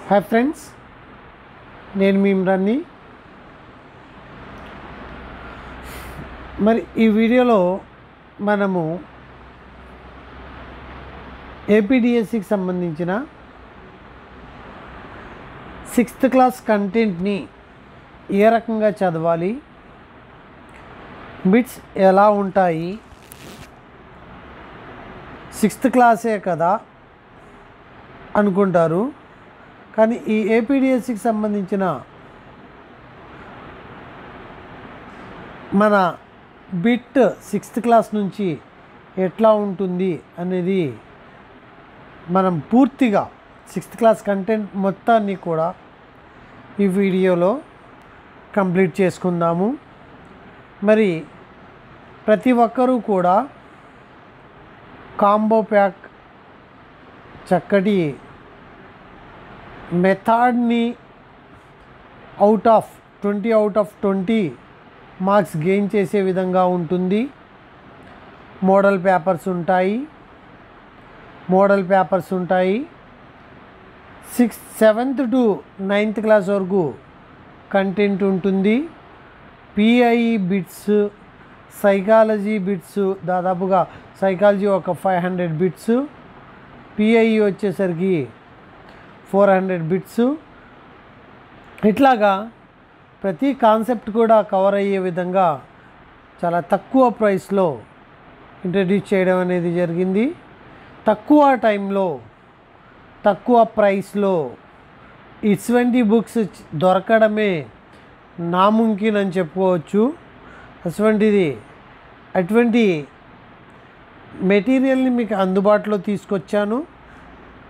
Hi friends, నేను మీ ఇమ్రాన్ని. మరి ఈ వీడియోలో మనము ఏపీడిఎస్సికి సంబంధించిన 6th క్లాస్ కంటెంట్ని ఏ రకంగా చదవాలి, బిట్స్ ఎలా ఉంటాయి, 6th క్లాసే కదా అనుకుంటారు. కానీ ఈ ఏపీడిఎస్సికి సంబంధించిన మన బిట్ 6th క్లాస్ నుంచి ఎట్లా ఉంటుంది అనేది మనం పూర్తిగా 6th క్లాస్ కంటెంట్ మొత్తాన్ని కూడా ఈ వీడియోలో కంప్లీట్ చేసుకుందాము. మరి ప్రతి ఒక్కరూ కూడా కాంబో ప్యాక్ చక్కటి మెథడ్ని అవుట్ ఆఫ్ 20 మార్క్స్ గెయిన్ చేసే విధంగా ఉంటుంది. మోడల్ పేపర్స్ ఉంటాయి. 7th to 9th క్లాస్ వరకు కంటెంట్ ఉంటుంది. పిఐఈ బిట్స్, సైకాలజీ బిట్స్, దాదాపుగా సైకాలజీ ఒక 500 బిట్స్, పిఐఈ వచ్చేసరికి 400 బిట్స్. ఇట్లాగా ప్రతి కాన్సెప్ట్ కూడా కవర్ అయ్యే విధంగా చాలా తక్కువ ప్రైస్లో ఇంట్రడ్యూస్ చేయడం అనేది జరిగింది. తక్కువ టైంలో తక్కువ ప్రైస్లో ఇటువంటి బుక్స్ దొరకడమే నాముంకిన్ అని చెప్పుకోవచ్చు. అటువంటి మెటీరియల్ని మీకు అందుబాటులో తీసుకొచ్చాను.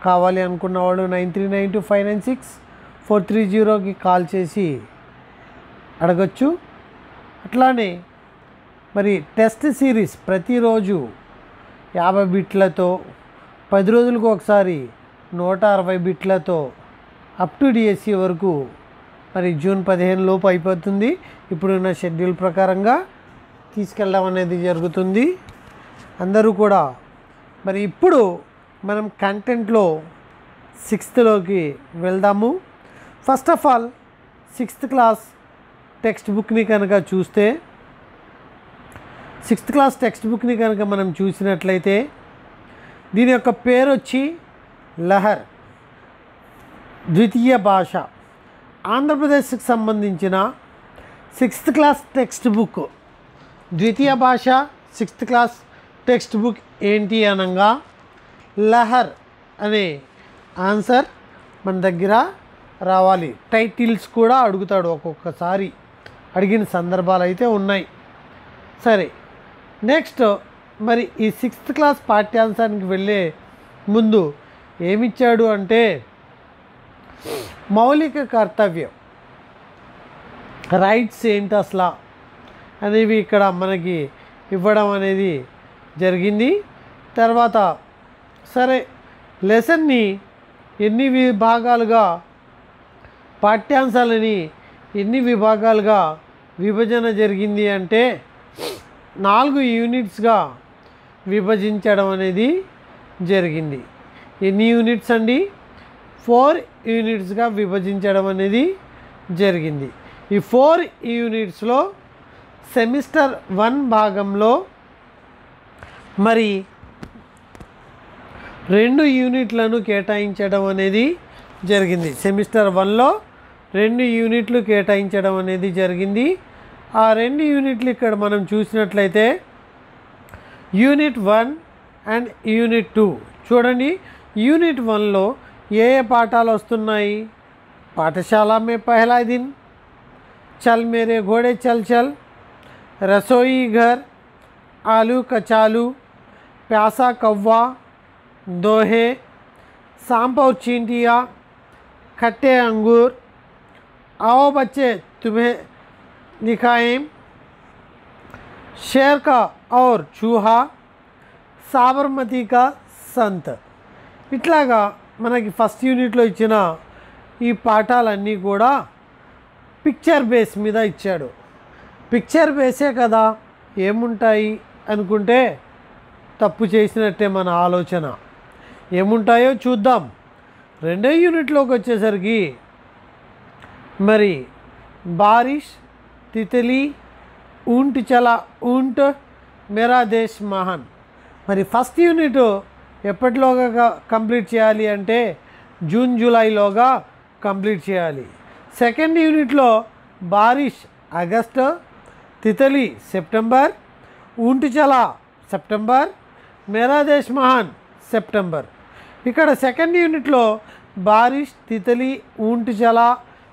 కావాలి అనుకున్న వాళ్ళు 9392596430కి కాల్ చేసి అడగచ్చు. అట్లానే మరి టెస్ట్ సిరీస్ ప్రతిరోజు 50 బిట్లతో, 10 రోజులకు ఒకసారి 160 బిట్లతో అప్ టు డిఎస్సి వరకు మరి జూన్ 15 లోపు అయిపోతుంది. ఇప్పుడున్న షెడ్యూల్ ప్రకారంగా తీసుకెళ్ళడం అనేది జరుగుతుంది. అందరూ కూడా మరి ఇప్పుడు మనం కంటెంట్లో 6thలోకి వెళ్దాము. First of all 6th class text బుక్ని కనుక చూస్తే, 6th క్లాస్ టెక్స్ట్ బుక్ని కనుక మనం చూసినట్లయితే దీని యొక్క పేరు వచ్చి లహర్, ద్వితీయ భాష. ఆంధ్రప్రదేశ్కి సంబంధించిన 6th క్లాస్ టెక్స్ట్ బుక్, ద్వితీయ భాష 6th క్లాస్ టెక్స్ట్ బుక్ ఏంటి అనగా లహర్ అనే ఆన్సర్ మన దగ్గర రావాలి. టైటిల్స్ కూడా అడుగుతాడు, ఒక్కొక్కసారి అడిగిన సందర్భాలు అయితే ఉన్నాయి. సరే, నెక్స్ట్ మరి ఈ 6th క్లాస్ పాఠ్యాంశానికి వెళ్ళే ముందు ఏమిచ్చాడు అంటే మౌలిక కర్తవ్యం, రైట్స్ ఏంటి అసలు అనేవి ఇక్కడ మనకి ఇవ్వడం అనేది జరిగింది. తర్వాత సరే, లెసన్ని ఎన్ని విభాగాలుగా, పాఠ్యాంశాలని ఎన్ని విభాగాలుగా విభజన జరిగింది అంటే 4 యూనిట్స్గా విభజించడం అనేది జరిగింది. ఎన్ని యూనిట్స్ అండి? 4 యూనిట్స్గా విభజించడం అనేది జరిగింది. ఈ 4 యూనిట్స్లో సెమిస్టర్ 1 భాగంలో మరి 2 యూనిట్లను కేటాయించడం అనేది జరిగింది. సెమిస్టర్ 1లో 2 యూనిట్లు కేటాయించడం అనేది జరిగింది. ఆ 2 యూనిట్లు ఇక్కడ మనం చూసినట్లయితే యూనిట్ 1 అండ్ యూనిట్ 2 చూడండి. యూనిట్ 1లో ఏ పాఠాలు వస్తున్నాయి? పాఠశాల మే పహలా దిన్, చల్ మేరే ఘోడే చల్ చల్, రసోయి ఘర్, ఆలూ కచాలు, ప్యాసా కవ్వా, दोहे, सांप और चींटियाँ, खट्टे अंगूर, आओ बच्चे तुम्हें दिखाएं, शेर का और चूहा, साबरमती का संत. ఇట్లాగా మనకి ఫస్ట్ యూనిట్లో ఇచ్చిన ఈ పాఠాలన్నీ కూడా పిక్చర్ బేస్ మీద ఇచ్చాడు. పిక్చర్ బేసే కదా, ఏముంటాయి అనుకుంటే తప్పు చేసినట్టే మన ఆలోచన. ఏముంటాయో చూద్దాం. రెండో యూనిట్లోకి వచ్చేసరికి మరి బారిష్, తితలి, ఊంట్ చలా ఊంట్, మేరా దేశ్ మహాన్. మరి ఫస్ట్ యూనిట్ ఎప్పటిలోగా కంప్లీట్ చేయాలి అంటే జూన్ జూలైలోగా కంప్లీట్ చేయాలి. సెకండ్ యూనిట్లో బారిష్ August, Titli September, Wundt చలా September, మేరా దేశ్ మహాన్ సెప్టెంబర్. ఇక్కడ సెకండ్ యూనిట్లో బారిష్, తితలి, ఊంట్ చలా,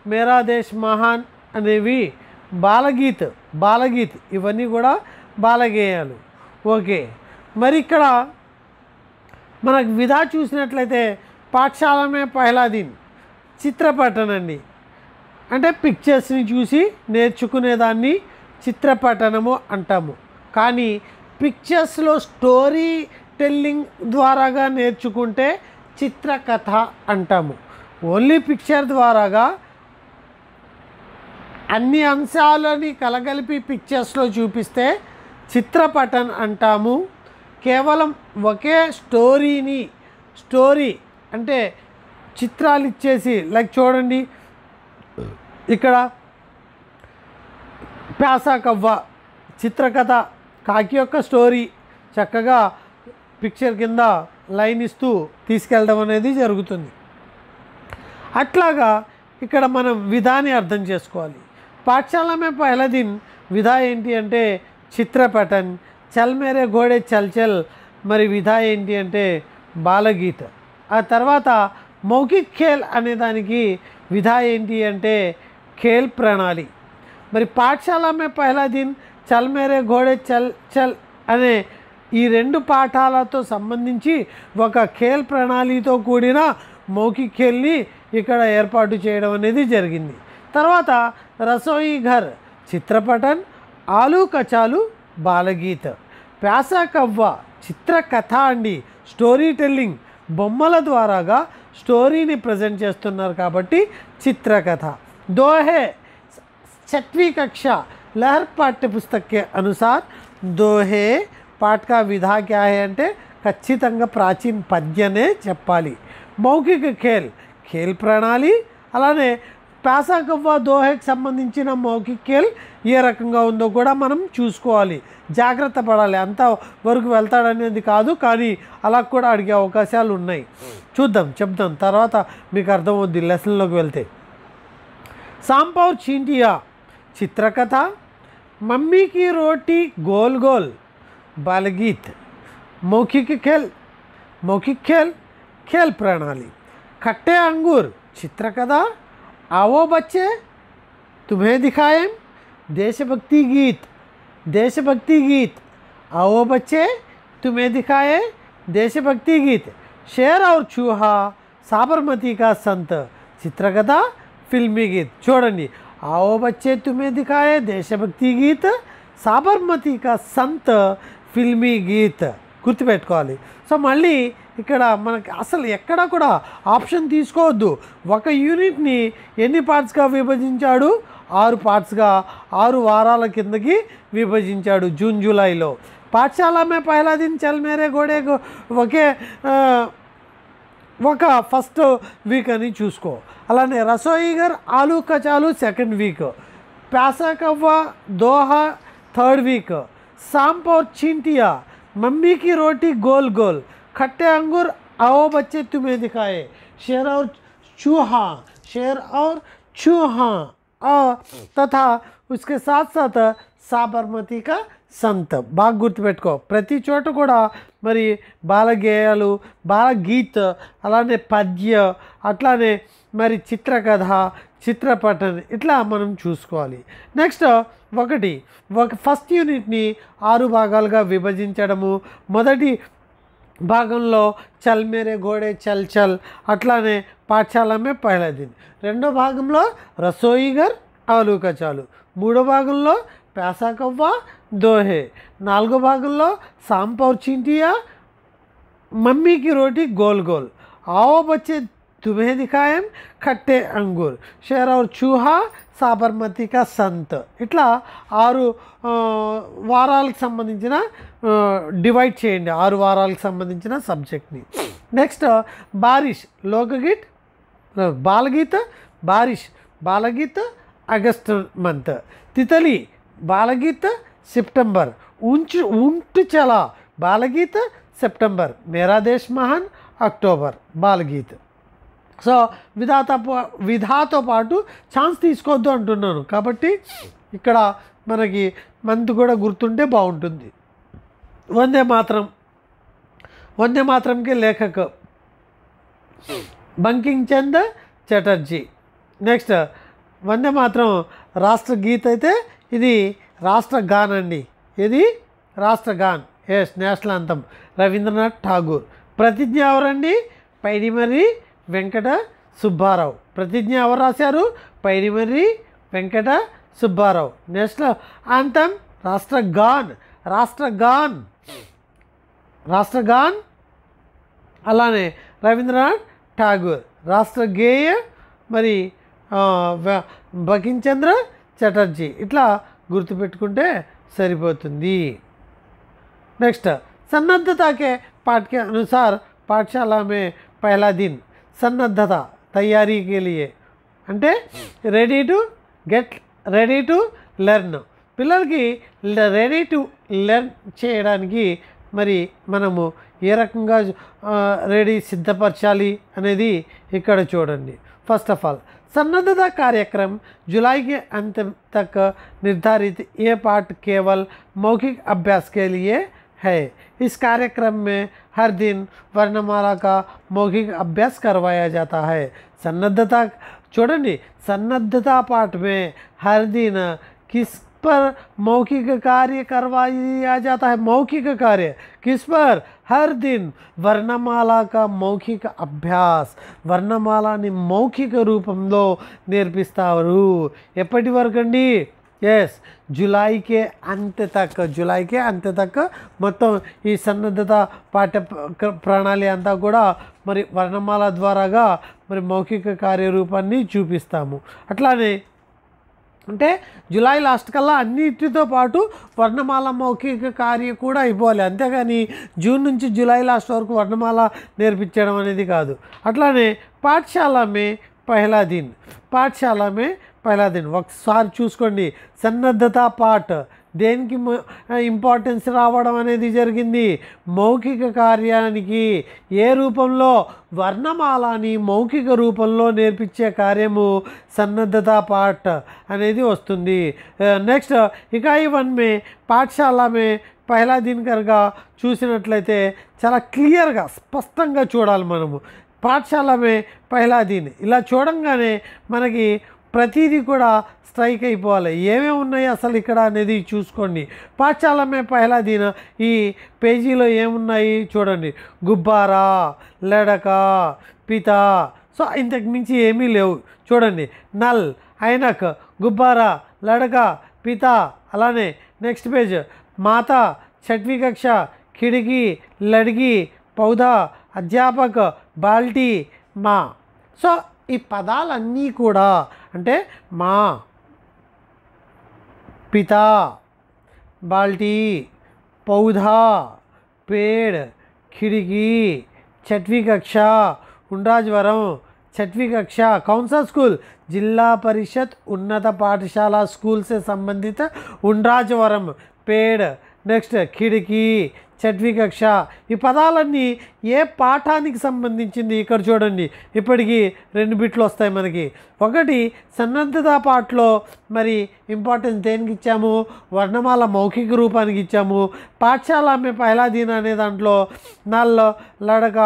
మేరా దేశ్ మహాన్ అనేవి బాలగీత్ ఇవన్నీ కూడా బాలగేయాలు. ఓకే, మరి ఇక్కడ మనకు విధా చూసినట్లయితే పాఠశాల మే పహలా దిన్ చిత్రపటనండి, అంటే పిక్చర్స్ని చూసి నేర్చుకునేదాన్ని చిత్రపటనము అంటాము. కానీ పిక్చర్స్లో స్టోరీ టెల్లింగ్ ద్వారాగా నేర్చుకుంటే చిత్రకథ అంటాము. ఓన్లీ పిక్చర్ ద్వారాగా అన్ని అంశాలని కలగలిపి పిక్చర్స్లో చూపిస్తే చిత్రపటన్ అంటాము. కేవలం ఒకే స్టోరీ అంటే చిత్రాలు ఇచ్చేసి, లైక్ చూడండి ఇక్కడ ప్యాసా కవ్వ చిత్రకథ, కాకి యొక్క స్టోరీ చక్కగా పిక్చర్ కింద లైన్ ఇస్తూ తీసుకెళ్ళడం అనేది జరుగుతుంది. అట్లాగా ఇక్కడ మనం విధాని అర్థం చేసుకోవాలి. పాఠశాల మే పహలా దిన్ విధా ఏంటి అంటే చిత్రపటన్, చల్ మేరే ఘోడే చల్ చల్ మరి విధా ఏంటి అంటే బాలగీత్. ఆ తర్వాత మౌఖిక్ ఖేల్ అనేదానికి విధా ఏంటి అంటే ఖేల్ ప్రణాళి. మరి పాఠశాల మే పహలా దిన్ చల్ మేరే ఘోడే చల్ చల్ అనే ఈ రెండు పాఠాలతో సంబంధించి ఒక ఖేల్ ప్రణాళితో కూడిన మౌఖిక్ ఖేల్ని ఇక్కడ ఏర్పాటు చేయడం అనేది జరిగింది. తర్వాత రసోయి ఘర్ చిత్రపటన్, ఆలు కచాలు బాలగీత్, ప్యాసా కవ్వ చిత్రకథ అండి, స్టోరీ టెల్లింగ్ బొమ్మల ద్వారాగా స్టోరీని ప్రజెంట్ చేస్తున్నారు కాబట్టి చిత్రకథ. దోహే 6वीं कक्षा लहर पाठ्य पुस्तक के अनुसार दोहे पाठ का विधा क्या है అంటే ఖచ్చితంగా ప్రాచీన పద్యనే చెప్పాలి. మౌఖిక ఖేల్ ప్రణాళి, అలానే ప్యాసా కవ్వ దోహేకి సంబంధించిన మౌఖిక ఖేల్ ఏ రకంగా ఉందో కూడా మనం చూసుకోవాలి, జాగ్రత్త పడాలి. అంత వరకు వెళ్తాడనేది కాదు, కానీ అలా కూడా అడిగే అవకాశాలు ఉన్నాయి. చెప్దాం తర్వాత మీకు అర్థమవుద్ది లెసన్లోకి వెళ్తే. सांपौर चींटिया चित्रकथा, मम्मी की रोटी गोल गोल बालगीत, मौखिक खेल खेल प्रणाली, खट्टे अंगूर चित्रकथा, आओ बच्चे तुम्हें दिखाएं देशभक्ति गीत, आओ बच्चे तुम्हें दिखाए देशभक्ति गीत, शेर और चूहा साबरमती का संत चित्रकथा फिल्मी गीत. చూడండి, आओ बच्चे तुम्हें दिखाए देशभक्ति गीत, साबरमती का संत फिल्मी गीत గుర్తుపెట్టుకోవాలి. సో మళ్ళీ ఇక్కడ మనకి అసలు ఎక్కడ కూడా ఆప్షన్ తీసుకోవద్దు. ఒక యూనిట్ని ఎన్ని పార్ట్స్గా విభజించాడు? 6 పార్ట్స్గా 6 వారాల కిందకి విభజించాడు జూన్ జూలైలో. పాఠశాల మే పహలా దిన్ చల్ మేరే ఘోడే ఒక ఫస్ట్ వీక్ అని చూసుకో. అలానే రసోయి ఘర్ ఆలు కచాలు సెకండ్ వీక్, ప్యాసా కవ్వ దోహా థర్డ్ వీక్, सांपौर चींटिया मम्मी की रोटी गोल गोल, खट्टे अंगूर आओ बच्चे तुम्हें दिखाए, शेर और चूहा तथा उसके साथ साथ साबरमती का సంత్. బాగా గుర్తుపెట్టుకో, ప్రతి చోట కూడా మరి బాలగేయాలు, బాలగీత్, అలానే పద్య, అట్లానే మరి చిత్రకథ, చిత్రపటన్ ఇట్లా మనం చూసుకోవాలి. నెక్స్ట్ ఒక ఫస్ట్ యూనిట్ని 6 భాగాలుగా విభజించడము. మొదటి భాగంలో చల్ మేరే ఘోడే చల్ చల్, అట్లానే పాఠశాల మే పహలా దిన్. రెండో భాగంలో రసోయి ఘర్ ఆలు కచాలు. మూడో భాగంలో ప్యాసా కవ్వ దోహే. నాలుగో భాగంలో सांपौर चींटिया मम्मी की रोटी गोल गोल, आओ बच्चे तुम्हें दिखाएं खट्टे अंगूर, शेर और चूहा साबरमती का संत. ఇట్లా 6 వారాలకు సంబంధించిన డివైడ్ చేయండి, 6 వారాలకు సంబంధించిన సబ్జెక్ట్ని. నెక్స్ట్ బారిష్ లోకగీత్ బాలగీత బారిష్, బాలగీత అగస్ట్ మంత్. తితలి బాలగీత సెప్టెంబర్. ऊंट चला బాలగీత సెప్టెంబర్. మేరా దేశ్ మహాన్ అక్టోబర్ బాలగీత. సో విధాతో పాటు ఛాన్స్ తీసుకోవద్దు అంటున్నాను కాబట్టి ఇక్కడ మనకి మంత్ కూడా గుర్తుంటే బాగుంటుంది. వందే మాతరంకి లేఖక బంకింగ్ చంద్ర చటర్జీ. నెక్స్ట్ వందే మాత్రం రాష్ట్ర గీత అయితే ఇది రాష్ట్రగాన్ అండి. ఇది రాష్ట్రగాన్, ఎస్ నేషనల్ అంతం, రవీంద్రనాథ్ ఠాగూర్. ప్రతిజ్ఞ ఎవరండి? పైడిమర్రి వెంకట సుబ్బారావు. ప్రతిజ్ఞ ఎవరు రాశారు? పైడిమర్రి వెంకట సుబ్బారావు. నేషనల్ అంతం రాష్ట్రగాన్. రాష్ట్రగాన్ అలానే రవీంద్రనాథ్ ఠాగూర్. రాష్ట్రగేయ మరి బంకించంద్ర చటర్జీ. ఇట్లా గుర్తుపెట్టుకుంటే సరిపోతుంది. नेक्स्ट सन्नद्धता के पाठ के अनुसार पाठशाला में पहला दिन सन्नद्धता तैयारी के लिए అంటే రెడీ టు లెర్న్. పిల్లలకి రెడీ టు లెర్న్ చేయడానికి మరి మనము ఏ రకంగా రెడీ సిద్ధపరచాలి అనేది ఇక్కడ చూడండి. फर्स्ट ऑफ ऑल सन्नद्धता कार्यक्रम जुलाई के अंत तक निर्धारित ये पाठ केवल मौखिक अभ्यास के लिए है. इस कार्यक्रम में हर दिन वर्णमाला का मौखिक अभ्यास करवाया जाता है. सन्नद्धता చూడండి, सन्नद्धता पाठ में हर दिन किस पर मौखिक कार्य करवाया जाता है. मौखिक कार्य किस पर? हर दिन वर्णमाला का मौखिक अभ्यास. వర్ణమాలని మౌఖిక రూపంలో నేర్పిస్తారు. ఎప్పటి వరకు అండి? ఎస్, జూలైకే అంత తక్ మొత్తం ఈ సన్నద్ధత పాఠ్య ప్రణాళి అంతా కూడా మరి వర్ణమాల ద్వారాగా మరి మౌఖిక కార్యరూపాన్ని చూపిస్తాము. అట్లానే అంటే జూలై లాస్ట్ కల్లా అన్నిటితో పాటు వర్ణమాల మౌఖిక కార్య కూడా అయిపోవాలి. అంతేగాని జూన్ నుంచి జూలై లాస్ట్ వరకు వర్ణమాల నేర్పించడం అనేది కాదు. అట్లానే పాఠశాల మే పహలా దిన్ ఒకసారి చూసుకోండి. సన్నద్ధత పాఠ్ దేనికి ఇంపార్టెన్స్ రావడం అనేది జరిగింది? మౌఖిక కార్యానికి. ఏ రూపంలో? వర్ణమాలని మౌఖిక రూపంలో నేర్పించే కార్యము సన్నద్ధత పాఠ్ అనేది వస్తుంది. నెక్స్ట్ ఇకాయి 1 మే పాఠశాల మే పహలా దిన్ కనుక చూసినట్లయితే చాలా క్లియర్గా స్పష్టంగా చూడాలి మనము. పాఠశాల మే పహలా దిన్ ఇలా చూడంగానే మనకి ప్రతిదీ కూడా స్ట్రైక్ అయిపోవాలి. ఏమేమి ఉన్నాయి అసలు ఇక్కడ అనేది చూసుకోండి. పాఠశాల మే పహలా దిన్ ఈ పేజీలో ఏమున్నాయి చూడండి. గుబ్బారా, లడక, పిత. సో ఇంతకు మించి ఏమీ లేవు చూడండి. నల్, ఐనక్, గుబ్బారా, లడక, పిత. అలానే నెక్స్ట్ పేజ్ మాత, 6वीं कक्षा, खिड़की, लड़की, पौधा, అధ్యాపక, బాల్టీ, మా. సో ఈ పదాలన్నీ కూడా అంటే మా, पिता, बाल्टी, पौधा, पेड़, खिड़की, 6वीं कक्षा, उंड्राजवरम, 6वीं कक्षा. कौन सा स्कूल? जिला परिषद उन्नत पाठशाला स्कूल से संबंधित उंड्राजवरम. पेड़. నెక్స్ట్ ఖిడికి, 6वीं कक्षा. ఈ పదాలన్నీ ఏ పాఠానికి సంబంధించింది ఇక్కడ చూడండి. ఇప్పటికీ 2 బిట్లు వస్తాయి మనకి. ఒకటి సన్నద్ధత పాఠలో మరి ఇంపార్టెన్స్ దేనికి ఇచ్చాము? వర్ణమాల మౌఖిక రూపానికి ఇచ్చాము. పాఠశాల మే పహలా దిన్ అనే దాంట్లో నల్, లడక,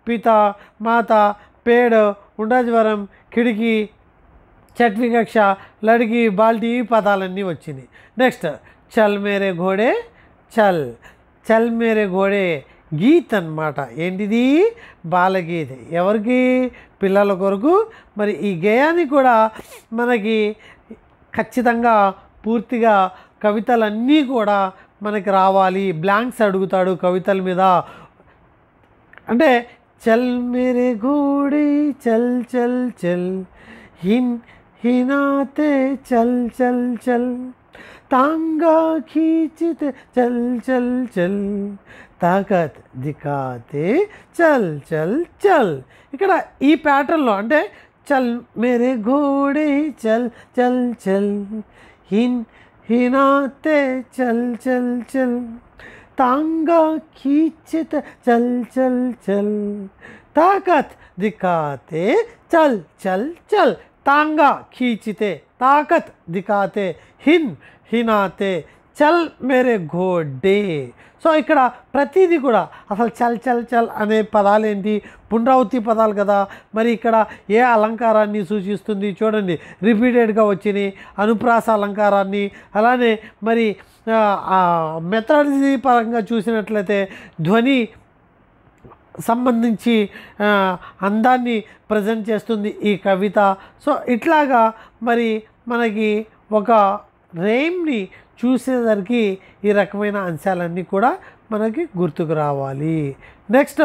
పిత, మాత, పేడ్, ఉండాజ్వరం, కిడికి, 6वीं कक्षा, లడికి, బాల్టీ పదాలన్నీ వచ్చినాయి. నెక్స్ట్ చల్ మేరే ఘోడే, చల్ మేరే ఘోడే గీత్ అన్నమాట. ఏంటిది? బాలగీత. ఎవరికి? పిల్లల కొరకు. మరి ఈ గేయాన్ని కూడా మనకి ఖచ్చితంగా పూర్తిగా కవితలన్నీ కూడా మనకి రావాలి. బ్లాంక్స్ అడుగుతాడు కవితల మీద. అంటే చల్ మేరే ఘోడే చల్ చల్ చల్, हिनाते चल चल चल, तांगा खींचते चल चल चल, తాకత్ దిఖాతే చల్ చల్ చల్. ఇక్కడ ఈ ప్యాటర్న్లో అంటే चल मेरे घोड़े चल चल चल हिनाते चल चल चल तांगा खींचते चल चल चल ताकत दिखाते चल चल चल तांगा खींचते ताकत दिखाते हिनाते చల్ మేరే ఘోడే. సో ఇక్కడ ప్రతిదీ కూడా అసలు చల్ చల్ చల్ అనే పదాలు ఏంటి, పునరావృత్తి పదాలు కదా. మరి ఇక్కడ ఏ అలంకారాన్ని సూచిస్తుంది చూడండి, రిపీటెడ్గా వచ్చినాయి అనుప్రాస అలంకారాన్ని. అలానే మరి మెథడాలజీ పరంగా చూసినట్లయితే ధ్వని సంబంధించి అందాన్ని ప్రజెంట్ చేస్తుంది ఈ కవిత. సో ఇట్లాగా మరి మనకి ఒక రైమ్ని చూసేసరికి ఈ రకమైన అంశాలన్నీ కూడా మనకి గుర్తుకు రావాలి. నెక్స్ట్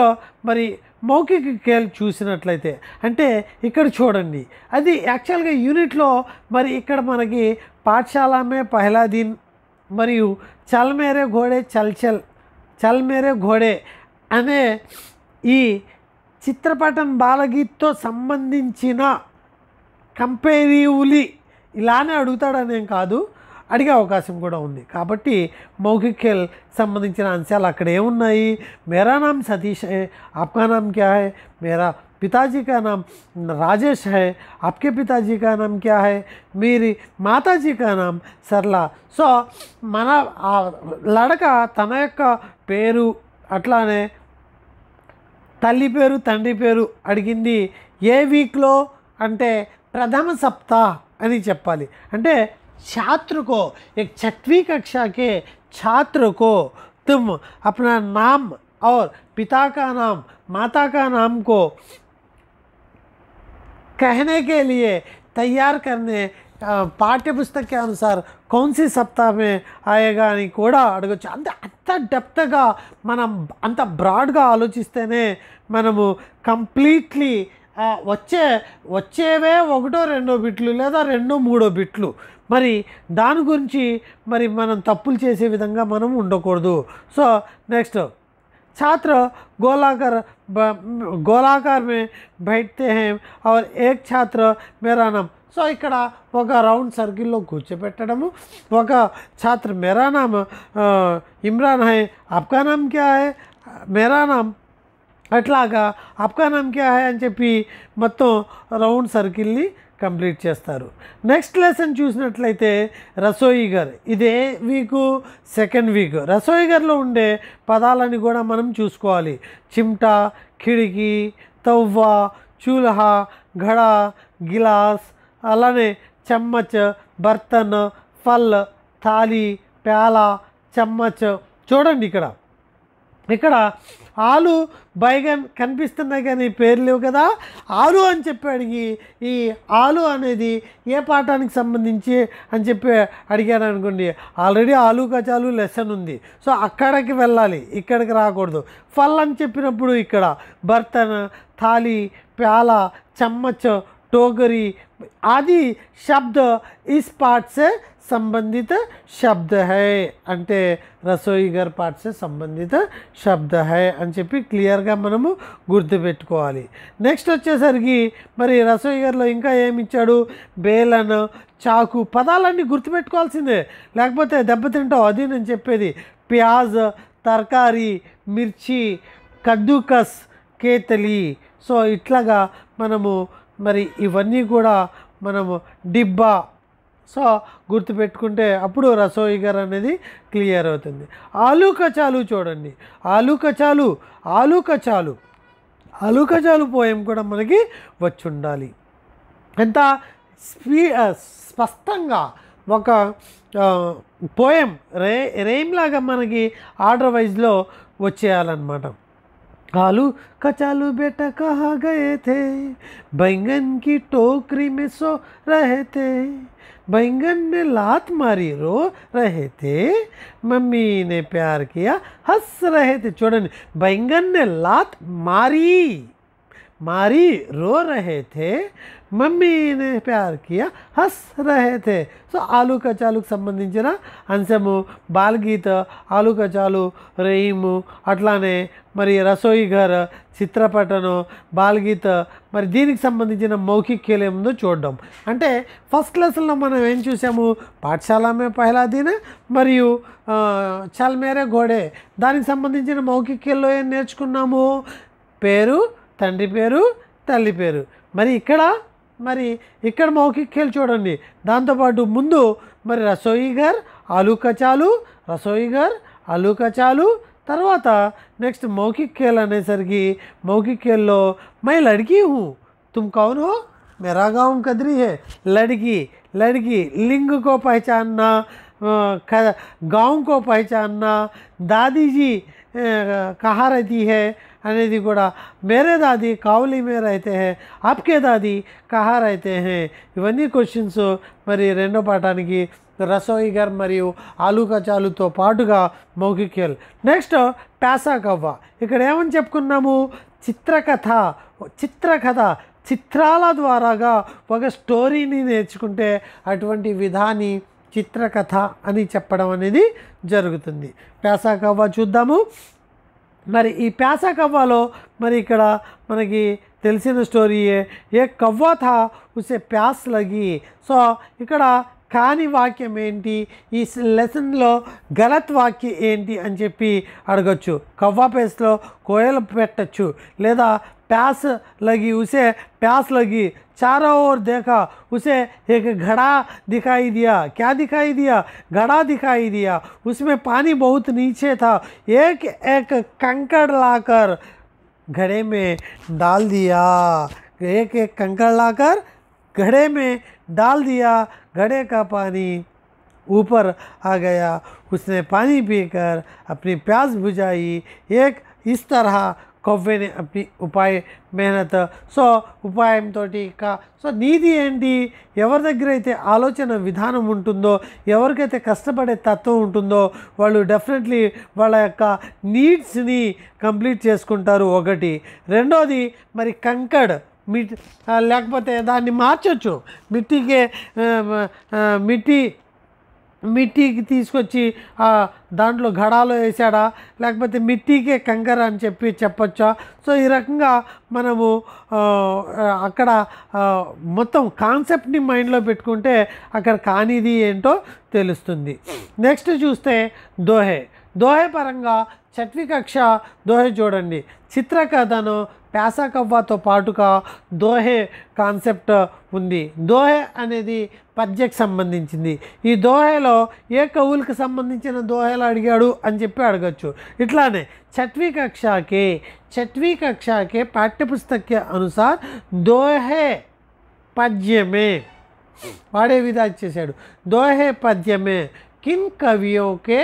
మరి మౌఖిక ఖేల్ చూసినట్లయితే అంటే ఇక్కడ చూడండి, అది యాక్చువల్గా యూనిట్లో మరి ఇక్కడ మనకి పాఠశాల మే పహలా దిన్ మరియు చల్ మేరే ఘోడే చల్ చల్ చల్ మేరే ఘోడే అనే ఈ చిత్రపటం బాలగీత్తో సంబంధించిన కంపేరివ్లీ ఇలానే అడుగుతాడనేం కాదు, అడిగే అవకాశం కూడా ఉంది. కాబట్టి మౌఖిక ఖేల్ సంబంధించిన అంశాలు అక్కడ ఏమున్నాయి, మేరా నామ్ సతీష్ హై, ఆప్కా నామ్ క్యా హై, మేరా पिताजी का नाम राजेश है, आपके पिताजी का नाम क्या है, मेरी माताजी का नाम सरला. సో మన లడక తన యొక్క పేరు అట్లానే తల్లి పేరు తండ్రి పేరు అడిగింది ఏ వీక్లో అంటే ప్రథమ సప్తాహ అని చెప్పాలి. అంటే छात्र को एक 6वीं कक्षा के छात्र को तुम अपना नाम और पिता का नाम माता का नाम को कहने के लिए तैयार करने పాఠ్య పుస్తక के अनुसार कौन सी सप्ताह में आएगा అని కూడా అడగచ్చు. అంత డెప్త్గా మనం అంత బ్రాడ్గా ఆలోచిస్తేనే మనము కంప్లీట్లీ వచ్చేవే 1-2 బిట్లు లేదా 2-3 బిట్లు, మరి దాని గురించి మరి మనం తప్పులు చేసే విధంగా మనం ఉండకూడదు. సో నెక్స్ట్ छात्र गोलाकार में बैठते हैं और एक छात्र मेरा नाम. సో ఇక్కడ ఒక రౌండ్ సర్కిల్లో కూర్చోపెట్టడము, ఒక ఛాత్ర మేరా నామ్ ఇమ్రాన్ హై, ఆప్కా నామ్ క్యా హై, మేరా నామ్ అట్లాగా ఆప్కా నామ్ క్యా హై అని చెప్పి మొత్తం రౌండ్ సర్కిల్ని కంప్లీట్ చేస్తారు. నెక్స్ట్ లెసన్ చూసినట్లయితే రసోయిగర్, ఇదే వీకు సెకండ్ వీక్. రసోయిగర్లో ఉండే పదాలని కూడా మనం చూసుకోవాలి. చిమ్టా, ఖిడికి, తవ్వ, చూల్హా, ఘడా, గిలాస్, అలానే చమ్మచ్, బర్తన్, ఫల్, థాలి, ప్యాలా, చమ్మచ్. చూడండి ఇక్కడ ఆలు బైగన్ కనిపిస్తున్నాయి కానీ పేర్లు లేవు కదా. ఆలు అని చెప్పి అడిగి ఈ ఆలు అనేది ఏ పాఠానికి సంబంధించి అని చెప్పి అడిగాను అనుకోండి, ఆల్రెడీ ఆలు కచాలు లెసన్ ఉంది. సో అక్కడికి వెళ్ళాలి, ఇక్కడికి రాకూడదు. ఫల్ అని చెప్పినప్పుడు ఇక్కడ బర్తన్, థాలి, ప్యాలా, చమ్మచ్, टोकरी आदि शब्द इस पाठ से संबंधित शब्द है అంటే రసోయిగర్ పార్ట్ से సంబంధిత శబ్ద है అని చెప్పి క్లియర్గా మనము గుర్తుపెట్టుకోవాలి. నెక్స్ట్ వచ్చేసరికి మరి రసోయిగర్లో ఇంకా ఏమి ఇచ్చాడు, బేలన్, చాకు, పదాలన్నీ గుర్తుపెట్టుకోవాల్సిందే లేకపోతే దెబ్బతింటావు, అది నేను చెప్పేది. ప్యాజ్, తర్కారీ, మిర్చి, కద్దుకస్, కేతలి. సో ఇట్లాగా మనము మరి ఇవన్నీ కూడా మనము డిబ్బా సో గుర్తుపెట్టుకుంటే అప్పుడు రసోయిగర్ అనేది క్లియర్ అవుతుంది. ఆలు కచాలు చూడండి, ఆలు కచాలు పోయం కూడా మనకి వచ్చి ఉండాలి. ఎంత స్పష్టంగా ఒక పోయం రేమ్ లాగా మనకి ఆర్డర్ వైజ్లో వచ్చేయాలన్నమాట. आलू कचालू बेटा कहाँ गए थे, बैंगन की टोकरी में सो रहे थे, बैंगन ने लात मारी रो रहे थे, मम्मी ने प्यार किया हंस रहे थे. చూడండి, बैंगन ने लात मारी, मारी रो रहे थे, మమ్మీ ने प्यार किया हंस रहे थे. సో ఆలు కచాలుకు సంబంధించిన అంశము బాల్గీత, ఆలు కచాలు, రహీము, అట్లానే మరి రసోయి ఘర్, చిత్రపటను, బాల్గీత, మరి దీనికి సంబంధించిన మౌఖిక ఖేల్ ఏముందో చూడడం. అంటే ఫస్ట్ లెసన్లో మనం ఏం చూసాము, పాఠశాల మే పహలా దిన్ మరియు చల్ మేరే ఘోడే, దానికి సంబంధించిన మౌఖిక ఖేల్లో ఏం నేర్చుకున్నాము, పేరు, తండ్రి పేరు, తల్లి పేరు. మరి ఇక్కడ మౌఖిక ఖేల్ చూడండి. దాంతోపాటు ముందు మరి రసోయి ఘర్, ఆలు కచాలు, రసోయి ఘర్, ఆలు కచాలు, తర్వాత నెక్స్ట్ మౌఖిక ఖేల్ అనేసరికి మౌఖిక ఖేల్లో మై లడ్కీ హూ, తుమ్ కౌన్ హో, मेरा गाँव कदरी है, लड़की लड़की लिंग को पहचानना, गाँव को पहचानना, दादी जी कहाँ रहती है అనేది కూడా, మేరే దాది కావలి మే रहते हैं, आपके दादी कहाँ रहते हैं, ఇవన్నీ క్వశ్చన్స్ మరి రెండో పాఠానికి రసోయి ఘర్ మరియు ఆలు కచాలుతో పాటుగా మౌఖిక ఖేల్. నెక్స్ట్ ప్యాసా కవ్వ. ఇక్కడ ఏమని చెప్పుకున్నాము, చిత్రకథ చిత్రాల ద్వారాగా ఒక స్టోరీని నేర్చుకుంటే అటువంటి విధాన్ని చిత్రకథ అని చెప్పడం అనేది జరుగుతుంది. ప్యాసా కవ్వ చూద్దాము. మరి ఈ ప్యాసా కవ్వలో మరి ఇక్కడ మనకి తెలిసిన స్టోరీయే, ఏ కవ్వ థా ఉసే ప్యాస్ లగి. సో ఇక్కడ కాని వాక్యం ఏంటి, ఈ లెసన్లో గలత్ వాక్యం ఏంటి అని చెప్పి అడగచ్చు. కవ్వ ప్లేస్లో కోయలు పెట్టచ్చు, లేదా प्यास लगी उसे प्यास लगी, चारों ओर देखा उसे एक घड़ा दिखाई दिया. क्या दिखाई दिया, घड़ा दिखाई दिया. उसमें पानी बहुत नीचे था. एक एक कंकड़ लाकर घड़े में डाल दिया. एक एक कंकड़ लाकर घड़े में डाल दिया. घड़े का पानी ऊपर आ गया. उसने पानी पीकर अपनी प्यास बुझाई. एक इस तरह कव्वे ने अपनी उपाय मेहनत. సో ఉపాయంతో సో నీతి ఏంటి, ఎవరి దగ్గర అయితే ఆలోచన విధానం ఉంటుందో, ఎవరికైతే కష్టపడే తత్వం ఉంటుందో వాళ్ళు డెఫినెట్లీ వాళ్ళ యొక్క నీడ్స్ని కంప్లీట్ చేసుకుంటారు. ఒకటి. రెండోది మరి కంకడ్ లేకపోతే దాన్ని మార్చొచ్చు. మిట్టికి తీసుకొచ్చి దాంట్లో ఘడాలో వేసాడా, లేకపోతే మిట్టికే కంకర అని చెప్పొచ్చా. సో ఈ రకంగా మనము అక్కడ మొత్తం కాన్సెప్ట్ని మైండ్లో పెట్టుకుంటే అక్కడ కానిది ఏంటో తెలుస్తుంది. నెక్స్ట్ చూస్తే దోహే పరంగా 6వ కక్ష దోహే చూడండి. చిత్రకథను ప్యాసా కవ్వతో పాటుగా దోహే కాన్సెప్ట్ ఉంది. దోహే అనేది పద్యకు సంబంధించింది. ఈ దోహేలో ఏ కవులకు సంబంధించిన దోహేలు అడిగాడు అని చెప్పి అడగచ్చు. ఇట్లానే 6वीं कक्षा के पाठ्य पुस्तक के अनुसार दोहे पद्य में वाड़े विधा చేశాడు. दोहे पद्य में किन कवियों के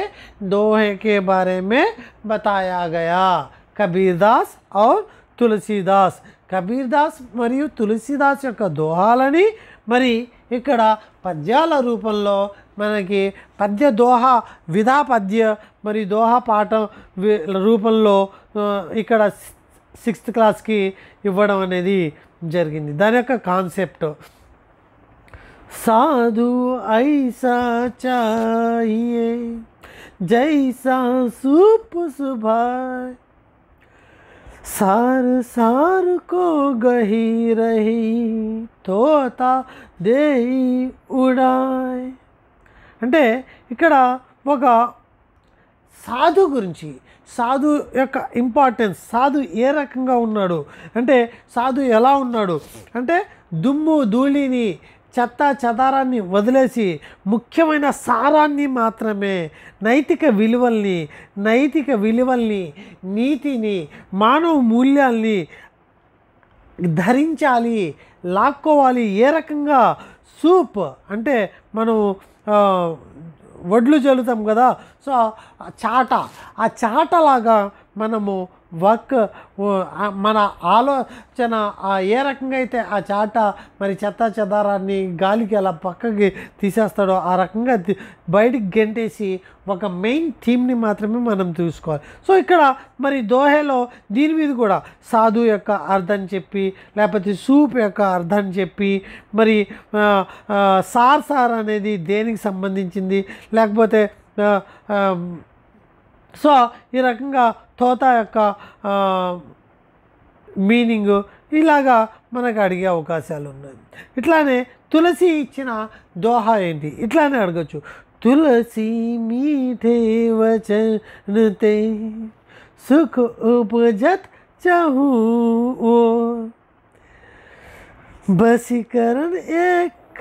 दोहे के बारे में बताया गया, कबीरदास और तुलसीदास. కబీర్దాస్ మరియు తులసీదాస్ యొక్క దోహాలని మరి ఇక్కడ పద్యాల రూపంలో మనకి పద్య దోహ విధా పద్య మరి దోహ పాఠం రూపంలో ఇక్కడ 6th క్లాస్కి ఇవ్వడం అనేది జరిగింది. దాని యొక్క కాన్సెప్ట్ సాధు ఐసా చాహియే జైసా సూప్ సుభాయ్ सार सार को गही रही తోతా దేహి ఉడాయ్. అంటే ఇక్కడ ఒక సాధు గురించి, సాధు యొక్క ఇంపార్టెన్స్, సాధు ఏ రకంగా ఉన్నాడు అంటే, సాధు ఎలా ఉన్నాడు అంటే దుమ్ము ధూళిని చెత్త చెదారాన్ని వదిలేసి ముఖ్యమైన సారాన్ని మాత్రమే, నైతిక విలువల్ని నీతిని మానవ మూల్యాల్ని ధరించాలి, లాక్కోవాలి. ఏ రకంగా సూప్ అంటే మనం వడ్లు చల్లుతాం కదా, సో ఆ చాటలాగా మనము వర్క్ మన ఆలోచన ఏ రకంగా అయితే ఆ చాట మరి చెత్త చెదారాన్ని గాలికి అలా పక్కకి తీసేస్తాడో ఆ రకంగా బయటికి గెంటేసి ఒక మెయిన్ థీమ్ని మాత్రమే మనం చూసుకోవాలి. సో ఇక్కడ మరి దోహేలో దీని మీద కూడా సాధు యొక్క అర్థం చెప్పి, లేకపోతే సూప్ యొక్క అర్థం చెప్పి, మరి సార్ అనేది దేనికి సంబంధించింది, లేకపోతే సో ఈ రకంగా తోత యొక్క మీనింగు ఇలాగా మనకు అడిగే అవకాశాలు ఉన్నాయి. ఇట్లానే తులసి ఇచ్చిన దోహా ఏంటి ఇట్లానే అడగచ్చు. తులసి మీఠే వచనతే సుఖ ఉపజత్ చాహూ బసీకరణ ఏక్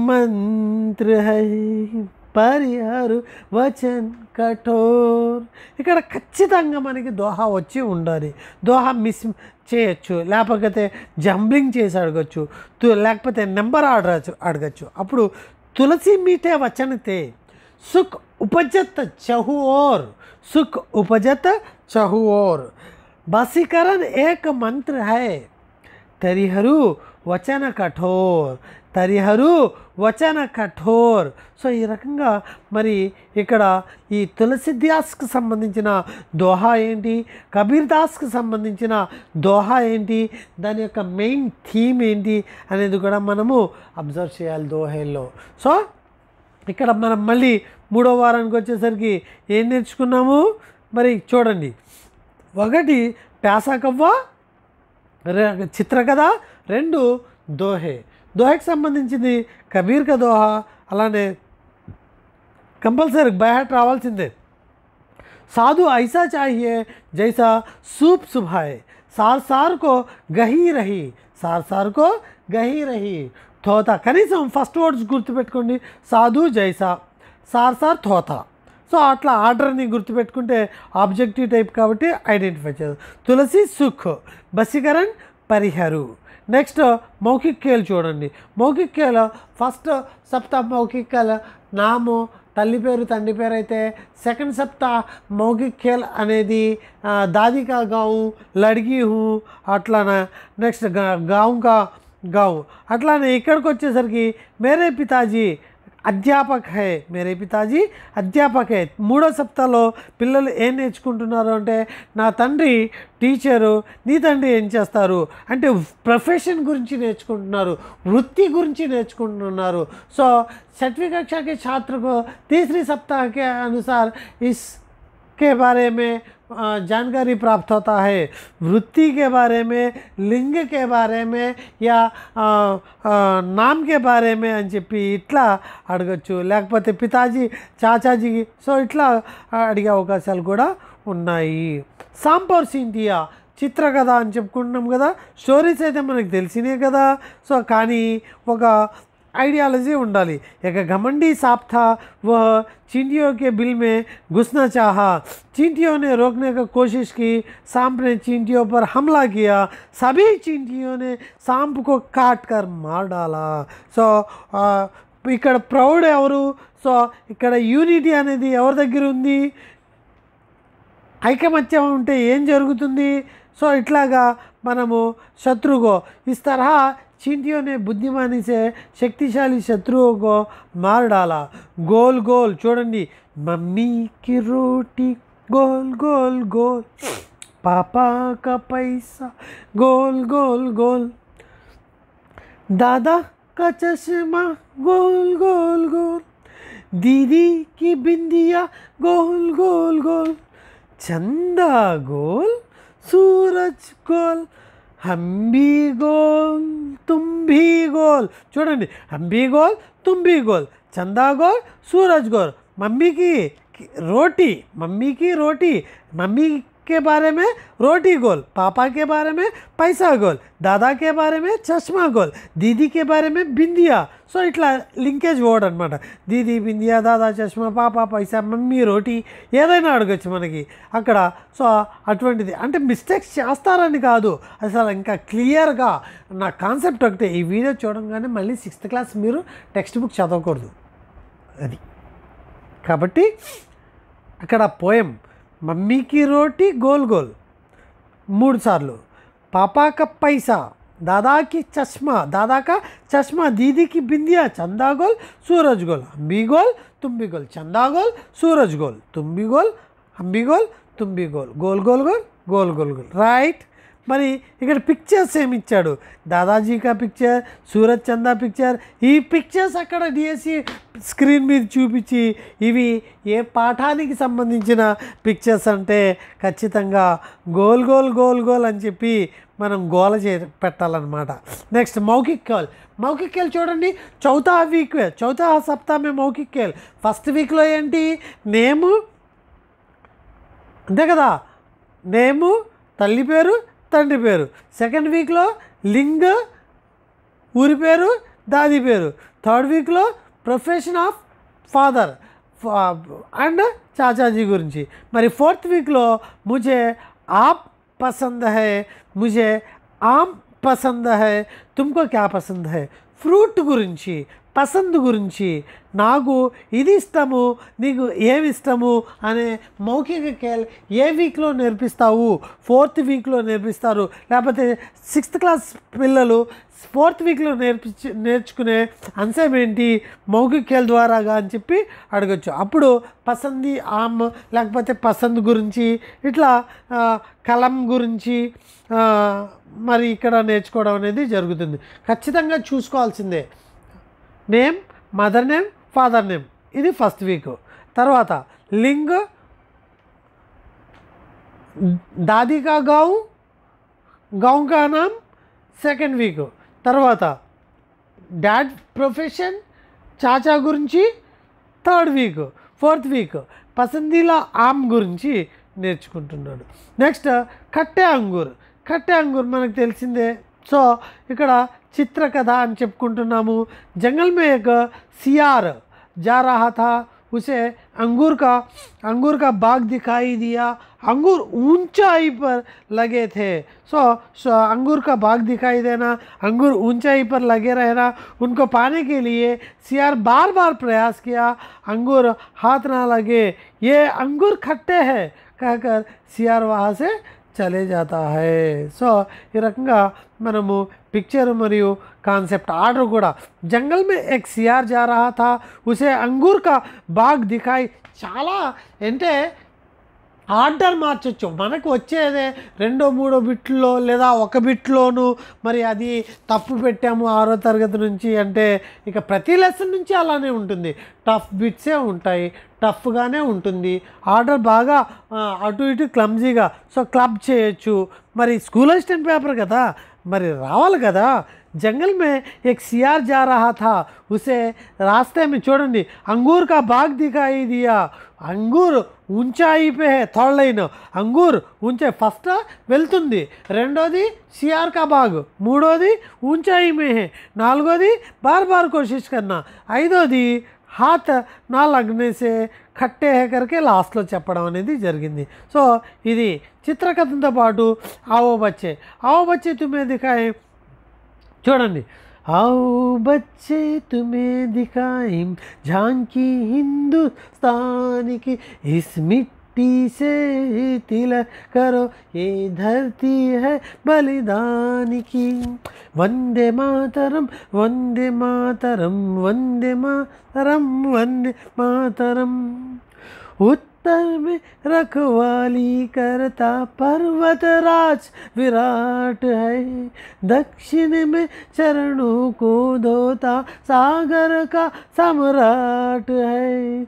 మంత్ర హై పరిహరు వచన్ కఠోర్. ఇక్కడ ఖచ్చితంగా మనకి దోహా వచ్చి ఉండాలి. దోహా మిస్ చేయొచ్చు, లేకపోతే జంబ్లింగ్ చేసి అడగచ్చు, లేకపోతే నెంబర్ ఆర్డర్ అడగచ్చు. అప్పుడు తులసి మీఠే వచనతే Sukh ఉపజత్ చహు or, Sukh ఉపజత్ చహు or బసీకరణ Ek Mantra high తరిహరు వచన కఠోర్, తరిహరు వచన కఠోర్. సో ఈ రకంగా మరి ఇక్కడ ఈ తులసిదాస్కి సంబంధించిన దోహా ఏంటి, కబీర్ దాస్కి సంబంధించిన దోహా ఏంటి, దాని యొక్క మెయిన్ థీమ్ ఏంటి అనేది కూడా మనము అబ్జర్వ్ చేయాలి దోహేల్లో. సో ఇక్కడ మనం మళ్ళీ 3వ వారానికి వచ్చేసరికి ఏం నేర్చుకున్నాము మరి చూడండి. 1 ప్యాసా కవ్వ చిత్రకథ, 2 దోహే. దోహేకి సంబంధించింది కబీర్ కా దోహా, అలానే కంపల్సరీ బై హార్ట్ రావాల్సిందే. సాధు ఐసా చాహియే జైసా సూప్ సుభాయే, సార్ కో గహీ రహీ, సార్ కో గహీ రహీ తోతా. కనీసం ఫస్ట్ వర్డ్స్ గుర్తుపెట్టుకోండి. సాధు జైసా, సార్ తోతా. సో అట్లా ఆర్డర్ని గుర్తుపెట్టుకుంటే ఆబ్జెక్టివ్ టైప్ కాబట్టి ఐడెంటిఫై చేయాలి. తులసి సుఖ్, బసీకరణ్ పరిహరు. నెక్స్ట్ మౌఖిక్ ఖేల్ చూడండి. మౌఖిక్ ఖేల్ ఫస్ట్ సప్తా మౌఖిక్ ఖేల్ నాము తల్లి పేరు తండ్రి పేరు అయితే, సెకండ్ సప్తా మౌఖిక్ ఖేల్ అనేది దాది కా గావు, లడ్గి హూ అట్లానే. నెక్స్ట్ గావు కా గావు. అట్లానే ఇక్కడికి వచ్చేసరికి మేరే పితాజీ అధ్యాపక్ హే, మేరే పితాజీ అధ్యాపక్ హే. 3వ సప్తాహలో పిల్లలు ఏం నేర్చుకుంటున్నారు అంటే, నా తండ్రి టీచరు, నీ తండ్రి ఏం చేస్తారు అంటే ప్రొఫెషన్ గురించి నేర్చుకుంటున్నారు, వృత్తి గురించి నేర్చుకుంటున్నారు. సో 6वीं कक्षा के छात्र को 3री सप्ताह के अनुसार इसके बारे में जानकारी प्राप्त होता है. वृत्ति के बारे में, लिंग के बारे में या नाम के बारे में అని చెప్పి ఇట్లా అడగచ్చు. లేకపోతే పితాజీ చాచాజీ, సో ఇట్లా అడిగే అవకాశాలు కూడా ఉన్నాయి. సాంపౌర్ సింధియా చిత్రకథ అని చెప్పుకుంటున్నాం కదా. స్టోరీస్ అయితే మనకు తెలిసినే కదా. సో కానీ ఒక आइडियालॉजी ఉండాలి. एक घमंडी सांप था, वह चींटियों के बिल में घुसना चाहा. चींटियों ने रोकने की कोशिश की, सांप ने चींटियों पर हमला किया. सभी चींटियों ने सांप को काट कर मार डाला. సో ఇక్కడ ప్రౌడ్ ఎవరు, సో ఇక్కడ యూనిటీ అనేది ఎవరి దగ్గర ఉంది, ఐకమత్యం ఉంటే ఏం జరుగుతుంది. సో ఇట్లాగా మనము శత్రుగో ఇస్ తరహా चींटियों ने बुद्धिमानी से शक्तिशाली शत्रुओं को मार डाला. गोल गोल చూడండి. मम्मी की रोटी गोल गोल गोल, पापा का पैसा गोल गोल गोल, दादा का चश्मा गोल गोल गोल, दीदी की बिंदिया गोल गोल गोल, चंदा गोल सूरज गोल, हम भी गोल तुम भी गोल. చూడండి, हम भी गोल तुम भी गोल, चंदा गोल सूरज गोल. मम्मी की रोटी, मम्मी की रोटी, मम्मी के बारे में रोटी गोल, पापा के बारे में पैसा गोल, दादा के बारे में चश्मा गोल, दीदी के बारे में बिंदिया. సో ఇట్లా లింకేజ్ వర్డ్ అనమాట. దీది, బిందియా, దాదా, చష్మా, పాప, పైసా, మమ్మీ, రోటీ ఏదైనా అడగచ్చు మనకి అక్కడ. సో అటువంటిది అంటే మిస్టేక్స్ చేస్తారని కాదు, అసలు ఇంకా క్లియర్గా నా కాన్సెప్ట్ ఒకటే. ఈ వీడియో చూడంగానే మళ్ళీ 6th క్లాస్ మీరు టెక్స్ట్ బుక్ చదవకూడదు అది. కాబట్టి అక్కడ పోయం మమ్మీకి రోటీ గోల్ గోల్, 3 సార్లు, పాపా కా పైసా, దాదాకి చష్మా, దాదాకా చష్మా, దీదీకి బిందియా, చందా గోల్ సూరజ్ గోల్, అంబీ గోల్ తుంబి గోల్, చందా గోల్ సూరజ్ గోల్, తుంబి గోల్ అంబీ గోల్ తుంబి గోల్, గోల్ గోల్ గోల్ గోల్ గోల్ గోల్. రైట్. మరి ఇక్కడ పిక్చర్స్ ఏమి ఇచ్చాడు, దాదాజీకా పిక్చర్, సూరజ్ చందా పిక్చర్. ఈ పిక్చర్స్ అక్కడ డిఎస్సి స్క్రీన్ మీద చూపించి ఇవి ఏ పాఠానికి సంబంధించిన పిక్చర్స్ అంటే ఖచ్చితంగా గోల్ గోల్ గోల్ గోల్ అని చెప్పి మనం గోల పెట్టాలన్నమాట. నెక్స్ట్ మౌఖిక్ ఖేల్. మౌఖిక్ ఖేల్ చూడండి, చౌథా వీక్, చౌథా సప్తాహ మే మౌఖిక్ ఖేల్. ఫస్ట్ వీక్లో ఏంటి, నేము అంతే కదా, నేము తల్లి పేరు తండ్రి పేరు. సెకండ్ వీక్లో లింగ, ఊరి పేరు, దాది పేరు. థర్డ్ వీక్లో profession of father and Chachaji గురించి. మరి ఫోర్త్ వీక్లో ముझे आप पसंद है, मुझे आम पसंद है, तुमको क्या पसंद है. ఫ్రూట్ గురించి, పసంద్ గురించి, నాకు ఇది ఇష్టము నీకు ఏమి ఇష్టము అనే మౌఖిక ఖేల్ ఏ వీక్లో నేర్పిస్తావు, ఫోర్త్ వీక్లో నేర్పిస్తారు. లేకపోతే 6th క్లాస్ పిల్లలు 4th వీక్లో నేర్చుకునే అంశం ఏంటి, మౌఖిక ఖేల్ ద్వారాగా అని చెప్పి అడగచ్చు. అప్పుడు పసంది ఆమ్, లేకపోతే పసంద్ గురించి, ఇట్లా కలం గురించి మరి ఇక్కడ నేర్చుకోవడం అనేది జరుగుతుంది. ఖచ్చితంగా చూసుకోవాల్సిందే. Name, mother name, father name, ఇది ఫస్ట్ వీక్. తర్వాత లింగ్, దాదీ కా గాँव, गाँव का नाम సెకండ్ వీక్. తర్వాత డాడ్ ప్రొఫెషన్, చాచా గురించి థర్డ్ వీక్. ఫోర్త్ వీక్ పసందీలా ఆమ్ గురించి నేర్చుకుంటున్నాడు. నెక్స్ట్ కట్టే అంగూర్. కట్టే అంగూర్ మనకు తెలిసిందే. సో ఇక్కడ చిత్రకథ అని చెప్పుకుంటున్నాము. జంగల్ మే ఏక్ సియార్ जा रहा था, उसे अंगूर का बाग दिखाई दिया, अंगूर ऊंचाई पर लगे थे. सो अंगूर का बाग दिखाई देना, अंगूर ऊंचाई पर लगे रहना, उनको पाने के लिए सियार बार बार प्रयास किया, अंगूर हाथ ना लगे, ये अंगूर खट्टे हैं कहकर सियार वहाँ से చలే జాతా హై. సో ఈ రకంగా మనము పిక్చర్ మరియు కాన్సెప్ట్ ఆర్డర్ కూడా జంగల్ మే ఎక్ సియార్ జా రహా థా, ఉసే అంగూర్ కా బాగ్ దిఖాయి. చాలా అంటే ఆర్డర్ మార్చొచ్చు. మనకు వచ్చేదే 2, 3 బిట్లో లేదా 1 బిట్లోనూ. మరి అది తప్పు పెట్టాము 6వ తరగతి నుంచి అంటే ఇక ప్రతి లెసన్ నుంచి అలానే ఉంటుంది. టఫ్ బిట్సే ఉంటాయి, టఫ్గానే ఉంటుంది. ఆర్డర్ బాగా అటు ఇటు క్లమ్జీగా సో క్లబ్ చేయొచ్చు. మరి స్కూల్ అసిస్టెంట్ పేపర్ కదా, మరి రావాలి కదా. जंगल में एक सियार जा रहा था, उसे रास्ते में చూడండి अंगूर का बाग दिखाई दिया. अंगूर ऊंचाई पे है. థర్డ్ లైన్ अंगूर ऊंचे ఫస్ట్ వెళ్తుంది, రెండోది సియార్ కా బాగ్, మూడోది ऊंचाई में है, నాలుగోది बार बार कोशिश करना, ఐదోది हाथ ना लगने से खट्टे है करके లాస్ట్లో చెప్పడం అనేది జరిగింది. సో ఇది చిత్రకథతో పాటు आओ बच्चे तुम्हें दिखाए. చూడండి, आओ बच्चे तुम्हें दिखाएं झांकी हिंदुस्तान की, इस मिट्टी से तिलक करो, ये धरती है बलिदान की. वंदे मातरम वंदे मातरम वंदे मातरम वंदे मातरम. उत्तर में रखवाली करता पर्वतराज विराट है, दक्षिण में चरणों को धोता सागर का सम्राट है.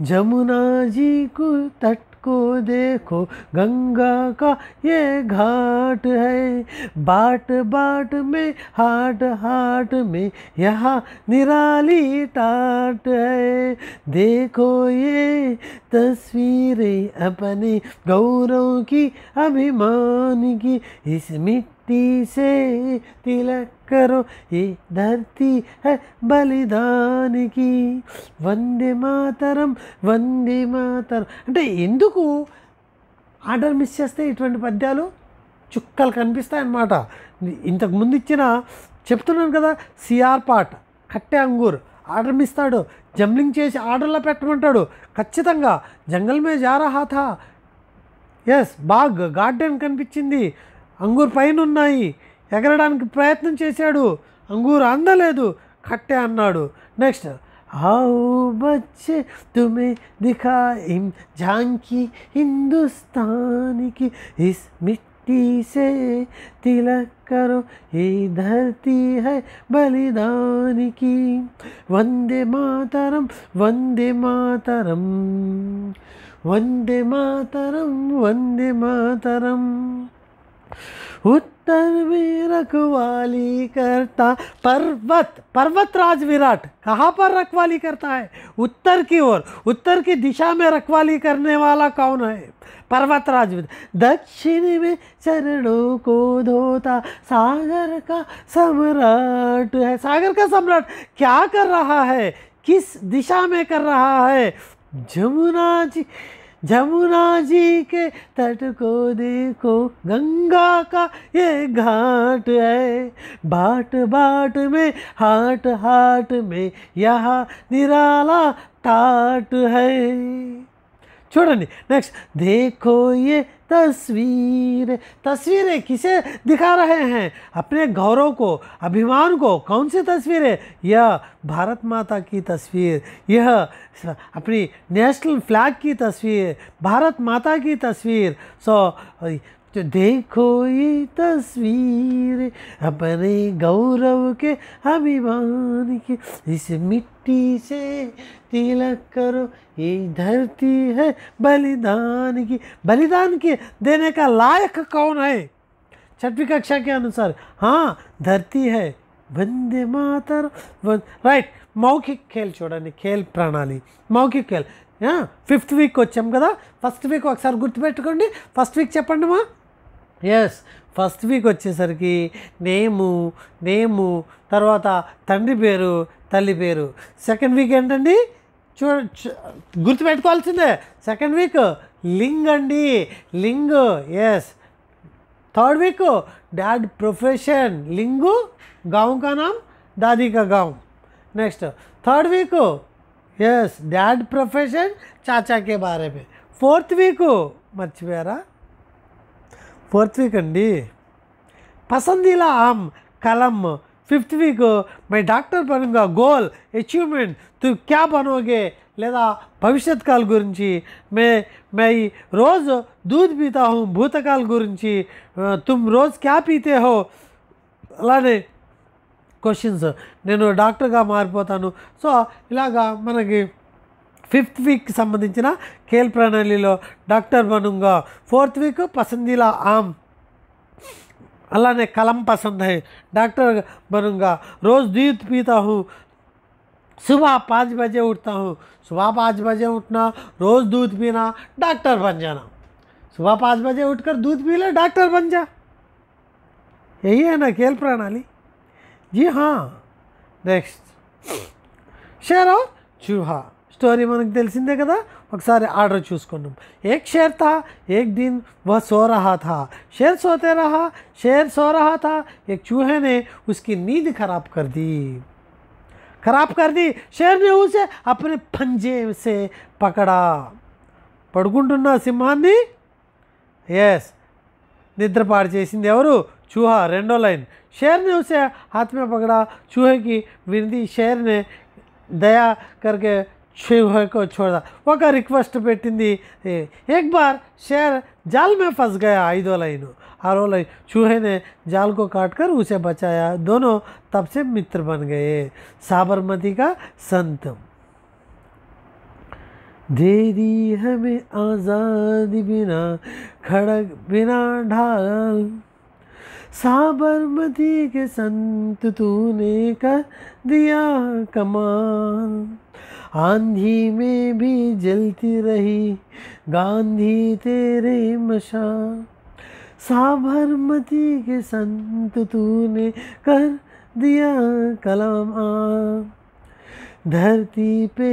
जमुना जी को तट को देखो, गंगा का ये घाट है, बाट बाट में हाट हाट में यहाँ निराली टाट है. देखो ये तस्वीरें अपने गौरव की, अभिमान की, इस मिट्टी से तिलक करो, ये धरती है बलिदान की. వందే మాతరం వందే మాతరం అంటే ఎందుకు ఆర్డర్ మిస్ చేస్తే ఇటువంటి పద్యాలు చుక్కలు కనిపిస్తాయన్నమాట. ఇంతకుముందు ఇచ్చిన చెప్తున్నాను కదా, సిఆర్ పార్ట్ కట్టే అంగూర్ ఆర్డర్ మిస్తాడు, జంబ్లింగ్ చేసి ఆర్డర్లో పెట్టమంటాడు. ఖచ్చితంగా జంగల్ మే జా రహా థా, ఎస్ బాగ్ గార్డెన్ కనిపించింది, అంగూర్ పైన ఉన్నాయి, ఎగరడానికి ప్రయత్నం చేశాడు, అంగూర్ అందలేదు, కట్టే అన్నాడు. నెక్స్ట్ आओ बच्चे तुम्हें दिखाएं झांकी हिंदुस्तान की इस मिट्टी से तिलक करो ये धरती है बलिदान की वंदे मातरम वंदे मातरम वंदे मातरम वंदे मातरम। उत्तर में रखवाली करता पर्वत, पर्वतराज विराट कहाँ पर रखवाली करता है? उत्तर की ओर, उत्तर की दिशा में रखवाली करने वाला कौन है? पर्वतराज विराट। दक्षिण में चरणों को धोता सागर का सम्राट है। सागर का सम्राट क्या कर रहा है? किस दिशा में कर रहा है? जमुना जी के तट को देखो, गंगा का ये घाट है, बाट बाट में हाट हाट में यहाँ निराला टाट है। చూడండి నెక్స్ట్ देखो ये तस्वीरें किसे दिखा रहे हैं? अपने गौरव को, अभिमान को। कौन सी तस्वीरें? यह भारत माता की तस्वीर, यह अपनी नेशनल फ्लैग की तस्वीर, भारत माता की तस्वीर। तो देखो ये तस्वीर अपने गौरव के अभिमान की, इस मिट्टी से तिलक करो ये धरती है बलिदान की। बलिदान की देने का लायक कौन है? छठवीं कक्षा के अनुसार हाँ धरती है। वंदे मातर राइट। మౌఖిక ఖేల్ చూడండి, ఖేల్ ప్రణాళి మౌఖిక ఖేల్ 5th వీక్ వచ్చాం కదా. ఫస్ట్ వీక్ ఒకసారి గుర్తుపెట్టుకోండి. ఫస్ట్ వీక్ చెప్పండి మా. ఎస్ ఫస్ట్ వీక్ వచ్చేసరికి నేము తర్వాత తండ్రి పేరు తల్లి పేరు. సెకండ్ వీక్ ఏంటండి గుర్తుపెట్టుకోవాల్సిందే. సెకండ్ వీక్ లింగ్ అండి, లింగ్. Yes third week dad profession, लिंगू गाँव का नाम दादी का गाँव. Next third week yes dad profession चाचा के बारे में. फोर्थ वीक मर्चिपोयारा? फोर्थ वीक अंडी पसंदीला आम कलम. फिफ्थ वीक मैं डॉक्टर बनूंगा, गोल अचीवमेंट, तू क्या बनोगे లేదా భవిష్యత్ కాల్ గురించి. मैं रोज़ दूध पीता हूँ, భూతకాల్ గురించి. तुम रोज़ क्या पीते हो అలానే క్వశ్చన్స్. నేను డాక్టర్గా మారిపోతాను. సో ఇలాగా మనకి 5th వీక్ సంబంధించిన ఖేల్ ప్రణాళిలో డాక్టర్ బనుంగా. 4th వీక్ పసందీలా ఆమ్, అలానే కలం పసంద్ है, डॉक्टर बनूंगा. रोज़ दूध पीता हूँ, सुबह 5 बजे उठता हूँ. सुबह 5 बजे उठना, रोज़ दूध पीना, डॉक्टर बन जाना. सुबह 5 बजे उठकर दूध पी ले, डॉक्टर बन जा. यही है ना खेल प्रणाली. जी हाँ. नेक्स्ट शेर और चूहा स्टोरी మనకు తెలిసిందే కదా. ఒకసారి ఆర్డర్ చూసుకున్నాం. एक शेर था, एक दिन वह सो रहा था. शेर सोते रहा, शेर सो रहा था. एक चूहे ने उसकी नींद खराब कर दी. शेर ने उसे अपने पंजे से पकड़ा. పడుకుంటున్న సింహాన్ని ఎస్ నిద్రపాడు చేసింది ఎవరు? चूहा. రెండో లైన్ शेर ने उसे हाथ में पकड़ा. चूहे की विनती शेर ने दया करके चूहे को छोड़ा. ఒక రిక్వెస్ట్ పెట్టింది. एक बार शेर जाल में फंस गया. 5వ లైన్. 6వ లైన్ चूहे ने जाल को काटकर उसे बचाया. दोनों तब से मित्र बन गए. साबरमती का संत. दे दी हमें आज़ादी बिना खड़क बिना ढाल, साबरमती के संत तूने कर दिया कमाल. आंधी में भी जलती रही गांधी तेरे मशाल, साबरमती के संत तूने कर दिया कमाल. धरती पे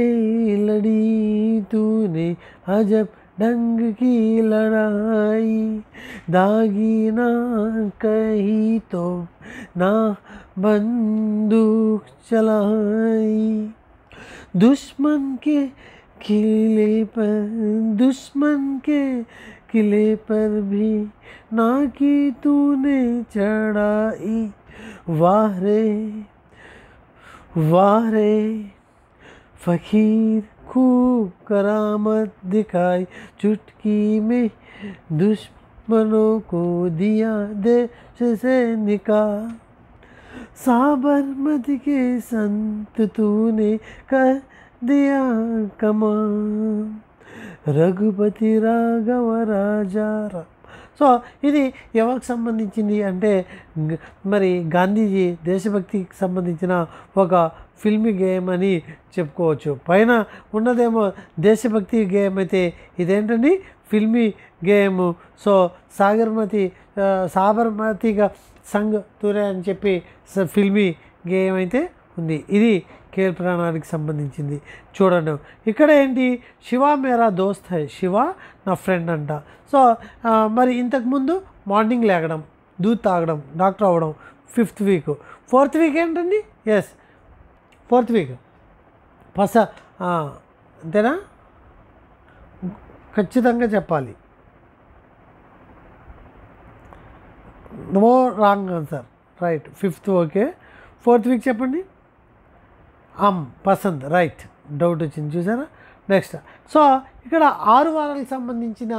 लड़ी तूने अजब ढंग की लड़ाई, दागी ना कही तो ना बंदूक चलाई. दुश्मन के किले पर भी ना की तूने चढ़ाई, वाह रे फ़कीर खूब करामत दिखाई, चुटकी में दुश्मनों को दिया देश से निकाल, साबरमती के संत तूने कर दिया कमाल, రఘుపతి రాఘవ రాజారా. సో ఇది ఎవరికి సంబంధించింది అంటే మరి గాంధీజీ దేశభక్తికి సంబంధించిన ఒక ఫిల్మీ గేమ్ అని చెప్పుకోవచ్చు. పైన ఉన్నదేమో దేశభక్తి గేమ్ అయితే ఇదేంటండి ఫిల్మీ గేమ్. సో సాబర్మతిగా సంగ్ తురే అని చెప్పి ఫిల్మీ గేమ్ అయితే ఉంది. ఇది ఖేల్ ప్రాణానికి సంబంధించింది. చూడండి ఇక్కడ ఏంటి, శివ మేరా దోస్త్ హై, శివ నా ఫ్రెండ్ అంట. సో మరి ఇంతకుముందు మార్నింగ్ లేగడం, దూద్ తాగడం, డాక్టర్ అవ్వడం 5th వీక్. 4th వీక్ ఏంటండి, ఎస్ 4th వీక్ అంతేనా, ఖచ్చితంగా చెప్పాలి. No wrong answer, right. 5th okay. 4th week చెప్పండి. పసంద్, రైట్. డౌట్ వచ్చింది చూసారా. నెక్స్ట్ సో ఇక్కడ 6 వారాలకు సంబంధించిన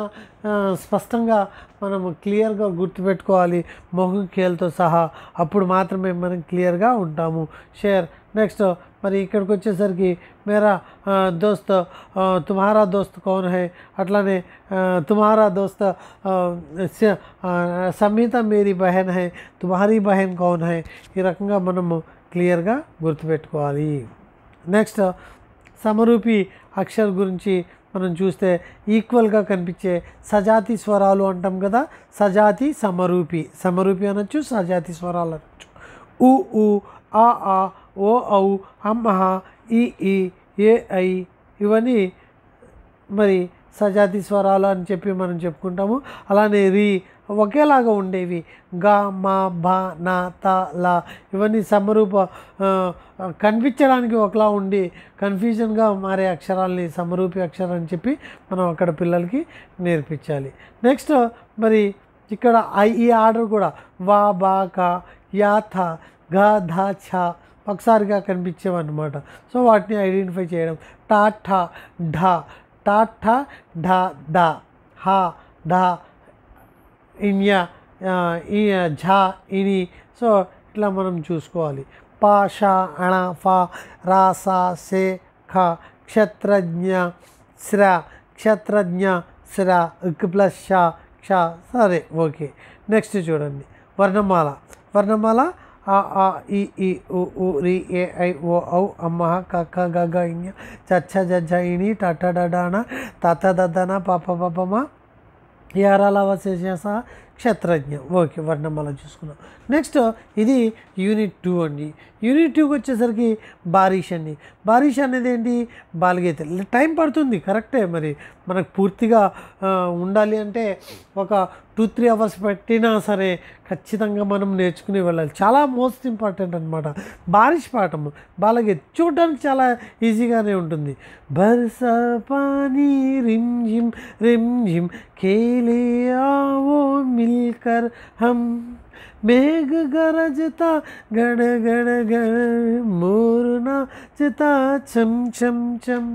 స్పష్టంగా మనము క్లియర్గా గుర్తుపెట్టుకోవాలి మొహం ఖేల్తో సహా, అప్పుడు మాత్రమే మనం క్లియర్గా ఉంటాము. షేర్. నెక్స్ట్ మరి ఇక్కడికి వచ్చేసరికి మేరా దోస్త్ తుమ్హారా దోస్త్ కౌన్ హై, అట్లానే తుమ్హారా దోస్త్ సంహిత మేరీ బహన్ హై, తుమ్హారీ బహన్ కౌన్ హై, ఈ రకంగా మనము క్లియర్గా గుర్తుపెట్టుకోవాలి. నెక్స్ట్ సమరూపి అక్షర్ గురించి మనం చూస్తే ఈక్వల్గా కనిపించే సజాతి స్వరాలు అంటాం కదా, సజాతి సమరూపి, సమరూపి అనొచ్చు, సజాతి స్వరాలు అనొచ్చు. ఉ ఉ, ఆ ఆ, ఓ ఔ, అమ్మహ, ఈ ఈ, ఏ ఐ, ఇవన్నీ మరి సజాతి స్వరాలు అని చెప్పి మనం చెప్పుకుంటాము. అలానే రీ ఒకేలాగా ఉండేవి, గా మా బా నా తా లా, ఇవన్నీ సమరూప కనిపించడానికి ఒకలా ఉండి కన్ఫ్యూజన్గా మారే అక్షరాలని సమరూపి అక్షరం అని చెప్పి మనం అక్కడ పిల్లలకి నేర్పించాలి. నెక్స్ట్ మరి ఇక్కడ ఈ ఆర్డర్ కూడా వా బా కా యా థా ఘా ధా ఛా ఒకసారిగా కనిపించేవన్నమాట. సో వాటిని ఐడెంటిఫై చేయడం. టా ఠా ఢా, టా ఠా ఢా దా, హా ధా, ఇన్యా ఈ ఝా ఇని. సో ఇట్లా మనం చూసుకోవాలి. పా షా అణ ఫా రా సా సే ఖ, క్షత్రజ్ఞ శ్ర, క్షత్రజ్ఞ శ్ర, ఇక్ ప్లస్ షా క్ష. సరే ఓకే. నెక్స్ట్ చూడండి వర్ణమాల. వర్ణమాల ఆ ఆ ఈ ఈ ఉ ఉ రి ఏ ఐ ఓ ఔ అమ్మహ క ఖ గ ఘ ఇ చ ఛ జ ఝ ఇ ని ట ఠ డ ఢ ణ త థ ద ధ న ప ఫ బ భ మ యారాల వశేష క్షత్రజ్ఞ. ఓకే, వర్ణమాల చూసుకున్నాం. నెక్స్ట్ ఇది యూనిట్ 2 అండి. యూనిట్ 2కి వచ్చేసరికి బారిష్ అండి. బారిష్ అనేది ఏంటి, బాల్గీత. టైం పడుతుంది కరెక్టే, మరి మనకు పూర్తిగా ఉండాలి అంటే ఒక 2-3 అవర్స్ పెట్టినా సరే ఖచ్చితంగా మనం నేర్చుకుని వెళ్ళాలి. చాలా మోస్ట్ ఇంపార్టెంట్ అనమాట బారిష్ పాఠము. బాలగీత చూడడానికి చాలా ఈజీగానే ఉంటుంది. బర్సా పానీ రిమ్ జిమ్ రిమ్ జిమ్ ఖేలే आवो मिलकर हम, मेघ गरजता गड़ गड़ गड़, मोर नाचता छम छम छम,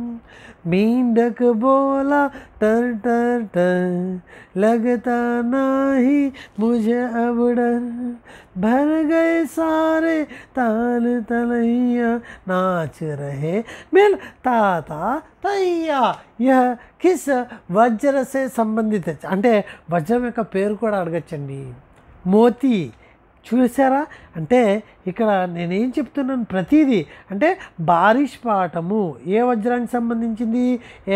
मेंढक बोला टर टर टर, लगता नहीं मुझे अब डर, भर गए सारे ताल तलैया, नाच रहे मिल ताता तैया. यह किस వజ్ర से సంబంధిత అంటే వజ్రం యొక్క పేరు కూడా అడగచ్చండి. మోతీ. చూసారా, అంటే ఇక్కడ నేనేం చెప్తున్నాను ప్రతిదీ అంటే బారిష్ పాఠము ఏ వజ్రానికి సంబంధించింది,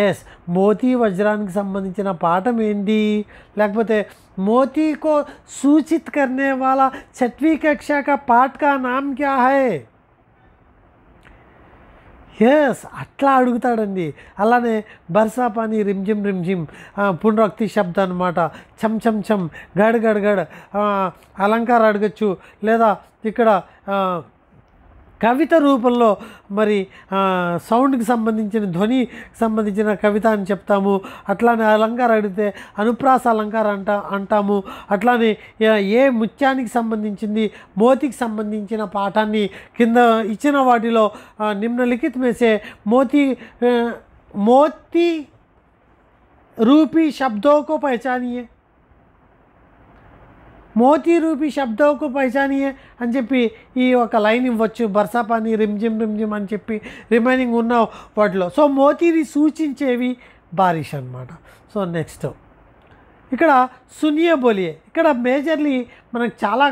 ఎస్ మోతీ వజ్రానికి సంబంధించిన పాఠం ఏంటి, లేకపోతే मोती को सूचित करने वाला 6वीं कक्षा का पाठ का नाम क्या है. ఎస్ అట్లా అడుగుతాడండి. అలానే బర్సా పానీ రిమ్జిమ్ రిమ్జిమ్ పునరుక్తి శబ్దం అనమాట. చమ్ చమ్ చమ్, గడ్ గడ్ గడ్ అలంకారం అడగచ్చు. లేదా ఇక్కడ కవిత రూపంలో మరి సౌండ్కి సంబంధించిన ధ్వనికి సంబంధించిన కవిత అని చెప్తాము. అట్లానే అలంకారం అడిగితే అనుప్రాస అలంకారం అంటాము. అట్లానే ఏ ముత్యానికి సంబంధించింది, మోతికి సంబంధించిన పాఠాన్ని కింద ఇచ్చిన వాటిలో నిమ్నలిఖిత్ మేసే మోతి రూపీ शब्दों को पहचानिए, మోతీ రూపీ శబ్దోకు పైచానియే అని చెప్పి ఈ ఒక లైన్ ఇవ్వచ్చు. బర్సాపాని రిమ్జిమ్ రిమ్జిమ్ అని చెప్పి రిమైనింగ్ ఉన్న వాటిలో. సో మోతీని సూచించేవి బారిష్ అన్నమాట. సో నెక్స్ట్ ఇక్కడ సునియే బోలియే. ఇక్కడ మేజర్లీ మనకు చాలా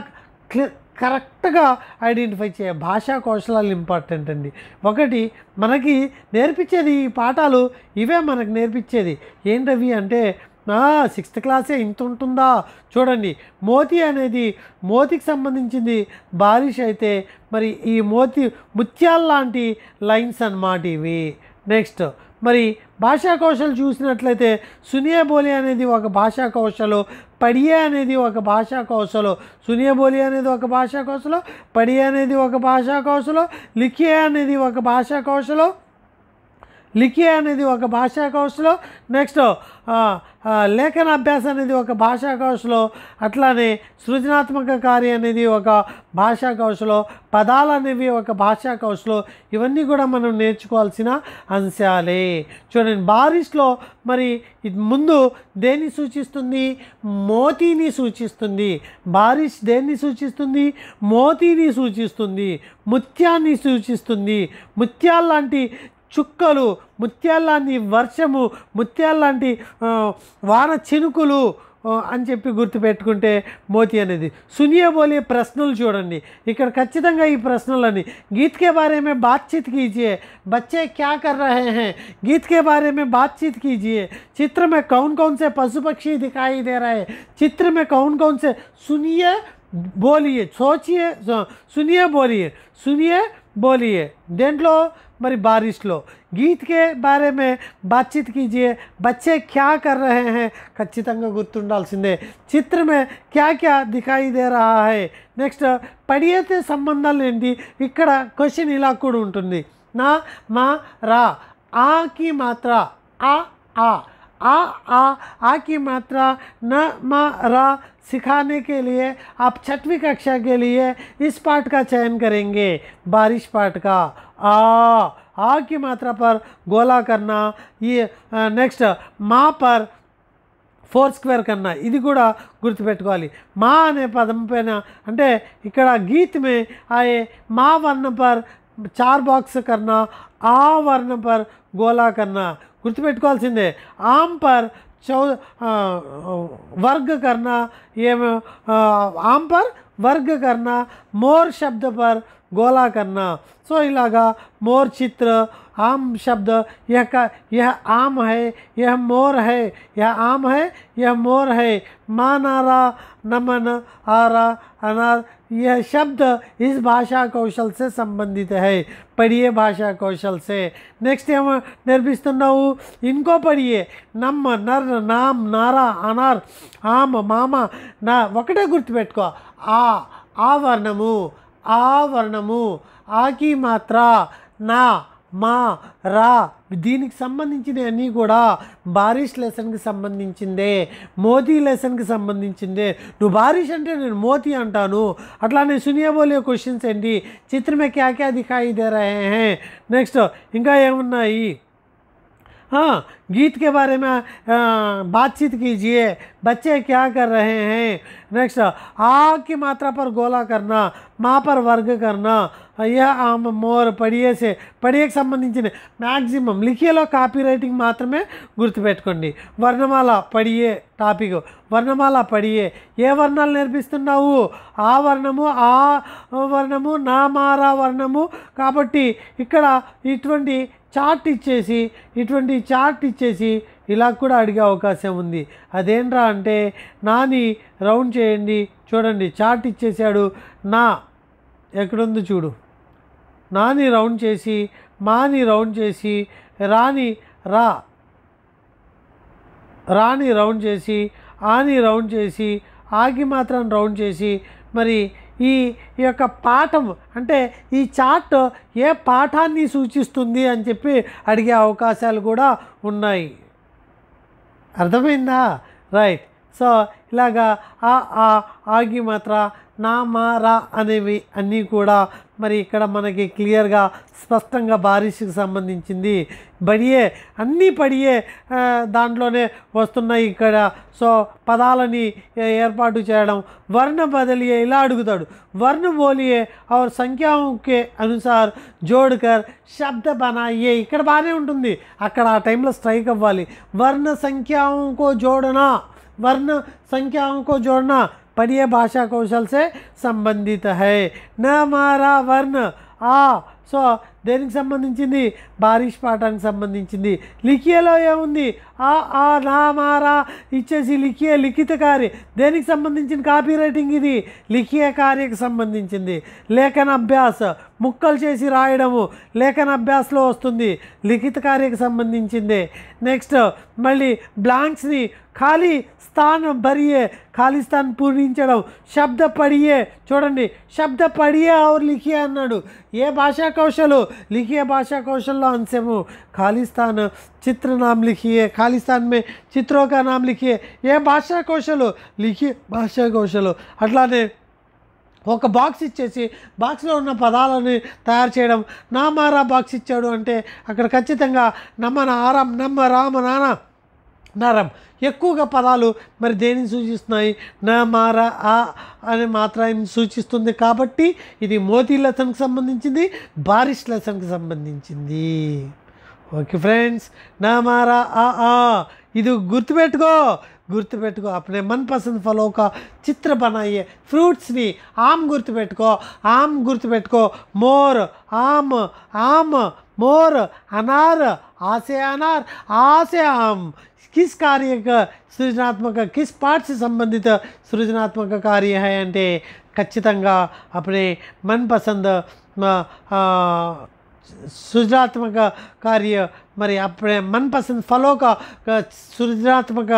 కరెక్ట్గా ఐడెంటిఫై చేయ భాషా కౌశలాలు ఇంపార్టెంట్ అండి. ఒకటి మనకి నేర్పించేది ఈ పాఠాలు ఇవే మనకు నేర్పించేది. ఏంటవి అంటే 6th క్లాసే ఇంత ఉంటుందా చూడండి. మోతి అనేది మోతికి సంబంధించింది బారిష్ అయితే మరి ఈ ముత్యాల లాంటి లైన్స్ అన్నమాట ఇవి. నెక్స్ట్ మరి భాషా కౌశల్ చూసినట్లయితే సునియే బోలి అనేది ఒక భాషా కౌశలు, పడియే అనేది ఒక భాషా కౌశలు. సునియే బోలి అనేది ఒక భాషా కౌశలు, పడియే అనేది ఒక భాషా కౌశలు, లిఖియే అనేది ఒక భాషా కౌశలు, లిఖియే అనేది ఒక భాషా కౌశలం. నెక్స్ట్ లేఖన అభ్యాసం అనేది ఒక భాషా కౌశలం. అట్లానే సృజనాత్మక కార్యం అనేది ఒక భాషా కౌశలం, పదాలు అనేవి ఒక భాషా కౌశలం. ఇవన్నీ కూడా మనం నేర్చుకోవాల్సిన అంశాలే. చూడండి బారిష్లో మరి ముందు దేన్ని సూచిస్తుంది? మోతీని సూచిస్తుంది. బారిష్ దేన్ని సూచిస్తుంది? మోతీని సూచిస్తుంది, ముత్యాన్ని సూచిస్తుంది. ముత్యాల్లాంటి చుక్కలు, ముత్యాల్లాంటి వర్షము, ముత్యాల్లాంటి వాన చినుకులు అని చెప్పి గుర్తుపెట్టుకుంటే మోతీ అనేది. సునియే బోలియే ప్రశ్నలు చూడండి. ఇక్కడ ఖచ్చితంగా ఈ ప్రశ్నలని गीत के बारे में बातचीत कीजिए, बच्चे क्या कर रहे हैं, गीत के बारे में बातचीत कीजिए, चित्र में कौन कौन से पशु पक्षी दिखाई दे रहे हैं, चित्र में कौन कौन से, सुनिए बोलिए, सोचिए, सुनिए बोलिए, सुनिए बोलिए. देंట్లో మరి బారిష్లో గీత్ కే బారే మే బాతచీత్ కీజియే, బచ్చే క్యా కర్ రహే హై ఖచ్చితంగా గుర్తుండాల్సిందే. చిత్ర మే క్యా క్యా దిఖాయి దే రహా హై. నెక్స్ట్ పడియేతే సంబంధాలు ఏంటి? ఇక్కడ క్వశ్చన్ ఇలా కూడా ఉంటుంది. నా మా రా, ఆకి మాత్ర ఆ ఆ आ की मात्रा न मा रा सिखाने के लिए आप 6वीं कक्षा के लिए इस पाठ का चयन करेंगे. बारिश पाठ का आ की मात्रा पर गोला करना. ये नेक्स्ट माँ पर 4 స్క్వేర్ కన్నా ఇది కూడా గుర్తుపెట్టుకోవాలి. మా అనే పదం పైన అంటే ఇక్కడ గీత్ మే ఆయే మా వర్ణ పర్ 4 బాక్స్ కన్నా, ఆ వర్ణ పర్ గోలా కన్నా గుర్తుపెట్టుకోవాల్సిందే. ఆమ్ పర్ वर्ग करना, ये आम पर वर्ग करना, मोर शब्द पर गोला करना. सो इलागा मोर चित्र, आम शब्द, यह आम है, यह मोर है, यह आम है, यह मोर है. मानारा, नमन, आरा, अनार, यह शब्द इस भाषा कौशल से संबंधित है. पढ़िए भाषा कौशल से. नेक्स्ट हम निर्भिस्तुन्नावु, इनको पढ़िए. नम, नर, नाम, नारा, अनार, आम, मामा, ना ఒకటే గుర్తుపెట్టుకో. ఆ వర్ణము, ఆ వర్ణము, ఆకి మాత్ర, నా, మా, రా, దీనికి సంబంధించినవన్నీ కూడా బారిష్ లెసన్కి సంబంధించిందే, మోతీ లెసన్కి సంబంధించిందే. నువ్వు బారిష్ అంటే నేను మోతీ అంటాను. అట్లానే సునియే బోలియే క్వశ్చన్స్ ఏంటి? చిత్ర మే క్యా క్యా దిఖాయి దే రహే హై. నెక్స్ట్ ఇంకా ఏమున్నాయి? गीत के बारे में बातचीत कीजिए, बच्चे क्या कर रहे हैं. नेक्स्ट आ की मात्रा पर गोला करना, माँ पर वर्ग करना, यह आम, मोर, पढ़िए से పడియకి సంబంధించిన మ్యాక్సిమం లిఖియలో కాపీ రైటింగ్ మాత్రమే గుర్తుపెట్టుకోండి. వర్ణమాల పడియే టాపిక్, వర్ణమాల పడియే. ఏ వర్ణాలు నేర్పిస్తున్నావు? ఆ వర్ణము, ఆ వర్ణము, నా, మారా వర్ణము. కాబట్టి ఇక్కడ ఇటువంటి చార్ట్ ఇచ్చేసి ఇలా కూడా అడిగే అవకాశం ఉంది. అదేంట్రా అంటే నాని రౌండ్ చేయండి. చూడండి చార్ట్ ఇచ్చేసాడు. నా ఎక్కడుందో చూడు. నాని రౌండ్ చేసి, మాని రౌండ్ చేసి, రాని రౌండ్ చేసి, ఆని రౌండ్ చేసి, ఆకి మాత్రం రౌండ్ చేసి, మరి ఈ యొక్క పాఠం అంటే ఈ చార్ట్ ఏ పాఠాన్ని సూచిస్తుంది అని చెప్పి అడిగే అవకాశాలు కూడా ఉన్నాయి. అర్థమైందా? రైట్. సో ఇలాగా ఆ ఆగి మాత్ర నా మా రా అనేవి అన్నీ కూడా మరి ఇక్కడ మనకి క్లియర్గా స్పష్టంగా బారిష్కి సంబంధించింది. బడియే అన్నీ పడియే దాంట్లోనే వస్తున్నాయి ఇక్కడ. సో పదాలని ఏర్పాటు చేయడం, వర్ణ బదలియే ఇలా అడుగుతాడు. वर्ण बोलिए और संख्याओं के अनुसार जोड़कर शब्द बनाइए. ఇక్కడ బాగానే ఉంటుంది, అక్కడ ఆ టైంలో స్ట్రైక్ అవ్వాలి. वर्ण संख्याओं को जोड़ना, वर्ण संख्याओं को जोड़ना पढ़िए भाषा कौशल से संबंधित है. न हमारा वर्ण आ సో దేనికి సంబంధించింది? బారిష్ పాఠానికి సంబంధించింది. లిఖియలో ఏముంది? ఆ నా మారా ఇచ్చేసి లిఖియ లిఖిత కార్య దేనికి సంబంధించిన కాపీ రైటింగ్ ఇది లిఖియ కార్యకు సంబంధించింది. లేఖన అభ్యాస్ ముక్కలు చేసి రాయడము లేఖన అభ్యాస్లో వస్తుంది, లిఖిత కార్యకు సంబంధించింది. నెక్స్ట్ మళ్ళీ బ్లాంక్స్ని ఖాళీ స్థానం భరియే ఖాళీ స్థానం పూరించడం. శబ్ద పడియే చూడండి, శబ్ద పడియే और लिखिए అన్నాడు. ఏ భాషా కౌశలు? लिखिए भाषा कौशल अंशमु खाली स्थान चित्र नाम लिखिए, खाली स्थान में चित्रों का नाम लिखिए. ये भाषा कौशल लिखिए भाषा कौशल. అట్లానే ఒక బాక్స్ ఇచ్చేసి బాక్స్లో ఉన్న పదాలని తయారు చేయడం. నా మారా బాక్స్ ఇచ్చాడు అంటే అక్కడ ఖచ్చితంగా నమ్మ నారం నమ్మ రామ నాన్న నరం ఎక్కువగా పదాలు మరి దేనిని సూచిస్తున్నాయి? నా మారా ఆ అనే మాత్రాన్ని సూచిస్తుంది. కాబట్టి ఇది మోతీ లెసన్కి సంబంధించింది, బారిష్ లెసన్కి సంబంధించింది. ఓకే ఫ్రెండ్స్, నా మారా ఆ ఇది గుర్తుపెట్టుకో. अपने मनपसंद फलों का चित्र बनाइए. फ्रूट्सनी आम गुर्तुपेट्टुको, आम गुर्तुपेट्टुको. मोर आम आम मोर. अनार आ से अनार, आ से आम. किस कार्य का सृजनात्मक किस पाठ से संबंधित सृजनात्मक कार्य है అంటే ఖచ్చితంగా अपने मनपसंद सृजनात्मक कार्य మరి अपने मनपसंद फलों का సృజనాత్మక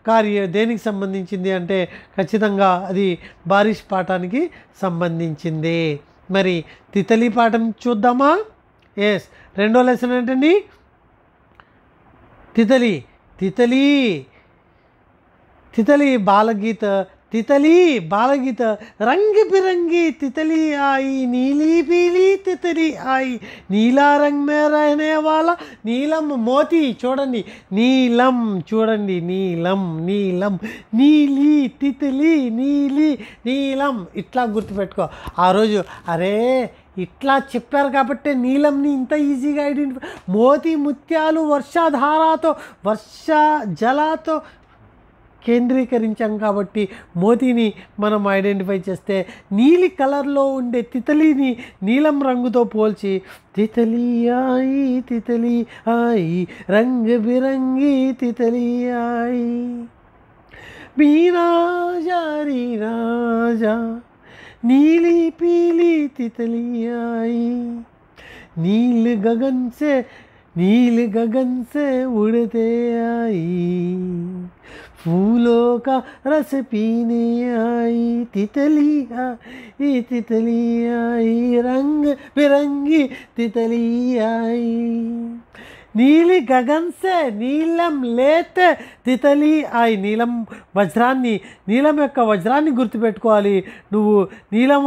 కార్య దేనికి సంబంధించింది అంటే ఖచ్చితంగా అది బారిష్ పాఠానికి సంబంధించింది. మరి తితలి పాఠం చూద్దామా? ఎస్, రెండో లెసన్ ఏంటండి? తితలి తితలి తితలి బాలగీత. तितली बालगीत. रंग बिरंगी तितली आई, नीली पीली तितली आई, नीला रंग में रहने वाला नीलम मोती. చూడండి నీలం, చూడండి నీలం నీలం, నీలి తితలి నీలి నీలం. ఇట్లా గుర్తుపెట్టుకో. ఆ రోజు అరే ఇట్లా చెప్పారు కాబట్టి నీలంని ఇంత ఈజీగా ఐడెంటిఫై. మోతి ముత్యాలు వర్షాధారాతో వర్ష జలాతో కేంద్రీకరించాం కాబట్టి మోతీని మనం ఐడెంటిఫై చేస్తే నీలి కలర్లో ఉండే తితలిని నీలం రంగుతో పోల్చి తితలి ఆయి రంగ్ బిరంగి తితలి ఆయి. మీనా జారీ రాజా नीली पीली तितली आई, नील गगन से उड़ते आई, फूलों का रस पीने आई, तितली आई रंग बिरंगी तितली आई. नीली गगन से नीलम लेते तितली आई. నీలం వజ్రాన్ని, నీలం యొక్క వజ్రాన్ని గుర్తుపెట్టుకోవాలి నువ్వు. నీలం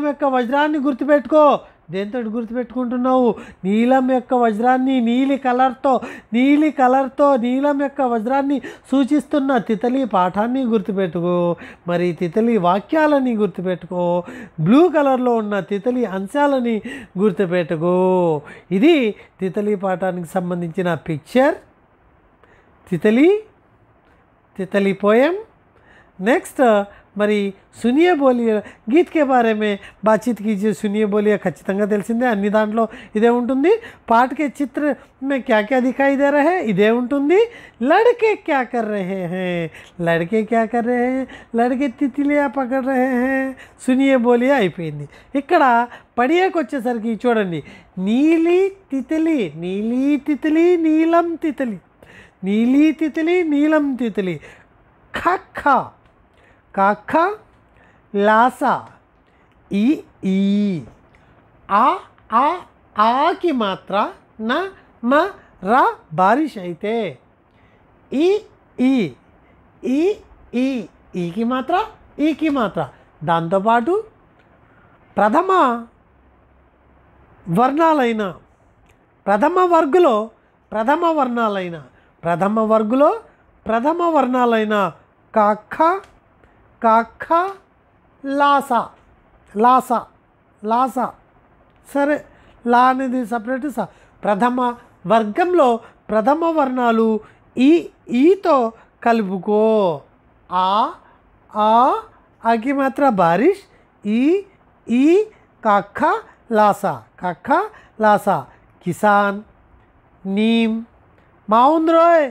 యొక్క వజ్రాన్ని గుర్తుపెట్టుకో. దేంతో గుర్తుపెట్టుకుంటున్నావు? నీలం యొక్క వజ్రాన్ని. నీలి కలర్తో నీలం యొక్క వజ్రాన్ని సూచిస్తున్న తితలి పాఠాన్ని గుర్తుపెట్టుకో. మరి తితలి వాక్యాలని గుర్తుపెట్టుకో. బ్లూ కలర్లో ఉన్న తితలి అంశాలని గుర్తుపెట్టుకో. ఇది తితలి పాఠానికి సంబంధించిన పిక్చర్. తితలి పోయం. నెక్స్ట్ మరి सुनिए बोलिए गीत के बारे में बातचीत कीजिए. सुनिए बोलिए ఖచ్చితంగా తెలిసిందే, అన్ని దాంట్లో ఇదే ఉంటుంది. पाठ के चित्र में क्या क्या दिखाई दे रहा है ఇదే ఉంటుంది. लड़के क्या कर रहे हैं, लड़के क्या कर रहे हैं, लड़के तितलियाँ पकड़ रहे हैं. सुनिए बोलिए అయిపోయింది. ఇక్కడ పడియాకి వచ్చేసరికి చూడండి, నీలి తితలి నీలం తితలి, నీలి తితలి నీలం తితలి. కాకా లాసా ఈ ఈ ఆ ఆ ఆకి మాత్ర న మ ర బారిష్ అయితే ఈ ఈ ఈ ఈ ఈకి మాత్ర ఈకి మాత్ర. దాంతోపాటు ప్రథమ వర్ణాలైన ప్రథమ వర్ణాలైన కాఖ కాఖ లాస లాస లాస సరే లా అనేది సపరేట్ ప్రథమ వర్గంలో ప్రథమ వర్ణాలు ఈతో కలుపుకో. ఆకి మాత్ర బారిష్ ఈ కాఖ లాస కిసాన్ నీమ్ మా ఉంది రోయ్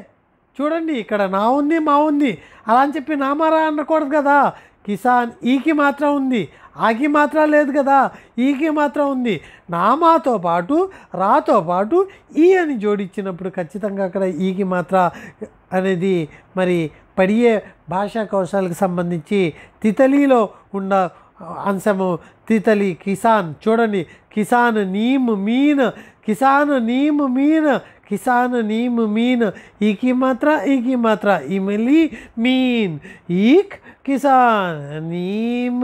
చూడండి ఇక్కడ నా ఉంది మా ఉంది అలా అని చెప్పి నామారా అనకూడదు కదా. కిసాన్ ఈకి మాత్రం ఉంది ఆకి మాత్రం లేదు కదా, ఈకి మాత్రం ఉంది. నామాతో పాటు రాతో పాటు ఈ అని జోడించినప్పుడు ఖచ్చితంగా అక్కడ ఈకి మాత్ర అనేది మరి పడియే భాషా కౌశలకు సంబంధించి తితలిలో ఉన్న అంశము. తితలి కిసాన్ చూడండి కిసాన్ నీమ్ మీన్ ఈకి మాత్ర ఇమలి మీన్ ఈక్ కిసాన్ నీమ్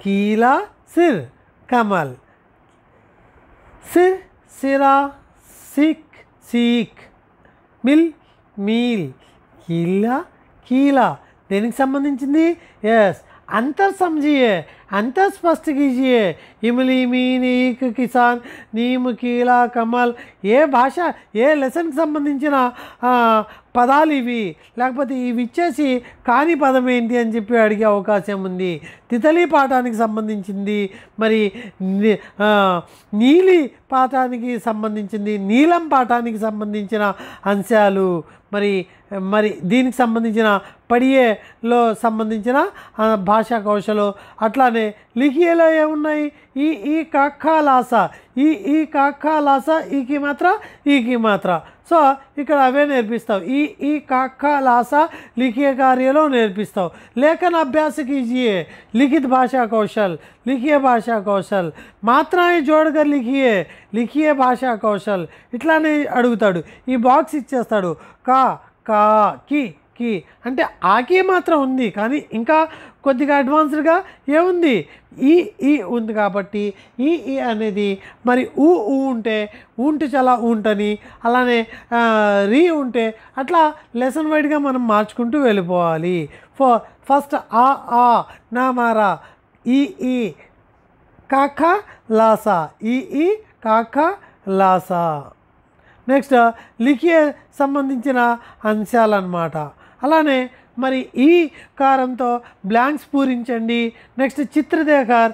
కీలా సిర్ కమల్ సిర్ సిరా सीख మీల్ కీలా దేనికి సంబంధించింది? ఎస్ अंतर समझिए, अंतर स्पष्ट कीजिए. इमली मीन ఈక్ కిసాన్ నీమ్ కీలా కమల్ ఏ భాష ఏ లెసన్కి సంబంధించిన పదాలు ఇవి, లేకపోతే ఇవి ఇచ్చేసి కాని పదం ఏంటి అని చెప్పి అడిగే అవకాశం ఉంది. తితలి పాఠానికి సంబంధించింది, మరి నీలి పాఠానికి సంబంధించింది, నీలం పాఠానికి సంబంధించిన అంశాలు, మరి దీనికి సంబంధించిన పడియేలో సంబంధించిన భాషా కౌశలం. అట్లానే లిఖియేలో ఏమున్నాయి? ఈ కాఖా లాస ఈ కాఖా లాస ఈకి మాత్ర. సో ఇక్కడ అవే నేర్పిస్తావు. ఈ కాఖా లాస लिखिए కార్యలో నేర్పిస్తావు. లేఖన అభ్యాస कीजिए, लिखित भाषा कौशल, लिखिए भाषा कौशल, మాత్రాన్ని జోడగర్ लिखिए భాషా కౌశల్. ఇట్లానే అడుగుతాడు. ఈ బాక్స్ ఇచ్చేస్తాడు. కా కి అంటే ఆకి మాత్రం ఉంది, కానీ ఇంకా కొద్దిగా అడ్వాన్స్డ్గా ఏముంది? ఈ ఉంది కాబట్టి ఈ అనేది మరి ఉంటే ఉంటు చాలా ఉంటని, అలానే రీ ఉంటే అట్లా లెసన్ వైడ్గా మనం మార్చుకుంటూ వెళ్ళిపోవాలి. ఫస్ట్ ఆ నామారా ఈ కాఖా లాసా ఈ కాఖా లాసా. నెక్స్ట్ లిఖియే సంబంధించిన అంశాలన్నమాట. అలానే మరి ఈ కారంతో బ్లాంక్స్ పూరించండి. నెక్స్ట్ చిత్ర దేఖర్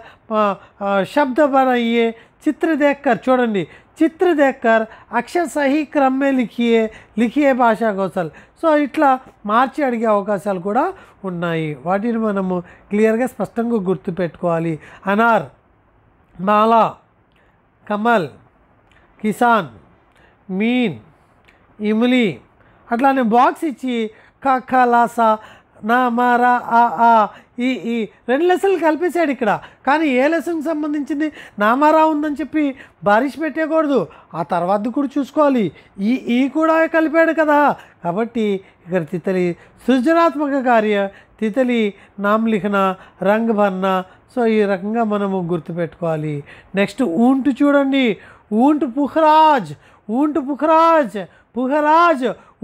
శబ్ద బనయియే. చిత్ర దేఖర్ చూడండి, చిత్ర దేఖర్ అక్షర సహీ క్రమ్ మే లిఖియే భాషా కౌశల్. సో ఇట్లా మార్చి అడిగే అవకాశాలు కూడా ఉన్నాయి. వాటిని మనము క్లియర్గా స్పష్టంగా గుర్తుపెట్టుకోవాలి. అనార్, మాలా, కమల్, కిసాన్, మీన్, ఇమ్లీ అట్లానే బాక్స్ ఇచ్చి కాఖా లాసా నామారా ఈ రెండు లెసన్లు కలిపేశాడు ఇక్కడ. కానీ ఏ లెసన్కి సంబంధించింది నామారా ఉందని చెప్పి బారిష్ పెట్టేయకూడదు, ఆ తర్వాత కూడా చూసుకోవాలి. ఈ కూడా కలిపాడు కదా, కాబట్టి ఇక్కడ తితలి సృజనాత్మక కార్య, తితలి నామ్ లిఖనా, రంగ్ భర్నా. సో ఈ రకంగా మనము గుర్తుపెట్టుకోవాలి. నెక్స్ట్ ఊంటు చూడండి, ఊంటు పుఖరాజ్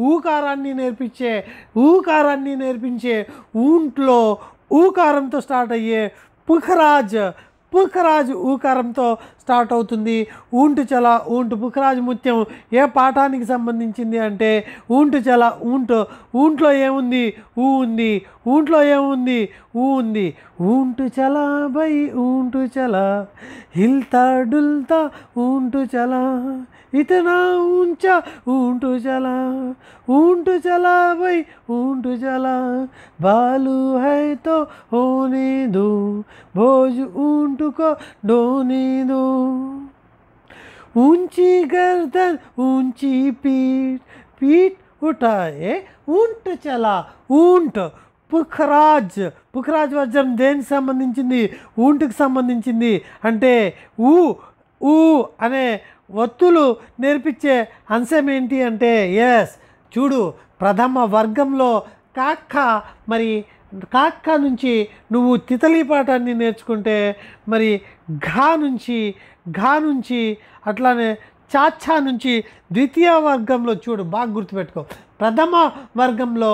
ఊకారాన్ని నేర్పించే ఊంట్లో ఊకారంతో స్టార్ట్ అయ్యే పుఖరాజ్ ఊకారంతో స్టార్ట్ అవుతుంది. ఊంటు చల ఊంటు పుఖరాజ్ ముత్యం ఏ పాఠానికి సంబంధించింది అంటే ఊంటు చల ఊంట్లో ఏముంది? ఉంది. ఊంట్లో ఏముంది? ఉంది. ఊంటు చల బై ఊంటు చల హిల్తా డుల్తా ఊంటు చల इतना ऊंचा ऊंट चला भाई ऊंट चला बालू है तो होने दो भोज ऊंट को ढोने दो ऊंची गर्दन ऊंची पीठ उठाए ऊंट चला పుఖరాజ్. పుఖరాజ్ వర్జం దేనికి సంబంధించింది? ఊంటికి సంబంధించింది. అంటే ఊ ఊ అనే ఒత్తులు నేర్పించే అంశం ఏంటి అంటే ఎస్ చూడు, ప్రథమ వర్గంలో కాక్క, మరి కాక్క నుంచి నువ్వు తితలి పాఠాన్ని నేర్చుకుంటే మరి ఘా నుంచి అట్లానే చాచా నుంచి ద్వితీయ వర్గంలో చూడు, బాగా గుర్తుపెట్టుకో, ప్రథమ వర్గంలో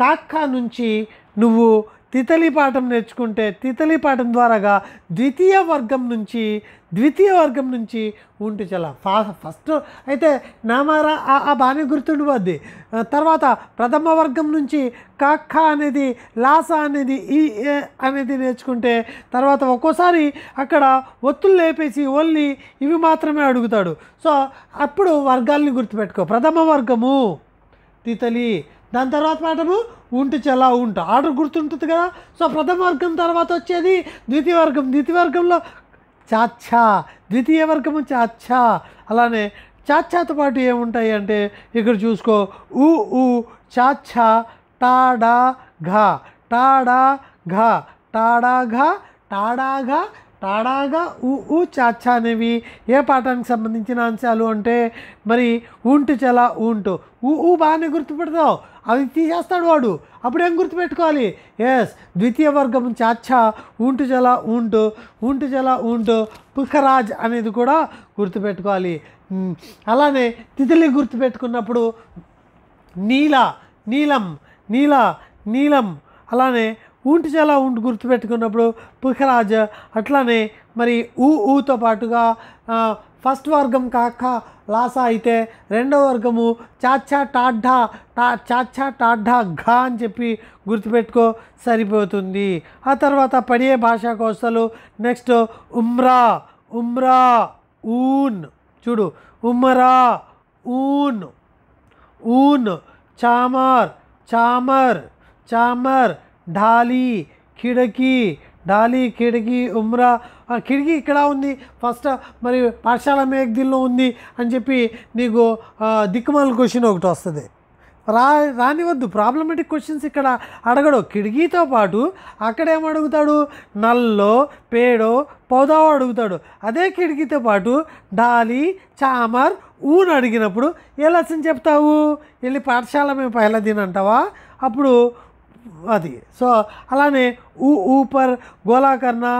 కాక్క నుంచి నువ్వు తితలి పాఠం నేర్చుకుంటే తితలి పాఠం ద్వారాగా ద్వితీయ వర్గం నుంచి ఉంటు చల ఫస్ట్ అయితే నామారా ఆ బాగానే గుర్తుండిపోద్ది. తర్వాత ప్రథమ వర్గం నుంచి కాక్క అనేది లాసా అనేది ఈ అనేది నేర్చుకుంటే తర్వాత ఒక్కోసారి అక్కడ ఒత్తులు లేపేసి ఓన్లీ ఇవి మాత్రమే అడుగుతాడు. సో అప్పుడు వర్గాల్ని గుర్తుపెట్టుకో. ప్రథమ వర్గము తితలి, దాని తర్వాత పాఠము ఉంటు చలా ఉంట, ఆర్డర్ గుర్తుంటుంది కదా. సో ప్రథమ వర్గం తర్వాత వచ్చేది ద్వితీయ వర్గంలో చాచా, ద్వితీయ వర్గము చాచా. అలానే చాచాతో పాటు ఏముంటాయి అంటే ఇక్కడ చూసుకో, ఊ ఊ చాచా టాడా ఘా, టాడాగా ఊ చాచా అనేవి ఏ పాఠానికి సంబంధించిన అంశాలు అంటే మరి ఉంటు చలా ఉంటు. ఊ బాగానే గుర్తుపెడతావు, అవి తీసేస్తాడు వాడు, అప్పుడేం గుర్తుపెట్టుకోవాలి? ఎస్ ద్వితీయ వర్గం చాచా ఉంటు చలా ఉంటు పుఖరాజ్ అనేది కూడా గుర్తుపెట్టుకోవాలి. అలానే తితలి గుర్తుపెట్టుకున్నప్పుడు నీలం, అలానే ఉంటు చాలా గుర్తుపెట్టుకున్నప్పుడు పుఖరాజ్. అట్లానే మరి ఊతో పాటుగా ఫస్ట్ వర్గం కాక లాసా అయితే రెండవ వర్గము చాచా టాడ్డా ఘా అని చెప్పి గుర్తుపెట్టుకో, సరిపోతుంది. ఆ తర్వాత పడే భాషా కౌశలు నెక్స్ట్ ఉమ్రా ఊన్, చూడు ఉమ్మరా ఊన్, చామర్ ఢాలి కిడకి ఉమ్రా. కిటికీ ఇక్కడ ఉంది ఫస్ట్, మరి పాఠశాల మేఘదిల్లో ఉంది అని చెప్పి నీకు దిక్కుమాల క్వశ్చన్ ఒకటి వస్తుంది. రానివద్దు, ప్రాబ్లమేటిక్ క్వశ్చన్స్ ఇక్కడ అడగడు. కిటికీతో పాటు అక్కడేమడుగుతాడు? నల్లో పేడో పౌదావో అడుగుతాడు. అదే కిటికీతో పాటు డాలి చామర్ ఊని అడిగినప్పుడు ఏ లెసన్ చెప్తావు? వెళ్ళి పాఠశాల మేము పహలా దిన్ అంటావా? అప్పుడు అది. సో అలానే ఊపర్ గోలా కర్నా,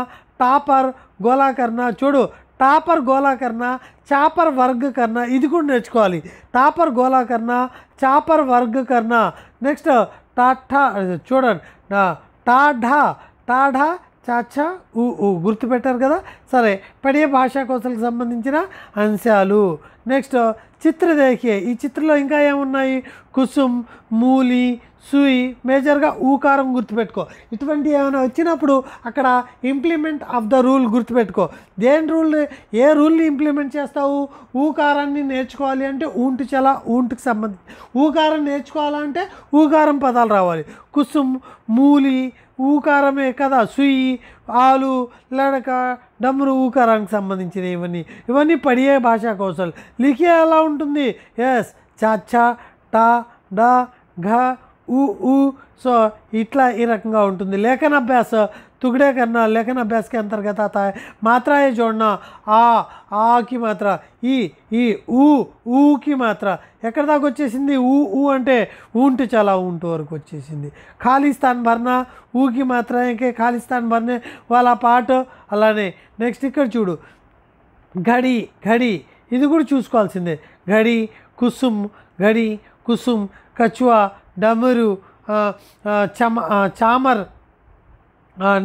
టాపర్ గోలా కర్నా. చూడు, టాపర్ గోలా కర్నా, చాపర్ వర్గ్ కర్నా, ఇది కూడా నేర్చుకోవాలి. టాపర్ గోలా కర్నా, చాపర్ వర్గ్ కర్నా. నెక్స్ట్ చూడండి, టాఢా చాచా ఊ గుర్తుపెట్టారు కదా. సరే, పడే భాషా కౌశలకు సంబంధించిన అంశాలు. నెక్స్ట్ చిత్ర దేఖియే. ఈ చిత్రంలో ఇంకా ఏమున్నాయి? కుసుమ్, మూలి, సూయి, మేజర్గా ఊకారం గుర్తుపెట్టుకో. ఇటువంటి ఏమైనా వచ్చినప్పుడు అక్కడ ఇంప్లిమెంట్ ఆఫ్ ద రూల్ గుర్తుపెట్టుకో. ఏ రూల్ని ఇంప్లిమెంట్ చేస్తావు? ఊకారాన్ని నేర్చుకోవాలి అంటే ఊంటు చలా ఊంటుకి సంబంధించి, ఊకారం నేర్చుకోవాలంటే ఊకారం పదాలు రావాలి. కుసుమ్, మూలి ఊకారమే కదా. సుయి, ఆలు, లడక, డమ్రు ఊకారానికి సంబంధించిన ఇవన్నీ పడియే భాషా కౌశల్. లిఖే ఎలా ఉంటుంది? ఎస్ చాచా టా డా ఘ ఊ. సో ఇట్లా ఈ రకంగా ఉంటుంది. లేఖన అభ్యాస तुगड़े करना, लेखन अभ्यास के अंतर्गत आता है। मात्राएं जोड़ना, आ की मात्रा, ई ऊ की मात्रा ఎక్కడ దాకా వచ్చేసింది? ఊ అంటే ऊंट చాలా ऊंट వరకు వచ్చేసింది. ఖాళీ స్థాన్ భర్నా, ఊకి మాత్రమే ఖాళీ స్థాన్ భర్నే వాళ్ళ పాట. అలానే నెక్స్ట్ ఇక్కడ చూడు, ఘడి ఇది కూడా చూసుకోవాల్సిందే. ఘడి, కుసుమ్, కచువా, డమరు, చామర్,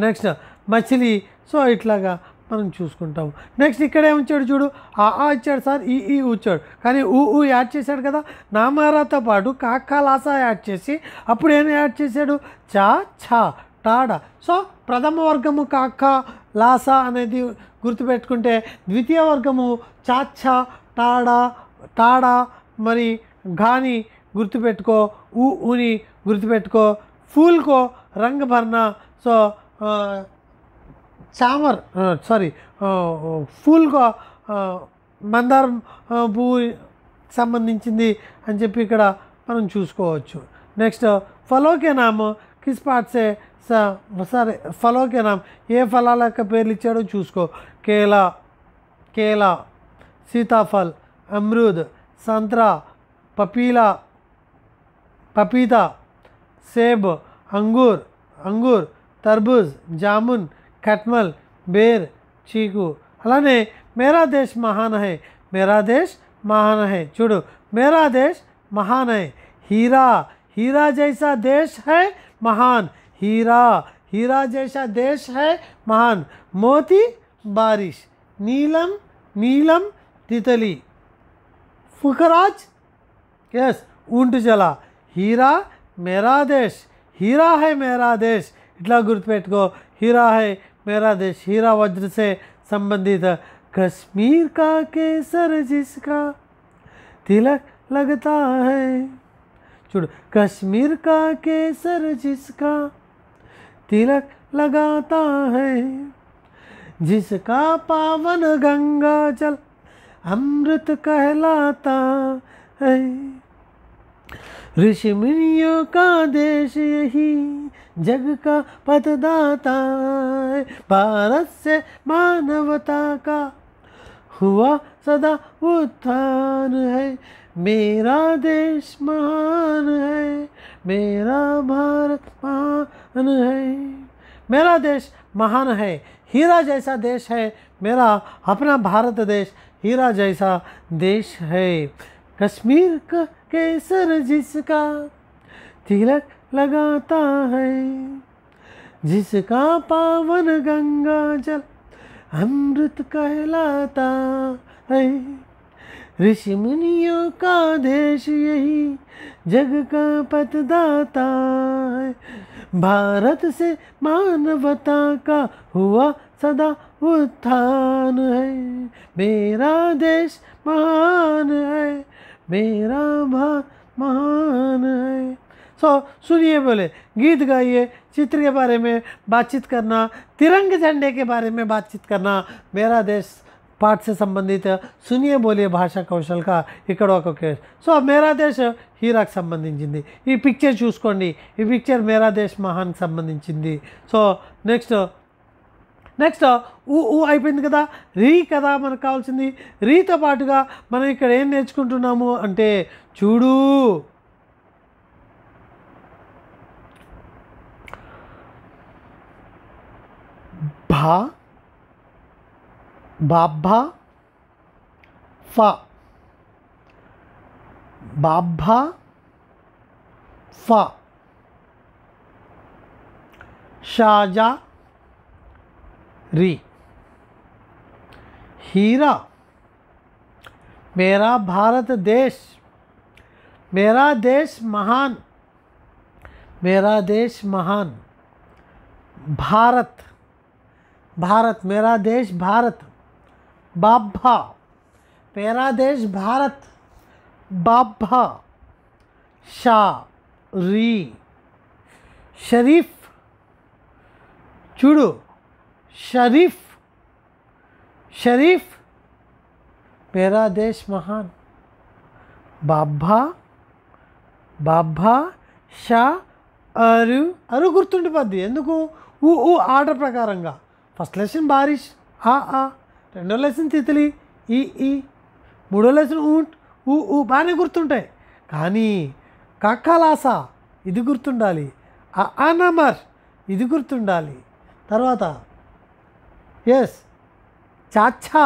నెక్స్ట్ మచిలీ. సో ఇట్లాగా మనం చూసుకుంటాము. నెక్స్ట్ ఇక్కడ ఏమిచ్చాడు చూడు, ఆ ఇచ్చాడు సార్, ఈ వచ్చాడు, కానీ ఊ యాడ్ చేశాడు కదా. నామారాతో పాటు కాకా లాసా యాడ్ చేసి అప్పుడు ఏం యాడ్ చేశాడు? ఛా టాడా. సో ప్రథమ వర్గము కాకా లాసా అనేది గుర్తుపెట్టుకుంటే, ద్వితీయ వర్గము చాచా టాడా మరి ఘాని గుర్తుపెట్టుకో, ఊని గుర్తుపెట్టుకో, ఫూల్కో రంగ్ భర్నా. సో చామర్ ఫూల్కో మందార పువ్వు సంబంధించింది అని చెప్పి ఇక్కడ మనం చూసుకోవచ్చు. నెక్స్ట్ ఫలోకే నామ किस पार्ट से सारे फलों के नाम ఏ ఫలాల యొక్క పేర్లు ఇచ్చాడో చూసుకో కేలా केला सीताफल अमरूद संतरा पपीला पपीता सेब अंगूर तरबूज जामुन खटमल बेर चीकू అలానే मेरा देश महान है मेरा देश महान है చూడు मेरा देश महान है हीरा जैसा देश है महान हीरा जैसा देश है महान मोती बारिश नीलम तितली फुकराज यस ऊंट जला हीरा मेरा देश हीरा है मेरा देश इट्ला गुर्तुपेट्टुको हीरा है मेरा देश हीरा वज्र से संबंधित कश्मीर का केसर जिसका तिलक लगता है चुड़ कश्मीर का केसर जिसका तिलक लगाता है जिसका पावन गंगा जल अमृत कहलाता है ऋषि मुनियों का देश यही जग का पथदाता है भारत से मानवता का हुआ सदा उत्थान है मेरा देश महान है मेरा भारत महान है मेरा देश महान है हीरा जैसा देश है मेरा अपना भारत देश हीरा जैसा देश है कश्मीर का केसर जिसका तिलक लगाता है जिसका पावन गंगा जल अमृत कहलाता है ऋषि मुनियों का देश यही जग का पथदाता है भारत से मानवता का हुआ सदा उत्थान है मेरा देश महान है मेरा भारत महान है सुनिए बोले गीत गाइए चित्र के बारे में बातचीत करना तिरंगे झंडे के बारे में बातचीत करना मेरा देश पाठ से संबंधित सुनिए बोलिए भाषा कौशल का ఇక్కడ ఒక కేస్ मेरा देश హీరాకి సంబంధించింది ఈ పిక్చర్ చూసుకోండి ఈ పిక్చర్ मेरा देश महान సంబంధించింది నెక్స్ట్ ఊ అయిపోయింది కదా రీ కదా మనకు కావాల్సింది రీతో పాటుగా మనం ఇక్కడ ఏం నేర్చుకుంటున్నాము అంటే చూడు భా బాబ్బా ఫా బాబ్బా ఫా షాజా री हीरा मेरा भारत देश मेरा देश महान मेरा देश महान भारत भारत मेरा देश भारत बाबा मेरा देश भारत बाबा शाह री शरीफ चूड़ू शरीफ शरीफ मेरा देश महान बाबा बाबा షా అరు గుర్తుండిపోద్ది ఎందుకు ఊ ఆర్డర్ ప్రకారంగా ఫస్ట్ లెసన్ బారిష్ ఆ రెండో లెసన్ తితిలి ఈ మూడో లెసన్ ఊంట్ ఊ బాగానే గుర్తుంటాయి కానీ కక్కలాసా ఇది గుర్తుండాలి అనమర్ ఇది గుర్తుండాలి తర్వాత ఎస్ చాచా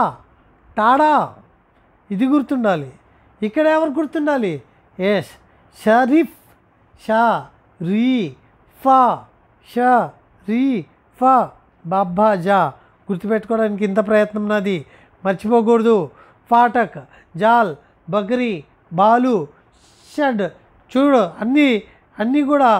టాడా ఇది గుర్తుండాలి ఇక్కడ ఎవరు గుర్తుండాలి ఎస్ షరీఫ్ షా రీ ఫా షా రీ ఫా బాబ్బా జా గుర్తుపెట్టుకోవడానికి ఇంత ప్రయత్నం నాది మర్చిపోకూడదు ఫాటక్ జాల్ బకరీ బాలు షడ్ చూడు అన్నీ కూడా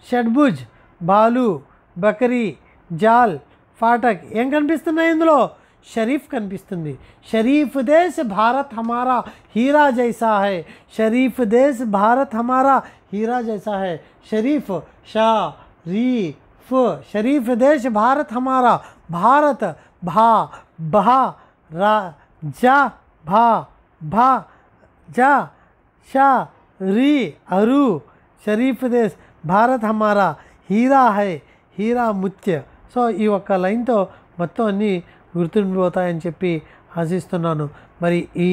షడ్భుజ్ బాలు బకరీ జాల్ फाटक ఏం కనిపిస్తున్నాయి ఇందులో शरीफ కనిపిస్తుంది शरीफ देश भारत हमारा हीरा जैसा है शरीफ देश भारत हमारा हीरा जैसा है शरीफ शरीफ शरीफ देश भारत हमारा भारत भा भा रा जा भा भा जा शा రీ అరు షరీఫ్ దేశ్ భారత్ హమారా హీరా హై హీరా ముత్య. సో ఈ ఒక్క లైన్తో మొత్తం అన్నీ గుర్తుండిపోతాయని చెప్పి ఆశిస్తున్నాను. మరి ఈ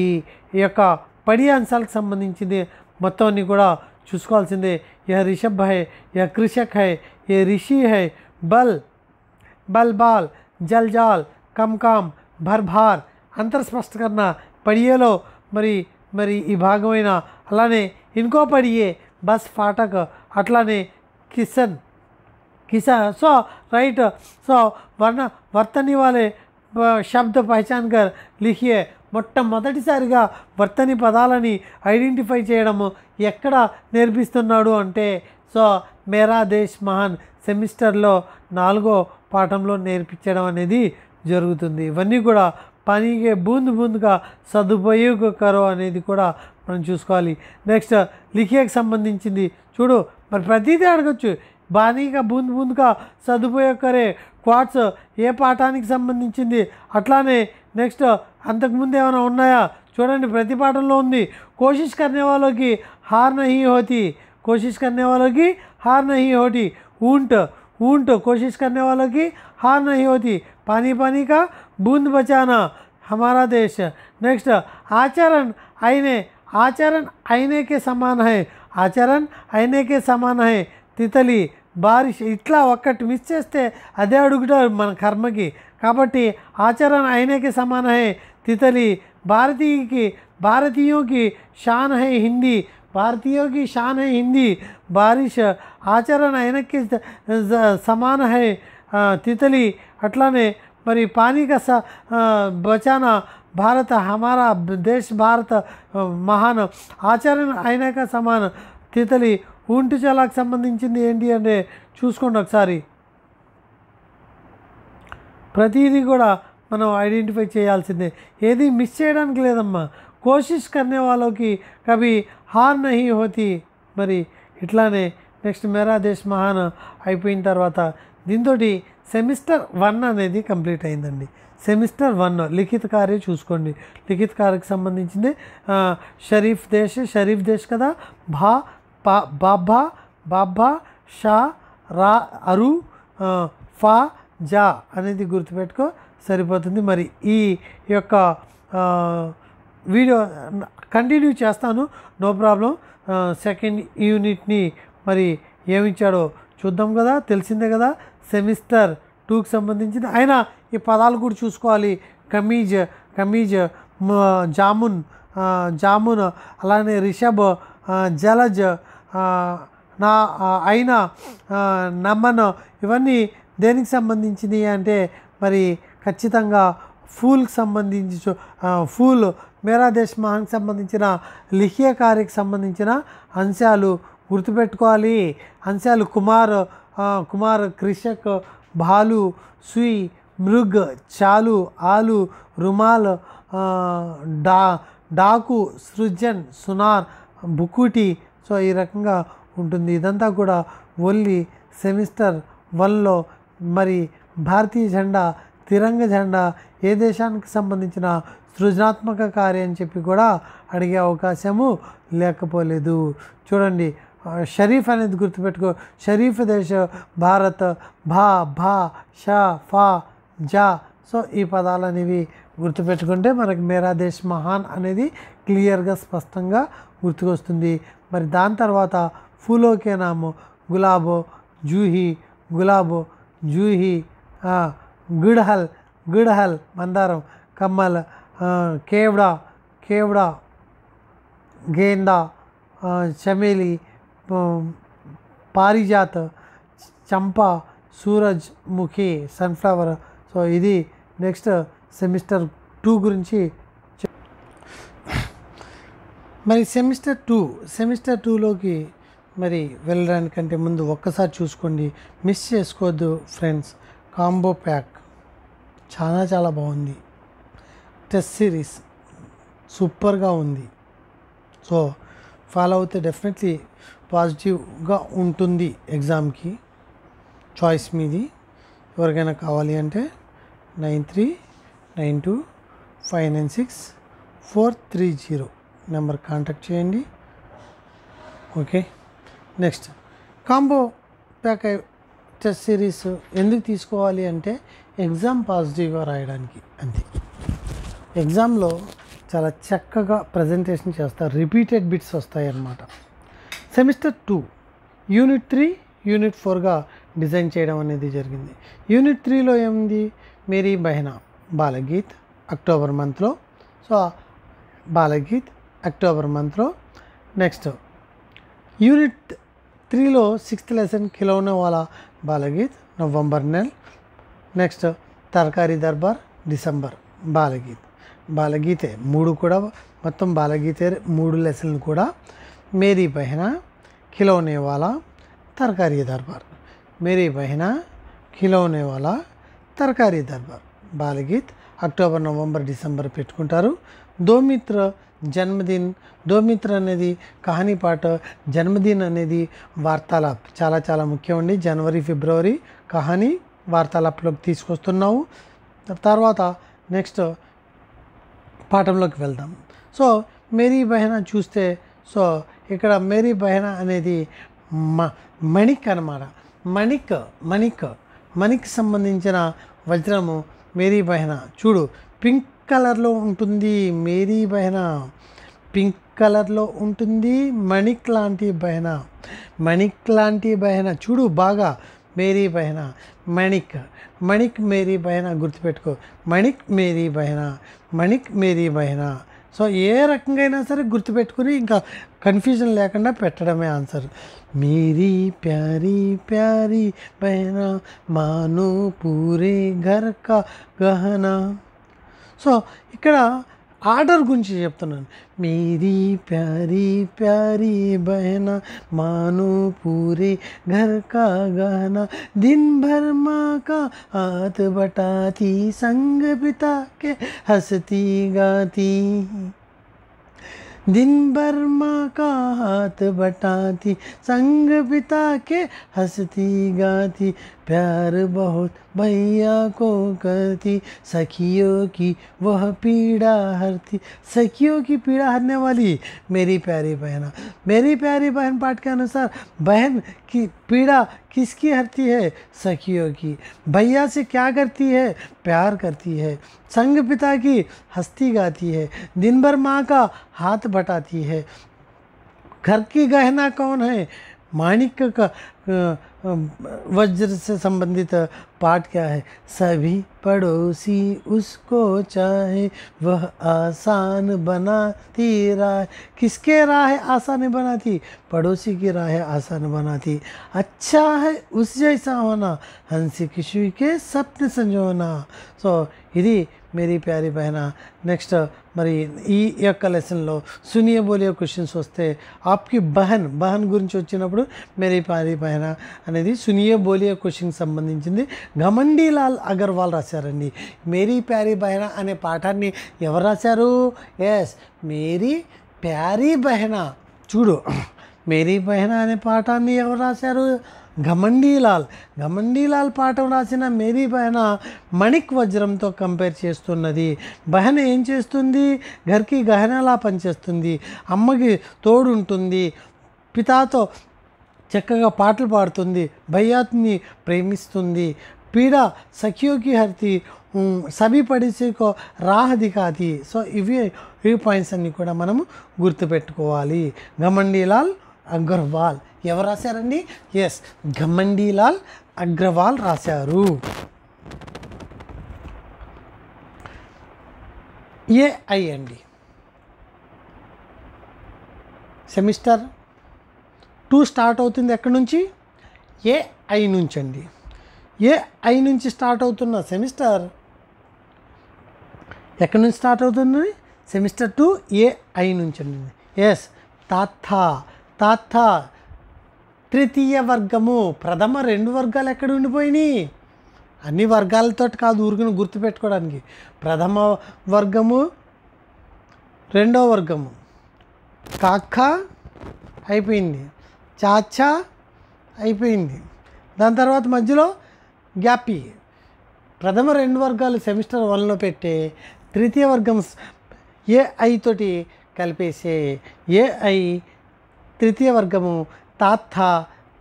యొక్క పడి అంశాలకు సంబంధించింది మొత్తం అన్నీ కూడా చూసుకోవాల్సిందే. యह ऋषभ है, यह कृषक है, ये ऋषि है, बल बल बाल जल जाल कम काम भर भार అంతర్స్పష్ట కన్నా పడియేలో మరి ఈ భాగమైన అలానే ఇంకో పడియే బస్ ఫాటక్ అట్లానే కిసన్ సో రైట్. సో వర్తని వాలే శబ్ద పహచాన్ కర్ లిఖియే. మొట్టమొదటిసారిగా వర్తని పదాలని ఐడెంటిఫై చేయడము ఎక్కడ నేర్పిస్తున్నాడు అంటే సో మేరా దేశ్ మహాన్ సెమిస్టర్లో 4వ పాఠంలో నేర్పించడం అనేది జరుగుతుంది. ఇవన్నీ కూడా పనికే బూంద్ బూంద్గా సదుపయోగ కరో అనేది కూడా మనం చూసుకోవాలి. నెక్స్ట్ లిఖియకి సంబంధించింది చూడు, మరి ప్రతిదీ అడగచ్చు. బానీగా బూంద్ బూంద్గా సదుపయోగ కరే క్వాట్స్ ఏ పాఠానికి సంబంధించింది. అట్లానే నెక్స్ట్ అంతకుముందు ఏమైనా ఉన్నాయా చూడండి, ప్రతి పాఠంలో ఉంది. కోషిష్ కర్నే వాళ్ళకి హార్ నహీ హోతి, కోషిష్ కర్నే వాళ్ళకి హార్ నహీ హోతి. ऊंट कोशिश करने वालों की हार नहीं होती. पानी पानी का बूंद बचाना हमारा देश. नेक्स्ट आचरण आईने के समान है, आचरण आईने के समान है. तितली బారిష్ ఇట్లా ఒక్కటి మిస్ చేస్తే అదే అడుగుతారు మన కర్మకి. కాబట్టి ఆచరణ అయినకి సమాన హై. తితలి భారతీయోं की शान है हिंदी, भारतीयों की शान है हिंदी. बारिश आचरण आयनक के समान है. तितली अట్లానే మరి पानी का बचाना भारत हमारा देश भारत महान. आचरण आयना का समान. तितली ऊंट చాలాకు సంబంధించింది ఏంటి అంటే చూసుకోండి ఒకసారి. ప్రతిదీ కూడా మనం ఐడెంటిఫై చేయాల్సిందే, ఏది మిస్ చేయడానికి లేదమ్మా. కోషిష్ కర్నే వాళ్ళకి కభీ హార్ నహీ హోతి. మరి ఇట్లానే నెక్స్ట్ మేరా దేశ్ మహాన్ అయిపోయిన తర్వాత దీంతో సెమిస్టర్ 1 అనేది కంప్లీట్ అయిందండి. సెమిస్టర్ 1 లిఖిత కార్య చూసుకోండి. లిఖిత కార్యకు సంబంధించింది షరీఫ్ దేశ్ కదా. బాబ్బా షా రా అరు ఫా జా అనేది గుర్తుపెట్టుకో సరిపోతుంది. మరి ఈ యొక్క వీడియో కంటిన్యూ చేస్తాను, నో ప్రాబ్లం. సెకండ్ యూనిట్ని మరి ఏమిచ్చాడో చూద్దాం కదా, తెలిసిందే కదా. సెమిస్టర్ 2కి సంబంధించింది అయినా ఈ పదాలు కూడా చూసుకోవాలి. కమీజ్ జామున్ అలానే రిషబ్ జలజ్ అయినా నమ్మన్ ఇవన్నీ దేనికి సంబంధించింది అంటే మరి ఖచ్చితంగా ఫూల్కి సంబంధించి ఫూల్ మేరా దేశ్ మహాన్కి సంబంధించిన లిఖియ కార్యకి సంబంధించిన అంశాలు గుర్తుపెట్టుకోవాలి. అంశాలు కుమార్ కృషక్ భాలు సుయి మృగ్ చాలు ఆలు రుమాల్ డాకు సృజన్ సునార్ బుకుటి. సో ఈ రకంగా ఉంటుంది. ఇదంతా కూడా ఓన్లీ సెమిస్టర్ 1లో మరి భారతీయ జెండా తిరంగ జెండా ఏ దేశానికి సంబంధించిన సృజనాత్మక కార్యం అని చెప్పి కూడా అడిగే అవకాశము లేకపోలేదు. చూడండి షరీఫ్ అనేది గుర్తుపెట్టుకో. షరీఫ్ దేశ భారత్ భా షా ఫా జా. సో ఈ పదాలు అనేవి గుర్తుపెట్టుకుంటే మనకి మేరా దేశ్ మహాన్ అనేది క్లియర్గా స్పష్టంగా గుర్తుకొస్తుంది. మరి దాని తర్వాత ఫూలోకే నామో గులాబో జూహీ గుడ్హల్ మందారం కమ్మల్ కేవడా గేందా చమేలి పారిజాత్ చంపా సూరజ్ముఖి సన్ఫ్లవర్. సో ఇది నెక్స్ట్ సెమిస్టర్ 2 గురించి. మరి సెమిస్టర్ 2లోకి మరి వెళ్ళడానికంటే ముందు ఒక్కసారి చూసుకోండి, మిస్ చేసుకోవద్దు ఫ్రెండ్స్. కాంబో ప్యాక్ చాలా బాగుంది. టెస్ట్ సిరీస్ సూపర్గా ఉంది. సో ఫాలో అవుతే డెఫినెట్లీ పాజిటివ్గా ఉంటుంది ఎగ్జామ్కి. చాయిస్ మీది. ఎవరికైనా కావాలి అంటే 9392596430 నెంబర్ కాంటాక్ట్ చేయండి. Okay. Next combo pack test series ఎందుకు తీసుకోవాలి అంటే ఎగ్జామ్ పాజిటివ్గా రాయడానికి అంతే. ఎగ్జామ్లో చాలా చక్కగా ప్రజెంటేషన్ చేస్తారు, రిపీటెడ్ బిట్స్ వస్తాయి అన్నమాట. సెమిస్టర్ 2 యూనిట్ 3 యూనిట్ 4గా డిజైన్ చేయడం అనేది జరిగింది. యూనిట్ 3లో ఏముంది, మేరీ బహనా బాలగీత్ అక్టోబర్ మంత్లో. సో బాలగీత్ అక్టోబర్ మంత్లో. నెక్స్ట్ యూనిట్ 3లో 6th లెసన్ ఖిలౌనే వాలా బాలగీత్ నవంబర్ నెల. నెక్స్ట్ తర్కారీ దర్బార్ డిసెంబర్. బాలగీతే 3 కూడా మొత్తం బాలగీతే 3 లెసన్లు కూడా మేరీ బహనా ఖిలౌనే వాలా తర్కారీ దర్బార్. మేరీ బహనా ఖిలౌనే వాలా తర్కారీ దర్బార్. బాలగీత్ అక్టోబర్ నవంబర్ డిసెంబర్ పెట్టుకుంటారు. దోమిత్ర జన్మదిన్. దోమిత్ర అనేది కహానీ పాట, జన్మదిన్ అనేది వార్తాలాప్. చాలా చాలా ముఖ్యం అండి. జనవరి ఫిబ్రవరి కహానీ వార్తాలాప్లోకి తీసుకొస్తున్నావు. తర్వాత నెక్స్ట్ పాఠంలోకి వెళ్దాం. సో మేరీ బహనా చూస్తే, సో ఇక్కడ మేరీ బహనా అనేది మణిక్ అన్నమాట. మణిక్ సంబంధించిన వజ్రము మేరీ బహనా. చూడు పింక్ కలర్లో ఉంటుంది మేరీ బహనా, పింక్ కలర్లో ఉంటుంది. మణిక్ లాంటి బహనా చూడు బాగా. మేరీ బహనా మణిక్ మేరీ బహనా గుర్తుపెట్టుకో. మణిక్ మేరీ బహనా. సో ఏ రకంగా అయినా సరే గుర్తుపెట్టుకుని ఇంకా కన్ఫ్యూజన్ లేకుండా పెట్టడమే ఆన్సర్. మేరీ ప్యారీ ప్యారీ బహనా మానో పూరే ఘర్ కా గహనా. సో ఇక్కడ ఆర్డర్ గురించి చెప్తున్నాను. మేరీ ప్యారీ ప్యారీ బహనా మానో పూరే ఘర్ కా గహనా దిన్ భర్ మాँ का हाथ बटाती संग पिता के हंसती गाती. दिन भर माँ का हाथ बटाती संग पिता के हंसती गाती. प्यार बहुत भैया को करती सखियों की वह पीड़ा हरती. सखियों की पीड़ा हरने वाली मेरी प्यारी बहना. मेरी प्यारी बहन पाठ के अनुसार बहन की पीड़ा किसकी हरती है, सखियों की. भैया से क्या करती है, प्यार करती है. संग पिता की हंसती गाती है. दिन भर माँ का हाथ बटाती है. घर की गहना कौन है, माणिक का वज्र से संबंधित पाठ क्या है. सभी पड़ोसी उसको चाहे वह आसान बनाती राह. किसके राह आसान बनाती, पड़ोसी की राह आसान बनाती. अच्छा है उस जैसा होना हंसी खुशी के सपन संजोना. సో ఇది మేరీ ప్యారీ బహనా. నెక్స్ట్ మరి ఈ యొక్క లెసన్లో సునియే బోలియే క్వశ్చన్స్ వస్తే ఆప్కి బహన్ గురించి వచ్చినప్పుడు మేరీ ప్యారీ బహనా అనేది సునియే బోలియే క్వశ్చన్కి సంబంధించింది. ఘమండీలాల్ అగర్వాల్ రాశారండి. మేరీ ప్యారీ బహనా అనే పాఠాన్ని ఎవరు రాశారు, ఎస్ మేరీ ప్యారీ బహనా. చూడు మేరీ బహనా అనే పాఠాన్ని ఎవరు రాశారు, ఘమండీలాల్ పాఠం రాసిన మేరీ బహనా మణిక్ వజ్రంతో కంపేర్ చేస్తున్నది. బహన ఏం చేస్తుంది, ఘర్కి గహనాలా పనిచేస్తుంది, అమ్మకి తోడుంటుంది, పితాతో చక్కగా పాటలు పాడుతుంది, భయ్యాత్ని ప్రేమిస్తుంది. పీడ సఖియోకి హర్తి సభీ పడిసేకో రాహ దిఖాతి. సో ఈ పాయింట్స్ అన్నీ కూడా మనము గుర్తుపెట్టుకోవాలి. ఘమండీలాల్ అగర్వాల్ ఎవరు రాశారండి, ఎస్ ఘమండీలాల్ అగ్రవాల్ రాశారు. ఏఐ అండి, సెమిస్టర్ 2 స్టార్ట్ అవుతుంది ఎక్కడి నుంచి, ఏఐ నుంచి అండి. ఏఐ నుంచి స్టార్ట్ అవుతున్న సెమిస్టర్ ఎక్కడి నుంచి స్టార్ట్ అవుతుంది, సెమిస్టర్ 2 ఏఐ నుంచి అండి. ఎస్ తాత తృతీయ వర్గము. ప్రథమ 2 వర్గాలు ఎక్కడ ఉండిపోయినాయి, అన్ని వర్గాలతో కాదు ఊరికను గుర్తుపెట్టుకోవడానికి. ప్రథమ వర్గము, 2వ వర్గము, కాక్క అయిపోయింది, చాచా అయిపోయింది, దాని తర్వాత మధ్యలో గ్యాపీ. ప్రథమ 2 వర్గాలు సెమిస్టర్ 1లో పెట్టే, తృతీయ వర్గం ఏఐ తోటి కలిపేసే ఏఐ తృతీయ వర్గము తాత్థ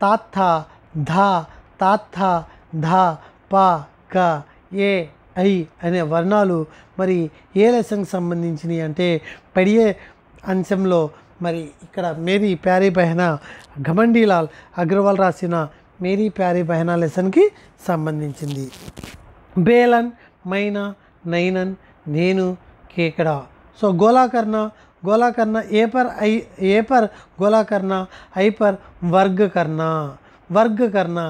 తాత్థ ధ తాత్థ ధ ప గ ఏ ఐ అనే వర్ణాలు మరి ఏ లెసన్కి సంబంధించినవి అంటే పడియే అంశంలో మరి ఇక్కడ మేరీ ప్యారీ బెహనా ఘమండీలాల్ అగ్రవాల్ రాసిన మేరీ ప్యారీ బెహనా లెసన్కి సంబంధించింది. బేలన్ మైనా నైనన్ నేను కేకడా. సో గోళాకర్ణ గోళాకర్ణ ఏ पर गोला करना, आई पर वर्ग करना, वर्ग करना,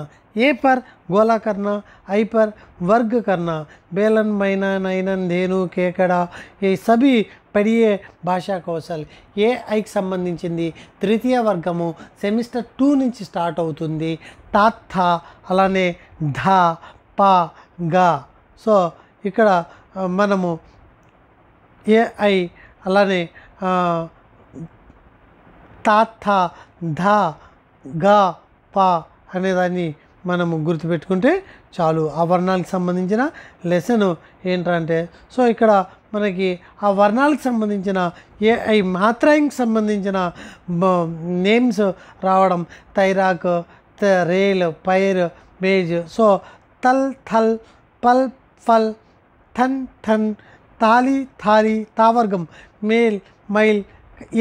ए पर गोला करना, आई पर वर्ग करना. बेलन मैना नैनन धेनु केकड़ा ये सभी పడియే భాషా కౌశల్. ఏ ఐకి సంబంధించింది తృతీయ వర్గము సెమిస్టర్ 2 నుంచి స్టార్ట్ అవుతుంది. తాత్థ అలానే ధ ప గ. సో ఇక్కడ మనము ఏఐ అలానే తాత్థ ధ గ ప అనేదాన్ని మనము గుర్తుపెట్టుకుంటే చాలు. ఆ వర్ణాలకు సంబంధించిన లెసన్ ఏంటంటే సో ఇక్కడ మనకి ఆ వర్ణాలకు సంబంధించిన ఏఐ మాత్రానికి సంబంధించిన నేమ్స్ రావడం తైరాక్, రేల్, పైర్, బేజ్. సో తల్ థల్, పల్ ఫల్, థన్ థన్, తాలి థాలి, తావర్గం మేల్ మైల్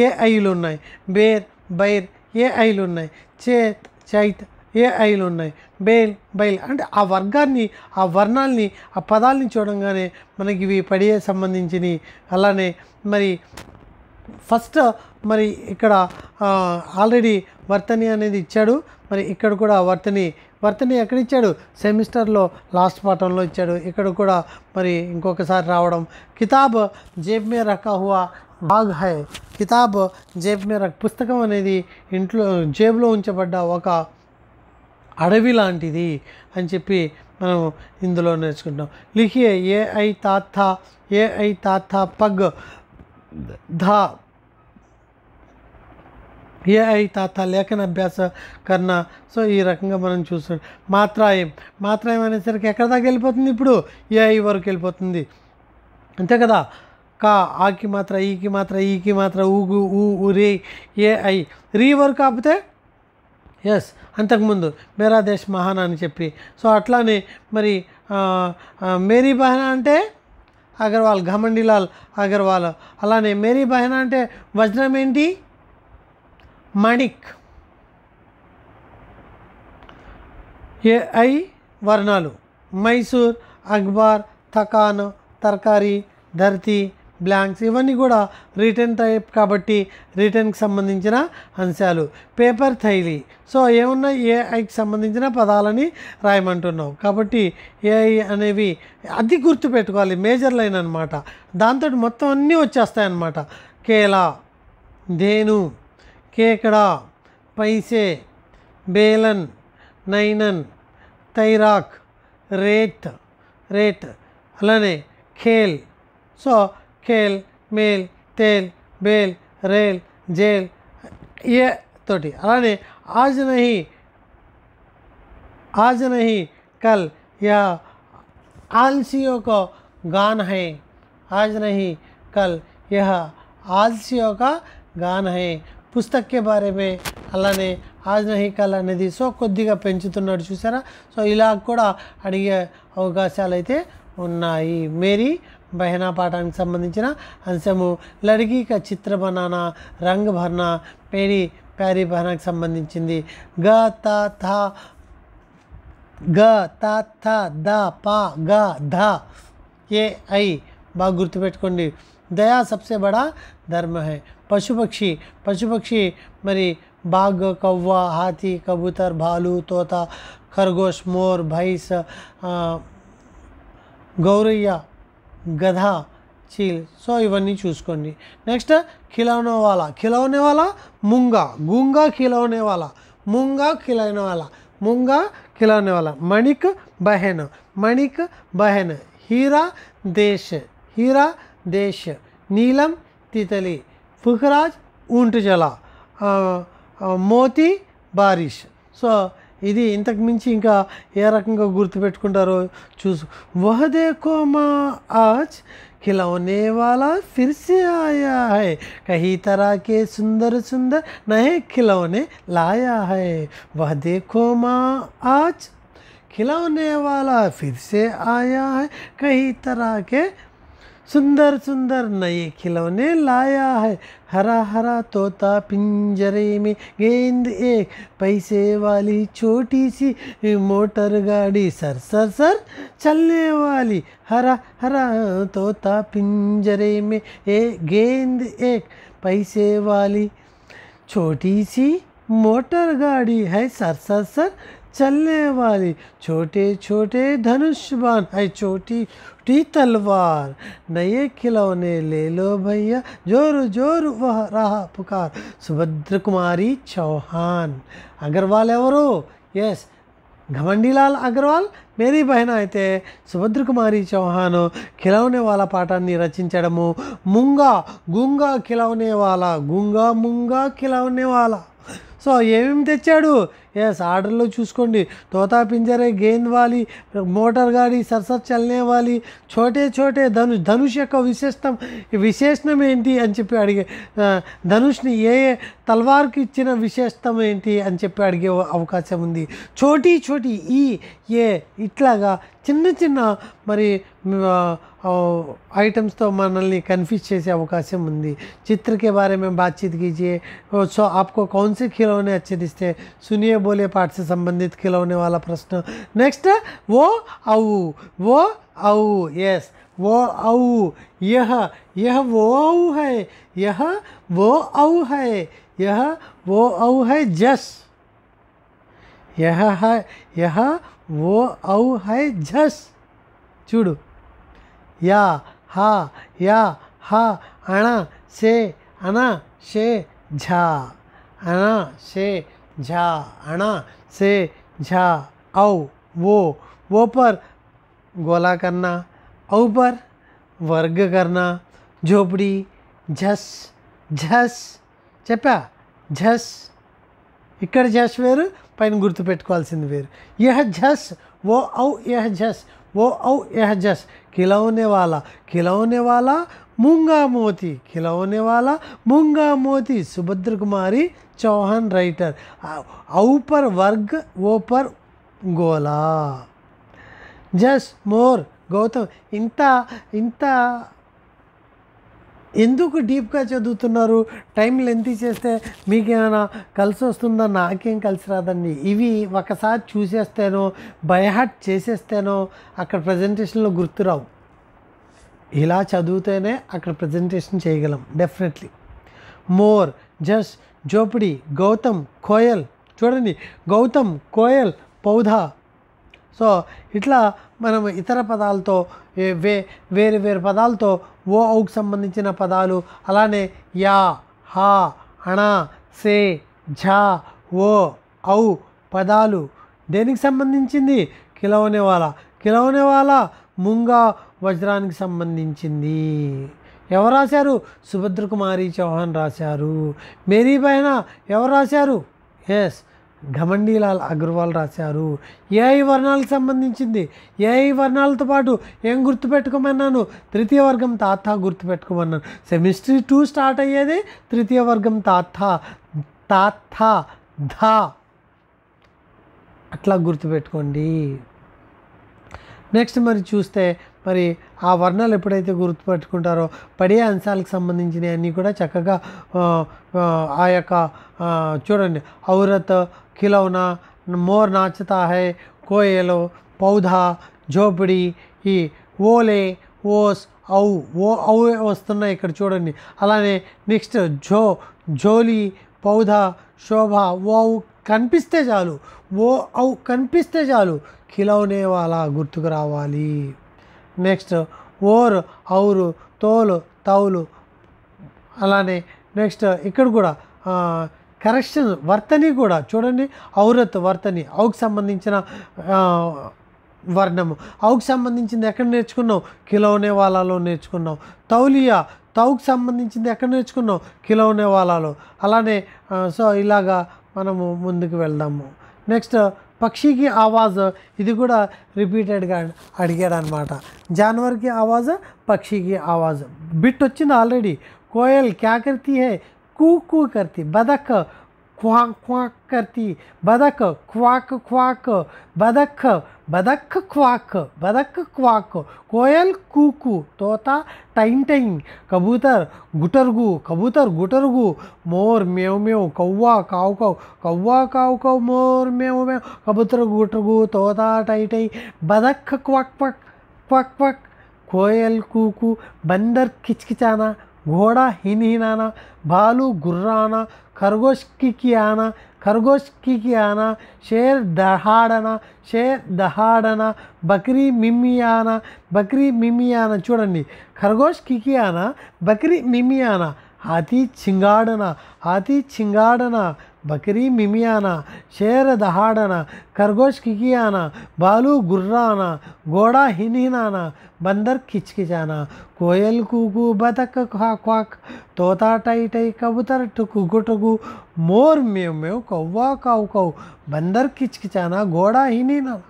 ఏ ఐలు ఉన్నాయి. బేర్ బైర్ ఏ ఐలు ఉన్నాయి. చేత్ చైత్ ఏ ఐలు ఉన్నాయి. బేల్ బైల్ అంటే ఆ వర్గాన్ని ఆ వర్ణాలని ఆ పదాలని చూడంగానే మనకి ఇవి పడియే సంబంధించినవి. అలానే మరి ఫస్ట్ మరి ఇక్కడ ఆల్రెడీ వర్తని అనేది ఇచ్చాడు. మరి ఇక్కడ కూడా వర్తని ఎక్కడ ఇచ్చాడు సెమిస్టర్లో లాస్ట్ పాఠంలో ఇచ్చాడు. ఇక్కడ కూడా మరి ఇంకొకసారి రావడం. కితాబ్ జేబ్ మే రఖా హువా బాగ్ హై. కితాబ్ జేబ్ మే రఖ్ పుస్తకం అనేది ఇంట్లో జేబులో ఉంచబడ్డ ఒక అడవి లాంటిది అని చెప్పి మనం ఇందులో నేర్చుకుంటాం. లిఖియే ఏ ఐ తాత్థ పగ్ ధ ఏ ఐ తాత్థ లేఖన అభ్యాస కర్ణ. సో ఈ రకంగా మనం చూస్తాం. మాత్రాయం అనేసరికి ఎక్కడ దాకా వెళ్ళిపోతుంది ఇప్పుడు ఏఐ వరకు వెళ్ళిపోతుంది అంతే కదా. కా ఆకి మాత్ర ఈకి మాత్ర ఈకి మాత్ర ఊగు ఊ రే ఏ ఐ రీ వరకు కాకపోతే ఎస్ అంతకుముందు మేరా దేశ్ మహాన్ అని చెప్పి. సో అట్లానే మరి మేరీ బహనా అంటే అగర్వాల్, ఘమండీలాల్ అగర్వాల్. అలానే మేరీ బహనా అంటే వజ్రం ఏంటి మణిక్. ఏఐ వర్ణాలు మైసూర్, అక్బార్, థకాన్, తర్కారీ, ధర్తీ, బ్లాంక్స్ ఇవన్నీ కూడా రిటర్న్ టైప్ కాబట్టి రిటర్న్కి సంబంధించిన అంశాలు. పేపర్ థైలీ. సో ఏమున్నా ఏఐకి సంబంధించిన పదాలని రాయమంటున్నావు కాబట్టి ఏఐ అనేవి అది గుర్తుపెట్టుకోవాలి మేజర్ లైన్ అనమాట. దాంతో మొత్తం అన్నీ వచ్చేస్తాయన్నమాట. కేలా, ధేను, కేకడా, పైసే, బేలన్, నైనన్, తైరాక్, రేట్ అలానే ఖేల్. సో खेल मेल तेल बेल रेल जेल ये तोटी. అలానే आज नहीं कल या आलसियों को गान है. आज नहीं कल यह आलसियों का गान है. పుస్తక్ కే బారే మే అలానే ఆజ్ నహీ కల్ అనేది సో కొద్దిగా పెంచుతున్నాడు చూసారా. సో ఇలా కూడా అడిగే అవకాశాలు అయితే ఉన్నాయి. మేరీ బహనా పాఠానికి సంబంధించిన అంశము. లడ్కీ కా చిత్ర బనానా రంగ్ భర్నా మేరీ ప్యారీ బహనాకి సంబంధించింది. గ తా థ ద ప గ ధ ఏ ఐ బాగా గుర్తుపెట్టుకోండి. దయా సబ్సే బడా ధర్మ హై. పశుపక్షి మరి బాగ్, కవ్వ, హాతీ, కబూతర్, భాలు, తోత, ఖర్గోష్, మోర్, భైంస్, గౌరయ్య, గధ, చీల్. సో ఇవన్నీ చూసుకోండి. నెక్స్ట్ ఖిలౌనే వాలా ముంగా, గూంగా ఖిలౌనే వాలా, ముంగా ఖిలౌనే వాలా. మణిక్ బహన్, హీరా దేశ్, నీలం తితలి, పుఖరాజ్ ऊंट जला, మోతీ బారిష్. సో ఇది ఇంతకు మించి ఇంకా ఏ రకంగా గుర్తుపెట్టుకుంటారో చూసు. వహ్ దేఖో మా ఆజ్ खिलौने वाला फिर से आया है, कई तरह के सुंदर सुंदर नए खिलौने लाया है. वह देखो माँ आज खिलौने वाला फिर से आया है, कई तरह के सुंदर सुंदर नए खिलौने लाया है. हरा हरा तोता पिंजरे में, गेंद एक पैसे वाली छोटी सी मोटर गाड़ी, सर सर सर चलने वाली. हरा हरा तोता पिंजरे में, गेंद एक पैसे वाली छोटी सी मोटर गाड़ी है, सर सर सर चलने वाली. छोटे छोटे धनुष बाण है, छोटी छोटी तलवार. नए खिलौने ले लो भैया, जोर जोर वह रहा पुकार. सुभद्र कुमारी चौहान. अग्रवाल ఎవరు? ఎస్, ఘమండిలాల్ అగర్వాల్ మేరీ బహన అయితే సుభద్ర కుమారి చౌహాన్ ఖిలౌనే వాలా పాఠాన్ని రచించడము. ముంగా గుంగా ఖిలౌనే వాలా, గుంగా ముంగా ఖిలౌనే వాలా. సో ఏమేమి తెచ్చాడు? ఎస్, ఆర్డర్లో చూసుకోండి. తోతా పింజరే, గేంద్ వాలి, మోటార్ గాడి, సర్సర్ చల్నే వాలి, చోటే చోటే ధనుష్. ధనుష్ యొక్క విశేషణం ఏంటి అని చెప్పి అడిగే, ధనుష్ని ఏ తల్వార్కి ఇచ్చిన విశేషతం ఏంటి అని చెప్పి అడిగే అవకాశం ఉంది. చోటీ చోటీ ఈ ఏ ఇట్లాగా చిన్న చిన్న మరి आइटम्स तो मनल्नी कन्फ्यूज చేసే అవకాశం ఉంది. चित्र के बारे में बातचीत कीजिए. सो आपको कौन से खिलौने अच्छे दिखते हैं? सुनिए बोले पाठ से संबंधित खिलौने वाला प्रश्न. नेक्स्ट वो औ, वो औ. यस, वो औ. यह वो औ है, यह वो औ है, यह वो औ है. जस, यह है, यह वो औ है. जस చూడు. या हा, या हा. अणा से, अना से झा, अना से झा, अणा से झा. औ वो पर गोला करना, औ पर वर्ग करना. झोपड़ी, झस झस. చెప్పా झस. ఇక్కడ झस వేరు, పైన గుర్తుపెట్టుకోవాల్సింది వేరు. यह झस, वो औ. यह झस, वो औ. यह झस. खिलौने वाला, खिलौने वाला मूंगा मोती, खिलौने वाला मूंगा मोती. सुभद्र कुमारी चौहान राइटर. औ पर वर्ग, वो पर गोला. जस मोर गौतम. ఇంత ఎందుకు డీప్గా చదువుతున్నారు? టైం లెంతీ చేస్తే మీకేమైనా కలిసి వస్తుందా? నాకేం కలిసి రాదండి. ఇవి ఒకసారి చూసేస్తేనో బైహార్ట్ చేసేస్తేనో అక్కడ ప్రజెంటేషన్లో గుర్తురావు. ఇలా చదివితేనే అక్కడ ప్రజెంటేషన్ చేయగలం definitely. More, just, జోపిడి, Gautam, Koyal. చూడండి, గౌతమ్, కోయల్, పౌధా. సో ఇట్లా మనం ఇతర పదాలతో వేరే వేరే పదాలతో ఓ ఔకి సంబంధించిన పదాలు, అలానే యా, హా, అణా, సే, ఝా, ఓ, ఔ పదాలు దేనికి సంబంధించింది? ఖిలౌనే వాలా. ఖిలౌనే వాలా ముంగా వజ్రానికి సంబంధించింది. ఎవరు రాశారు? సుభద్ర కుమారి చౌహాన్ రాశారు. మేరీ బహన ఎవరు రాశారు? ఎస్, ఘమండిలాల్ అగర్వాల్ రాశారు. ఏఐ వర్ణాలకు సంబంధించింది. ఏఐ వర్ణాలతో పాటు ఏం గుర్తుపెట్టుకోమన్నాను? తృతీయ వర్గం తాత గుర్తుపెట్టుకోమన్నాను. సెమిస్ట్రీ 2 స్టార్ట్ అయ్యేది తృతీయ వర్గం తాత, తాత, ధా. అట్లా గుర్తుపెట్టుకోండి. నెక్స్ట్ మరి చూస్తే మరి ఆ వర్ణాలు ఎప్పుడైతే గుర్తుపెట్టుకుంటారో పడే అంశాలకు సంబంధించినవి అన్నీ కూడా చక్కగా ఆ యొక్క చూడండి. ఔరత్, ఖిలౌనా, మోర్ నాచతా హై, కోయలో, పౌధా, झोपड़ी, ఈ ఓలే, ఓస్, ఔ. ఓ ఔ వస్తున్నాయి ఇక్కడ చూడండి. అలానే నెక్స్ట్ జోలి, పౌధా, శోభ. ఓ ఔ కనిపిస్తే చాలు, ఓ ఔ కనిపిస్తే చాలు ఖిలౌనే వాలా గుర్తుకు రావాలి. నెక్స్ట్ ఓర్, ఔరు, తోలు, తౌలు. అలానే నెక్స్ట్ ఇక్కడ కూడా కరెక్షన్ వర్తని కూడా చూడండి. ఔరత్ వర్తని, ఔకి సంబంధించిన వర్ణము. ఔకి సంబంధించింది ఎక్కడ నేర్చుకున్నాం? ఖిలౌనే వాలాలో నేర్చుకున్నాం. తౌలియా, తౌకి సంబంధించింది ఎక్కడ నేర్చుకున్నాం? ఖిలౌనే వాలాలో. అలానే సో ఇలాగా మనము ముందుకు వెళ్దాము. నెక్స్ట్ పక్షికి ఆవాజ్ ఇది కూడా రిపీటెడ్గా అడిగాడు అనమాట. జానవర్కి ఆవాజ్, పక్షికి ఆవాజ్. బిట్ వచ్చింది ఆల్రెడీ. కోయల్ క్యా కర్తీ హై, కూ కూ కర్తీ. బదక్ క్వాక్ క్వాక్ करती. बदक क्वाक क्वाक. बदक बदक क्वाक. बदक क्वाक. कोयल कूकू. तोता टाइन टाइन. कबूतर गुटरगू. कबूतर गुटरगू. मोर म्याऊ म्याऊ. कौवा काव काव. कौवा काव काव. मोर म्याऊ म्याऊ. कबूतर गुटरगू. तोता टाई टाई. बदक क्वाक क्वाक क्वाक क्वाक. कोयल कूकू. बंदर किचकिचाना. घोड़ा हिन हिनाना. भालू गुर्राना. खरगोश किकियाना. खरगोश किकियाना. शेर दहाड़ना. शेर दहाड़ना. बकरी मिमियाना. बकरी मिमियाना. చూడండి खरगोश किकियाना. बकरी मिमियाना. हाथी चिंगाड़ना. हाथी चिंगाड़ना. बकरी मिमियाना. शेर दहाड़ना. खरगोश किकियाना. भालू गुर्राना. घोड़ा हिनहिनाना. बंदर किचकिचाना. कोयल कूकू. बतख क्वाक क्वाक. तोता टाई टाई. कबूतर टुकु गुटुकु. मोर म्याऊ म्याऊ. कौवा काव काव. बंदर किचकिचाना. घोड़ा हिनहिनाना.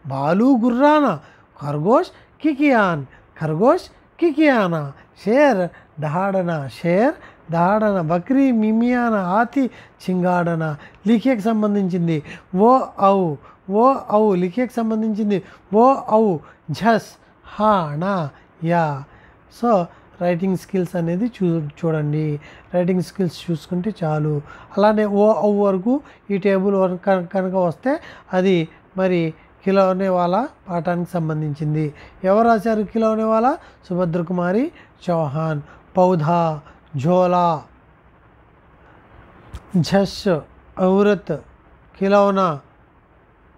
भालू गुर्राना. खरगोश किकियान. खरगोश किकियाना. शेर दहाड़ना. शेर दहाड़ना. बकरी मिमियाना. हाथी चिंगाड़ना. लिखिएకి సంబంధించింది वो औ. वो औ लिखिएకి సంబంధించింది वो औ. झस हा ना या. సో రైటింగ్ స్కిల్స్ అనేది చూడండి. రైటింగ్ స్కిల్స్ చూసుకుంటే చాలు. అలానే ఓ ఔ వరకు ఈ టేబుల్ వరకు కనుక వస్తే అది మరి ఖిలౌనే వాలా పాఠానికి సంబంధించింది. ఎవరు రాశారు ఖిలౌనే వాలా? సుభద్ర కుమారి చౌహాన్. పౌధా, झोला, झश, औरत, ఖిలౌనా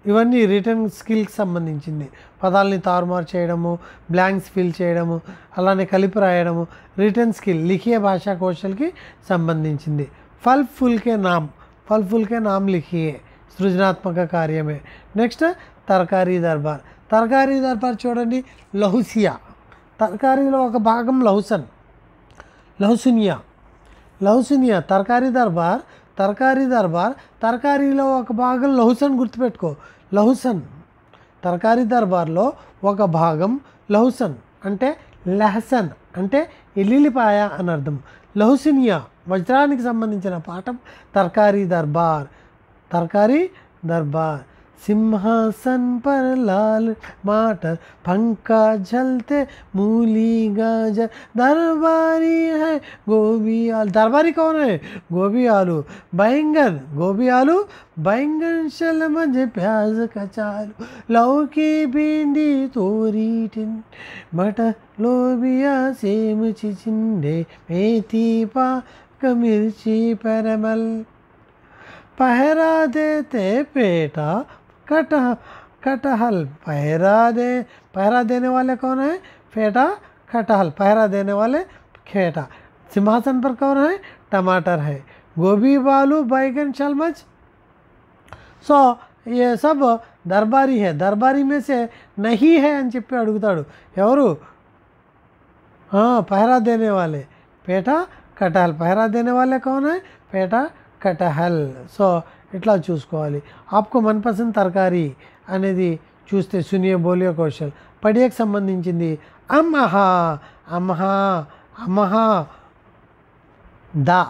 ఇవన్నీ రిటర్న్ స్కిల్కి సంబంధించింది. పదాలని తారుమారు చేయడము, బ్లాంక్స్ ఫిల్ చేయడము, అలానే కలిపి రాయడము రిటర్న్ స్కిల్ లిఖియ భాషా కౌశల్కి సంబంధించింది. ఫల్ ఫుల్ కే నామ్. ఫల్ ఫుల్ కే నామ్ లిఖియే సృజనాత్మక కార్యమే. నెక్స్ట్ తర్కారీ దర్బార్. తర్కారీ దర్బార్ చూడండి. లహుసియా. తర్కారీలో ఒక భాగం లహుసన్. లహుసునియా. లహుసునియా. తర్కారీ దర్బార్. తర్కారీ దర్బార్. తర్కారీలో ఒక భాగం లహుసన్ గుర్తుపెట్టుకో. లహుసన్. తర్కారీ దర్బార్లో ఒక భాగం లహుసన్ అంటే లహసన్ అంటే ఎల్లిపాయ అని అర్థం. లహుసునియా వజ్రానికి సంబంధించిన పాఠం తర్కారీ దర్బార్. తర్కారీ దర్బార్. सिंहासन पर लाल माटर पंखा झलते मूली गाजर दरबारी है गोभी आलू. दरबारी कौन है? गोभी आलू. बैंगन. गोभी आलू. बैंगन शलमज प्याज कचालू. लौकी भिंडी तोरी टिन मटर लोबिया सेम चिचिंडे मेथी पाक मिर्ची परमल. पहरा देते पेटा कटहल. पहरा देने वाले कौन है? फेटा कटहल. पहरा देने वाले खेटा. सिंहासन पर कौन है? टमाटर है. गोभी आलू बैगन शलमच. सो ये सब दरबारी है. दरबारी में से नहीं है అని చెప్పి అడుగుతాడు. ఎవరు? पहरा देने वाले पेटा कटहल. पहरा देने वाले कौन है? पेटा कटहल. సో ఇట్లా చూసుకోవాలి. ఆప్కో మనపసంద్ తర్కారీ అనేది చూస్తే సునియే బోలియో కౌశల్. పడియకి సంబంధించింది అమ్మహా. అమ్మహా. అమ్మహా. ద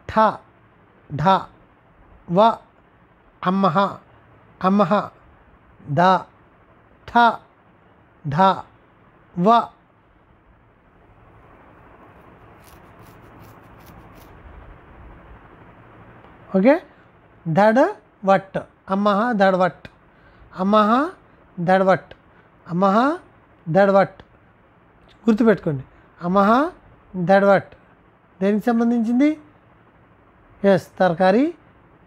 ఠ ఢ వ. అమ్మహా. అమ్మహా. ద ఠ ఢ వ. ఓకే. దడవట్. అమ్మహ దడవట్. అమ్మహ దడవట్. అమ్మహ దడవట్ గుర్తుపెట్టుకోండి. అమ్మహ దడవట్ దేనికి సంబంధించింది? ఎస్ తర్కారీ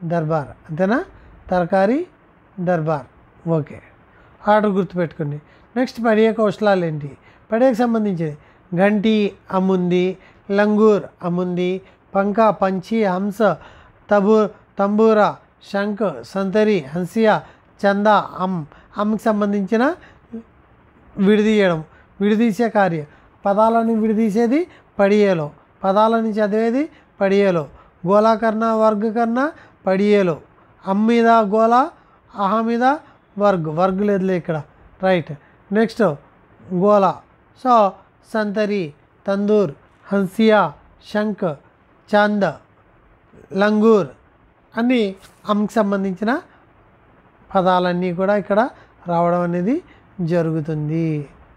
దర్బార్. అంతేనా? తర్కారీ దర్బార్. ఓకే. ఆర్డర్ గుర్తుపెట్టుకోండి. నెక్స్ట్ పడియ కౌశలాలు ఏంటి? పడియకి సంబంధించింది घंटी అముంది. లంగూర్ అముంది. పంక పంచి హంస తంబూరా శంఖ్ సంతరి హంసియా చందా అమ్కి సంబంధించిన విడదీయడం విడదీసే కార్యం. పదాలను విడదీసేది పడియేలో. పదాలని చదివేది పడియేలో. గోళాకరణ వర్గకరణ పడియేలో. అమ్ మీద గోళ ఆహా మీద వర్గ్ లేదులే ఇక్కడ, రైట్. నెక్స్ట్ గోలా. సో సంతరి, తందూర్, హన్సియా, శంఖ్, చంద్, లంగూర్ అన్నీ అంకి సంబంధించిన పదాలన్నీ కూడా ఇక్కడ రావడం అనేది జరుగుతుంది.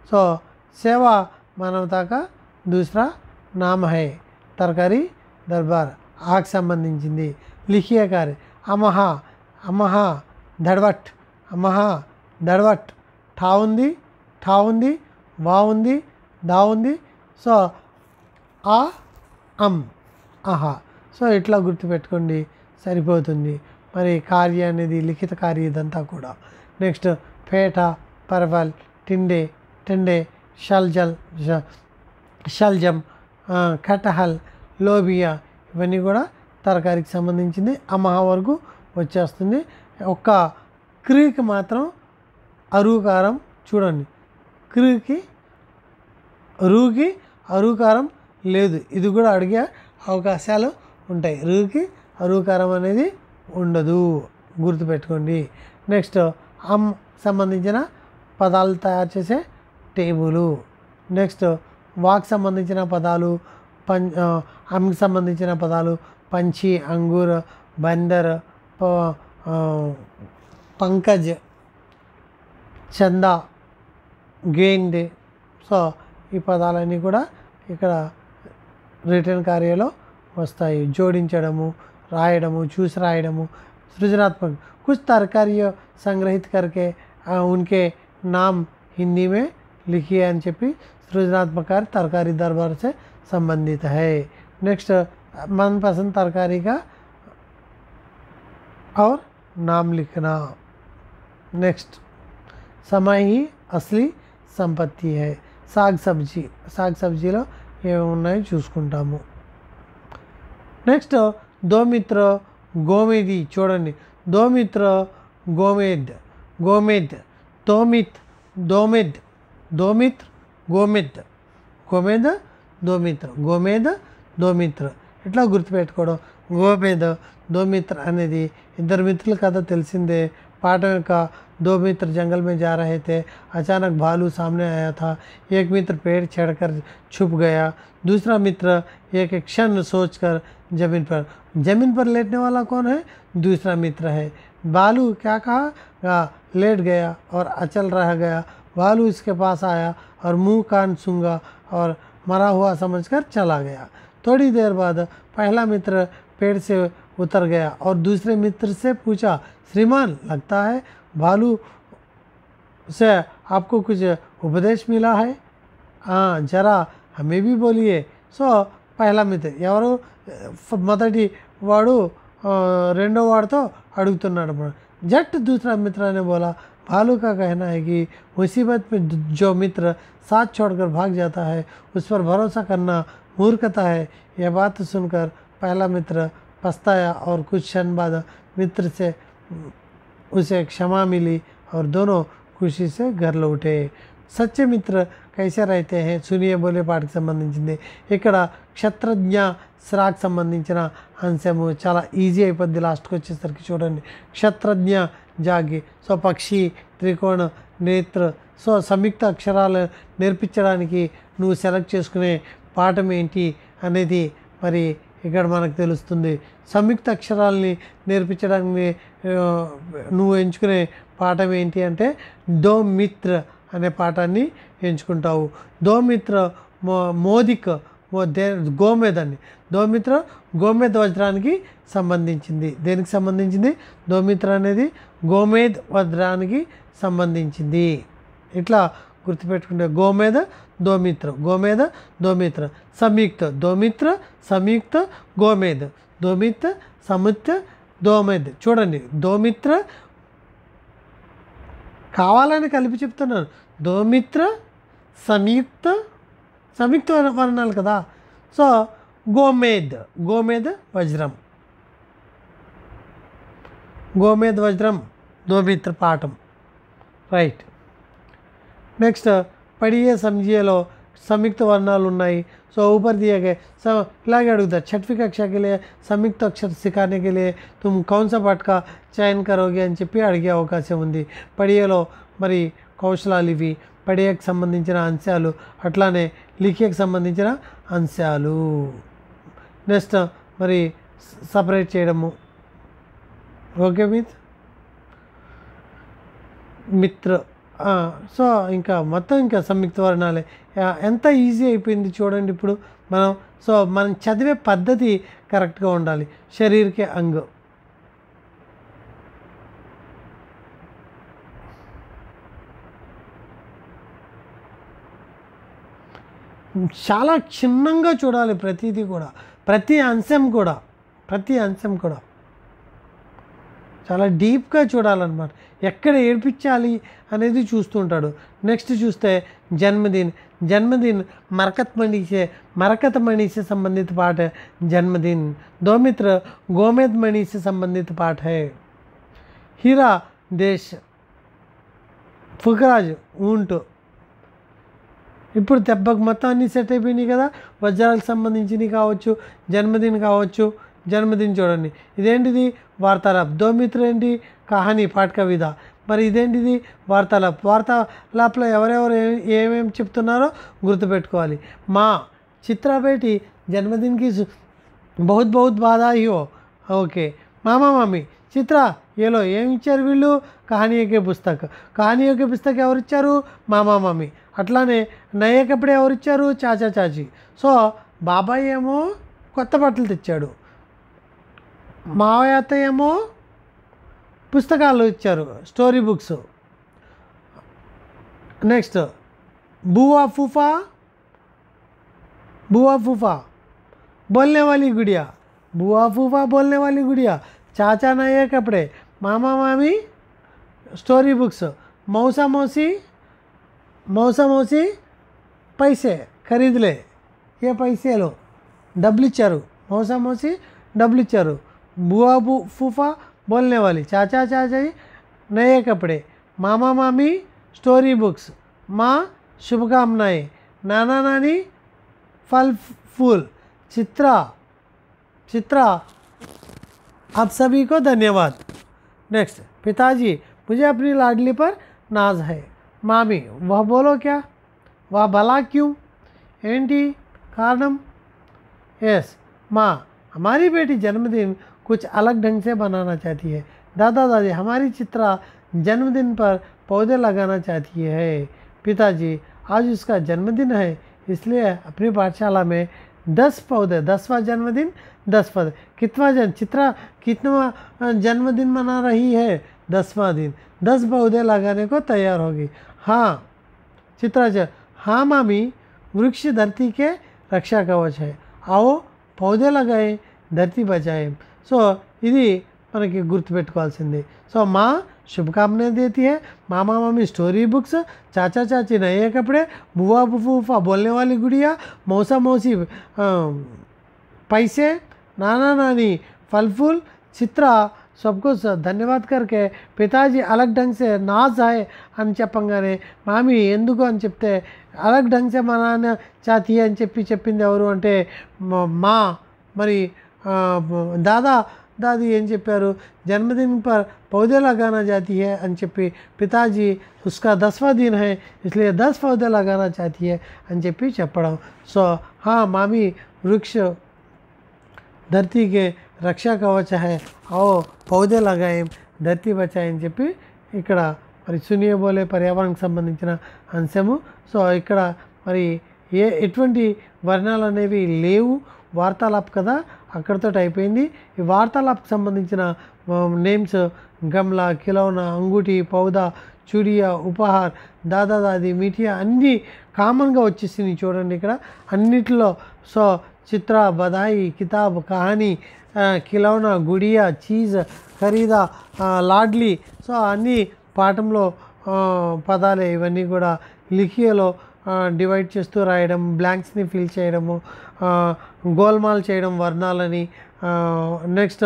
సో సేవా మానవతా కా దూసరా నామ్ హై, తర్కారీ దర్బార్ ఆకు సంబంధించింది. లిఖియ కార్య అమహా, అమహా దడవట్, అమహా దడవట్. ఠా ఉంది, ఠా ఉంది, వా ఉంది, దా ఉంది. సో ఆ ఆహా. సో ఇట్లా గుర్తుపెట్టుకోండి సరిపోతుంది. మరి కార్య అనేది లిఖిత కార్య ఇదంతా కూడా. నెక్స్ట్ పేట, పర్వల్, టిండే, టెండే, షల్జం, కటహల్, లోబియా ఇవన్నీ కూడా తరకారికి సంబంధించింది. అమహా వరకు వచ్చేస్తుంది. ఒక్క క్రీకి మాత్రం అరుకారం చూడండి, రూకి అరుకారం లేదు. ఇది కూడా అడిగే అవకాశాలు ఉంటాయి. రూకి అరుకారం అనేది ఉండదు, గుర్తుపెట్టుకోండి. నెక్స్ట్ సంబంధించిన పదాలు తయారు చేసే టేబులు. నెక్స్ట్ వాక్ సంబంధించిన పదాలు, అంకి సంబంధించిన పదాలు పంచి, అంగూర్, బందర్, పంకజ్, చందా, గేండే. సో ఈ పదాలన్నీ కూడా ఇక్కడ రిటర్న్ కార్యలో వస్తాయి. జోడించడము, రాయడము, చూసి రాయడము. सृजनात्मक कुछ तरकारियों संग्रहित करके उनके नाम हिंदी में लिखिए అని చెప్పి सृजनात्मक कार्य तरकारी दरबार से संबंधित है. नेक्स्ट मनपसंद तरकारी का और नाम लिखना. नेक्स्ट समय ही असली संपत्ति है. साग सब्जीలో ఏమి ఉన్నాయో చూసుకుంటాము. నెక్స్ట్ దోమిత్ర గోమేది చూడండి. దోమిత్ర గోమేద్, గోమేద్, దోమిత్, దోమెద్, దోమిత్ర, గోమెద్, గోమేద్, దోమిత్ర, గోమేద్, దోమిత్ర. ఇట్లా గుర్తుపెట్టుకోవడం. గోమేద్, దోమిత్ర అనేది ఇద్దరు మిత్రుల కథ తెలిసిందే. पाठों का दो मित्र जंगल में जा रहे थे. अचानक भालू सामने आया था. एक मित्र पेड़ चढ़कर छुप गया. दूसरा मित्र एक क्षण सोचकर जमीन पर लेटने वाला कौन है? दूसरा मित्र है. भालू क्या कहा? लेट गया और अचल रह गया. भालू इसके पास आया और मुंह कान सूंघा और मरा हुआ समझकर चला गया. थोड़ी देर बाद पहला मित्र पेड़ से उतर गया और दूसरे मित्र से पूछा, श्रीमान लगता है भालू से आपको कुछ उपदेश मिला है? हाँ जरा हमें भी बोलिए. సో పహలా మిత్ర ఎవరు మొదటి వాడు రెండో వాడితో అడుగుతున్నాడు. జట్ दूसरा मित्र ने बोला, भालू का कहना है कि मुसीबत में जो मित्र साथ छोड़कर भाग जाता है उस पर भरोसा करना मूर्खता है. यह बात सुनकर पहला मित्र पछताया और कुछ क्षण बाद मित्र से उसे क्षमा मिली और दोनों खुशी से घर लौटे. सच्चे मित्र कैसे रहते हैं सुनिए बोले పాటకు సంబంధించింది. ఇక్కడ క్షత్రజ్ఞ శ్రాకు సంబంధించిన అంశము చాలా ఈజీ అయిపోద్ది. లాస్ట్కి వచ్చేసరికి చూడండి. క్షత్రజ్ఞ జాగి. సో పక్షి, త్రికోణ, నేత్ర. సో సంయుక్త అక్షరాలు నేర్పించడానికి నువ్వు సెలెక్ట్ చేసుకునే పాఠం ఏంటి అనేది మరి ఇక్కడ మనకు తెలుస్తుంది. సంయుక్త అక్షరాలని నేర్పించడానికి నువ్వు ఎంచుకునే పాఠం ఏంటి అంటే దో మిత్ర అనే పాఠాన్ని ఎంచుకుంటావు. దోమిత్ర మోదిక్ గోమేద్ అని. దోమిత్ర గోమేద్ వజ్రానికి సంబంధించింది. దేనికి సంబంధించింది? దోమిత్ర అనేది గోమేద్ వజ్రానికి సంబంధించింది. ఇట్లా గుర్తుపెట్టుకుంటే గోమేద్ దోమిత్ర, గోమేద్ దోమిత్ర, సంయుక్త దోమిత్ర, సంయుక్త గోమేద్, దోమిత్ర సముత్ర దోమేద్. చూడండి దోమిత్ర కావాలని కలిపి చెప్తున్నాను. దోమిత్ర సంయుక్త, సంయుక్త వర్ణాలు కదా. సో గోమేద్, గోమేద్ వజ్రం, గోమేద్ వజ్రం దోమిత్ర పాఠం. రైట్. నెక్స్ట్ పడియే సమజియేలో संयुक्त वर्णाలు ఉన్నాయి సో ऊपर दिए गए सब ఇలాగే అడుగుతారు छठवीं कक्षा के लिए संयुक्त अक्षर सिखाने के लिए तुम कौन सा पाठ का चयन करोगे అని చెప్పి అడిగే అవకాశం ఉంది పడియేలో మరి కౌశలాలు ఇవి పడియేకి సంబంధించిన అంశాలు అట్లానే లిఖియకి సంబంధించిన అంశాలు నెక్స్ట్ మరి సపరేట్ చేయడము ఓకే మిత్ర సో ఇంకా మొత్తం ఇంకా సంయుక్త వర్ణాలే ఎంత ఈజీ అయిపోయింది చూడండి ఇప్పుడు మనం సో మనం చదివే పద్ధతి కరెక్ట్గా ఉండాలి శరీరకే అంగ్ చాలా క్షుణ్ణంగా చూడాలి ప్రతిదీ కూడా ప్రతి అంశం కూడా చాలా డీప్గా చూడాలన్నమాట ఎక్కడ ఏడిపించాలి అనేది చూస్తుంటాడు నెక్స్ట్ చూస్తే जन्मदिन मरकत मणि से संबंधित पाठ है जन्मदिन दौमित्र गोमेद मणि से संबंधित पाठ है हीरा देश फुकराज ऊंट ఇప్పుడు దెబ్బకు మొత్తం అన్నీ సెట్ అయిపోయినాయి కదా వజ్రాలకు సంబంధించినవి కావచ్చు జన్మదిన్ చూడండి ఇదేంటిది వార్తాలాప్ దోమిత్ర ఏంటి కహానీ పాఠ కవిత మరి ఇదేంటిది వార్తాలాప్లో ఎవరెవరు ఏమేమి చెప్తున్నారో గుర్తుపెట్టుకోవాలి మా చిత్ర బేటి జన్మదిన్కి बहुत बहुत बधाई हो ఓకే మామా మామీ చిత్ర ఏలో ఏమి ఇచ్చారు వీళ్ళు కహానీయకే పుస్తక్ ఎవరు ఇచ్చారు మామా మామీ అట్లానే నయ్య కప్పుడే ఎవరు ఇచ్చారు చాచా చాచి సో బాబాయ్ ఏమో కొత్త బట్టలు తెచ్చాడు మావయ్య అత్తయ్య ఏమో పుస్తకాలు ఇచ్చారు స్టోరీ బుక్స్ నెక్స్ట్ बुआ फूफा बोलने वाली गुड़िया बुआ फूफा बोलने वाली गुड़िया चाचा नए कपड़े मामा मामी स्टोरी बुक्स मौसा मौसी पैसे खरीद ले ये पैसे लो डब्बल इच्चारू मौसा मौसी डब्बल इच्चारू बुआ फूफा बोलने वाली चाचा चाचाई नए कपड़े मामा मामी स्टोरी बुक्स माँ शुभकामनाएं नाना नानी फल फूल चित्रा आप सभी को धन्यवाद नेक्स्ट पिताजी मुझे अपनी लाडली पर नाज है मामी वह बोलो क्या वह भला क्यों एंटी कारणम यस माँ हमारी बेटी जन्मदिन कुछ अलग ढंग से बनाना चाहती है दादा दादी हमारी चित्रा जन्मदिन पर पौधे लगाना चाहती है पिताजी आज उसका जन्मदिन है इसलिए अपनी पाठशाला में 10 पौधे 10वां जन्मदिन 10 पौधे चित्रा कितवा जन्मदिन मना रही है 10वां दिन 10 पौधे लगाने को तैयार होगी हाँ चित्रा हाँ मामी वृक्ष धरती के रक्षा कवच है आओ पौधे लगाए धरती बचाए సో ఇది మనకి గుర్తుపెట్టుకోవాల్సింది సో మా शुभकामनाएं देती है मामा मामी स्टोरी बुक्स चाचा चाची नए कपड़े बुआ फूफा बोलने वाली गुड़िया मौसा मौसी पैसे नाना नानी फल फूल चित्रा सबको धन्यवाद करके पिताजी अलग ढंग से नाज है అని చెప్పంగానే మామీ ఎందుకు అని చెప్తే अलग ढंग से मनाना चाहती है అని చెప్పింది ఎవరు అంటే మా మరి दादा दादी ఏం చెప్పారు जन्मदिन पर पौधे लगाना चाहती है అని చెప్పి पिताजी उसका 10वां दिन है इसलिए 10 पौधे लगाना चाहती है అని చెప్పడం సో हाँ मामी वृक्ष धरती के रक्षा कवच है आओ पौधे लगाएं धरती बचाएं అని చెప్పి ఇక్కడ మరి సునియే బోలే పర్యావరణకు సంబంధించిన అంశము సో ఇక్కడ మరి ఎటువంటి వర్ణాలు అనేవి లేవు వార్తాలాప్ కదా అక్కడితో అయిపోయింది ఈ వార్తాలాప్కి సంబంధించిన నేమ్స్ గమ్లా ఖిలౌనా అంగూఠి పౌదా చూడియా ఉపహార్ దాదా దాది మీఠియా అన్నీ కామన్గా వచ్చేసింది చూడండి ఇక్కడ అన్నిటిలో సో చిత్ర Badhaai కితాబ్ Kahani ఖిలౌనా Gudiya cheese ఖరీదా loudly so అన్నీ పాఠంలో పదాలే ఇవన్నీ కూడా లిఖియలో డివైడ్ చేస్తూ రాయడం బ్లాంక్స్ని ఫిల్ చేయడము గోల్మాల్ చేయడం వర్ణాలని నెక్స్ట్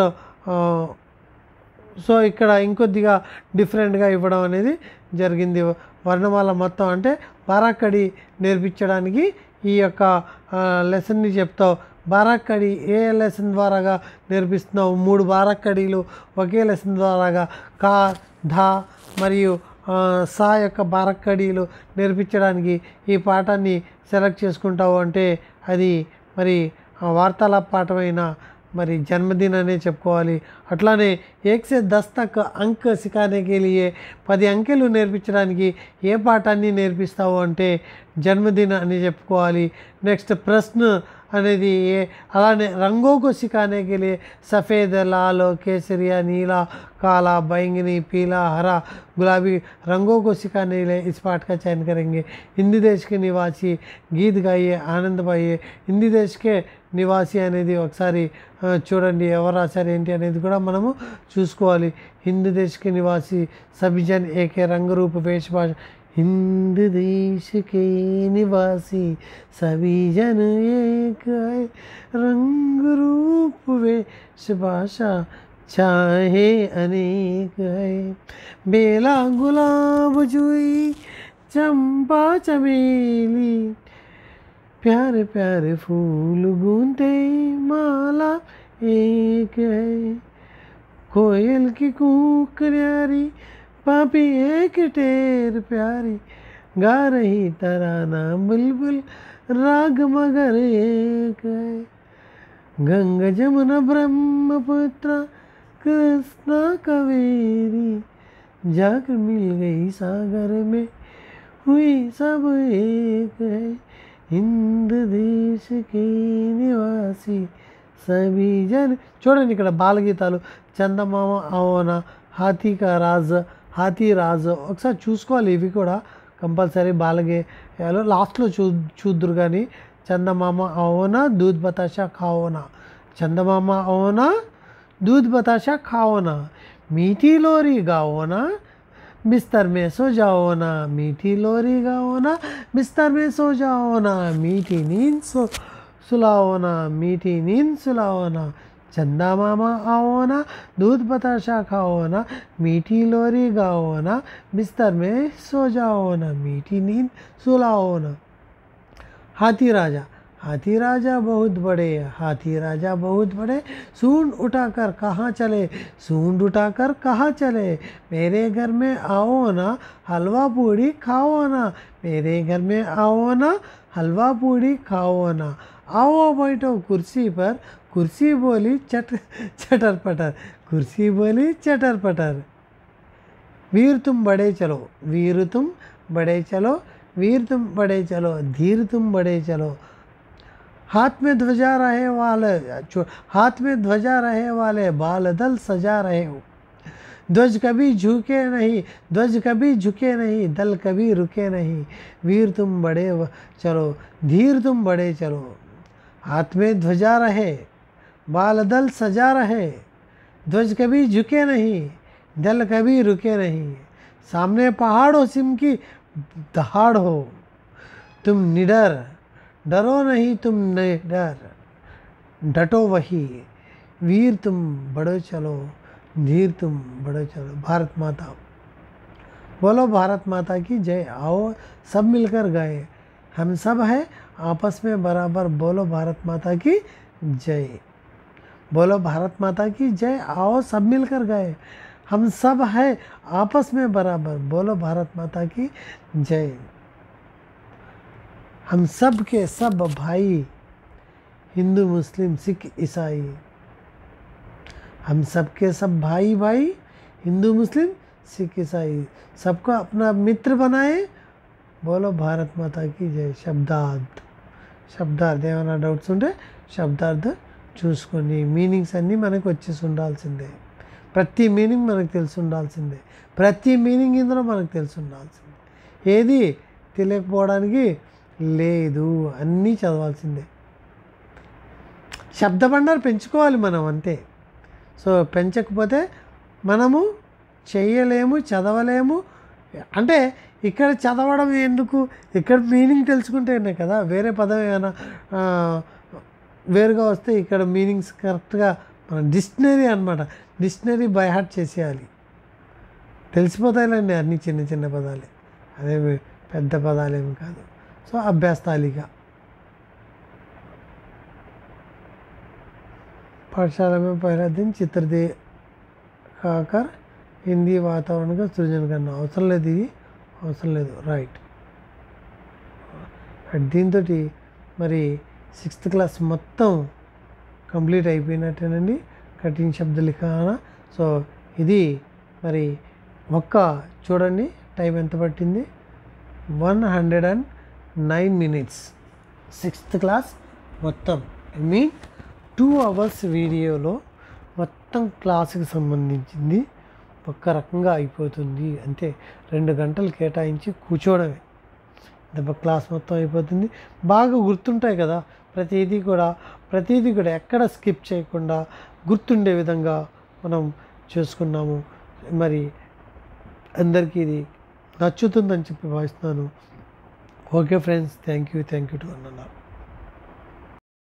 సో ఇక్కడ ఇంకొద్దిగా డిఫరెంట్గా ఇవ్వడం అనేది జరిగింది వర్ణమాల మొత్తం అంటే బారాక్కడి నేర్పించడానికి ఈ యొక్క లెసన్ని చెప్తావు. బారాక్కడి ఏ లెసన్ ద్వారాగా నేర్పిస్తున్నావు? 3 బారాక్కడీలు ఒకే లెసన్ ద్వారాగా కా, ధా మరియు సా యొక్క బారాక్కడీలు నేర్పించడానికి ఈ పాఠాన్ని సెలెక్ట్ చేసుకుంటావు అంటే అది మరి వార్తాలాప పాఠమైన మరి జన్మదిन అనే చెప్పుకోవాలి. అట్లానే 1 से 10 तक అంక్ సిఖానే కే లియే 10 అంకెలు నేర్పించడానికి ఏ పాఠాన్ని నేర్పిస్తావు అంటే జన్మదిन అని చెప్పుకోవాలి. నెక్స్ట్ ప్రశ్న అనేది అలానే రంగోं को सिखाने के लिए सफ़ेद, लाल, केसरिया, नीला, काला, बैंगनी, पीला, हरा, गुलाबी रंगों को सिखाने के लिए इस पाठ का चयन करेंगे. हिंदी देश के निवासी गीत गाइए, आनंद पाइए. हिंदी देश के నివాసి అనేది ఒకసారి చూడండి, ఎవరు రాశారు ఏంటి అనేది కూడా మనము చూసుకోవాలి. హిందూ దేశ్ కే నివాసి సభీ జన్ ఏకే రంగ రూప వేష భాష. हिंद देश के निवासी सभी जन एक है, रंग रूप वेश भाषा चाहे अनेक है. बेला गुलाब जुई चंपा चमेली, प्यारे प्यारे फूल गूंथे माला एक है. कोयल की कूक न्यारी, पापी एक टेर प्यारी, गा रही तराना बुलबुल राग मगर एक है. गंगा जमुना ब्रह्मपुत्र कृष्णा कावेरी, जाकर मिल गई सागर में हुई सब एक है. हिंद देश के निवासी सभी जन. చూడండి ఇక్కడ బాలగీతాలు చందమామ అవన, హాతీ కా రాజ్, హాతీ రాజ్ ఒకసారి చూసుకోవాలి. ఇవి కూడా కంపల్సరీ బాలగేయాలు లాస్ట్లో చూద్దురు కానీ. చందమామ అవన दूध बताशा खाओ ना, చందమామ అవన दूध बताशा खाओ ना, मीठी लोरी गाओ ना, बिस्तर में सो जाओ ना, मीठी लोरी गाओ ना, बिस्तर में सो जाओ ना, मीठी नींद सुलाओ ना, मीठी नींद सुलाओ ना. चंदा मामा आओ ना, दूध बताशा खाओ ना, मीठी लोरी गाओ ना, बिस्तर में सो जाओ ना, मीठी नींद सुलाओ ना. हाथी राजा, हाथी राजा बहुत बड़े, हाथी राजा बहुत बड़े, सूंड उठाकर कहाँ चले, सूंड उठाकर कहाँ चले. मेरे घर में आओ ना, हलवा पूड़ी खाओ ना, मेरे घर में आओ ना, हलवा पूड़ी खाओ ना. आओ बैठो कुर्सी पर, कुर्सी बोली चटर पटर, कुर्सी बोली चटर पटर. वीर तुम बड़े चलो, वीर तुम बड़े चलो, वीर तुम बड़े चलो, धीर तुम बड़े चलो. हाथ में ध्वजा रहे वाले, हाथ में ध्वजा रहे वाले बाल दल सजा रहे हो. ध्वज कभी झुके नहीं, ध्वज कभी झुके नहीं, दल कभी रुके नहीं. वीर तुम बड़े चलो, धीर तुम बड़े चलो. हाथ में ध्वजा रहे, बाल दल सजा रहे, ध्वज कभी झुके नहीं, दल कभी रुके नहीं. सामने पहाड़ हो, सिम की दहाड़ हो, तुम निडर डरो नहीं, तुम निडर डटो वही. वीर तुम बड़े चलो, धीर तुम बड़े चलो. भारत माता बोलो, भारत माता की जय. आओ सब मिलकर गाए, हम सब है आपस में बराबर. बोलो भारत माता की जय, बोलो भारत माता की जय. आओ सब मिलकर गाए, हम सब है आपस में बराबर. बोलो भारत माता की जय. हम सब के सब भाई, हिंदू मुस्लिम सिख ईसाई, हम सब के सब भाई भाई, हिंदू मुस्लिम सिख ईसाई, सबको अपना मित्र बनाए. बोलो भारत माता की जय. శబ్దార్థం ఏమైనా డౌట్స్ ఉంటే శబ్దార్థం చూసుకోండి. మీనింగ్స్ అన్నీ మనకు వచ్చేసి ఉండాల్సిందే, ప్రతి మీనింగ్ మనకు తెలిసి ఉండాల్సిందే, ప్రతి మీనింగ్ ఇందులో మనకు తెలిసి ఉండాల్సిందే. ఏది తెలియకపోవడానికి లేదు, అన్నీ చదవాల్సిందే. శబ్దభండారు పెంచుకోవాలి మనం అంతే. సో పెంచకపోతే మనము చేయలేము, చదవలేము. అంటే ఇక్కడ చదవడం ఎందుకు, ఇక్కడ మీనింగ్ తెలుసుకుంటేనే కదా. వేరే పదం ఏమైనా వేరుగా వస్తే ఇక్కడ మీనింగ్స్ కరెక్ట్గా మన డిక్షనరీ అనమాట, డిక్షనరీ బై హార్ట్ చేసేయాలి. తెలిసిపోతాయిలేండి అన్ని చిన్న చిన్న పదాలే, అదే పెద్ద పదాలేమి కాదు. సో అభ్యాస తాలిక. पाठशाला में पहला दिन चित्र दिखाकर हिंदी वातावरण का सृजन करना. అవసరం లేదు, ఇది అవసరం లేదు. రైట్. దీంతో మరి 6th క్లాస్ మొత్తం కంప్లీట్ అయిపోయినట్టేనండి. కఠిన శబ్ద లిఖాన. సో ఇది మరి చూడండి టైం ఎంత పట్టింది, 109 minutes 6th క్లాస్ మొత్తం. ఐ మీన్ 2 hours వీడియోలో మొత్తం క్లాసుకి సంబంధించింది ఒక్క రకంగా అయిపోతుంది. అంతే, 2 గంటలు కేటాయించి కూర్చోవడమే, దెబ్బ క్లాస్ మొత్తం అయిపోతుంది. బాగా గుర్తుంటాయి కదా, ప్రతిదీ కూడా ఎక్కడ స్కిప్ చేయకుండా గుర్తుండే విధంగా మనం చేసుకున్నాము. మరి అందరికీ ఇది నచ్చుతుందని చెప్పి భావిస్తున్నాను. Okay friends, thank you to అన్న.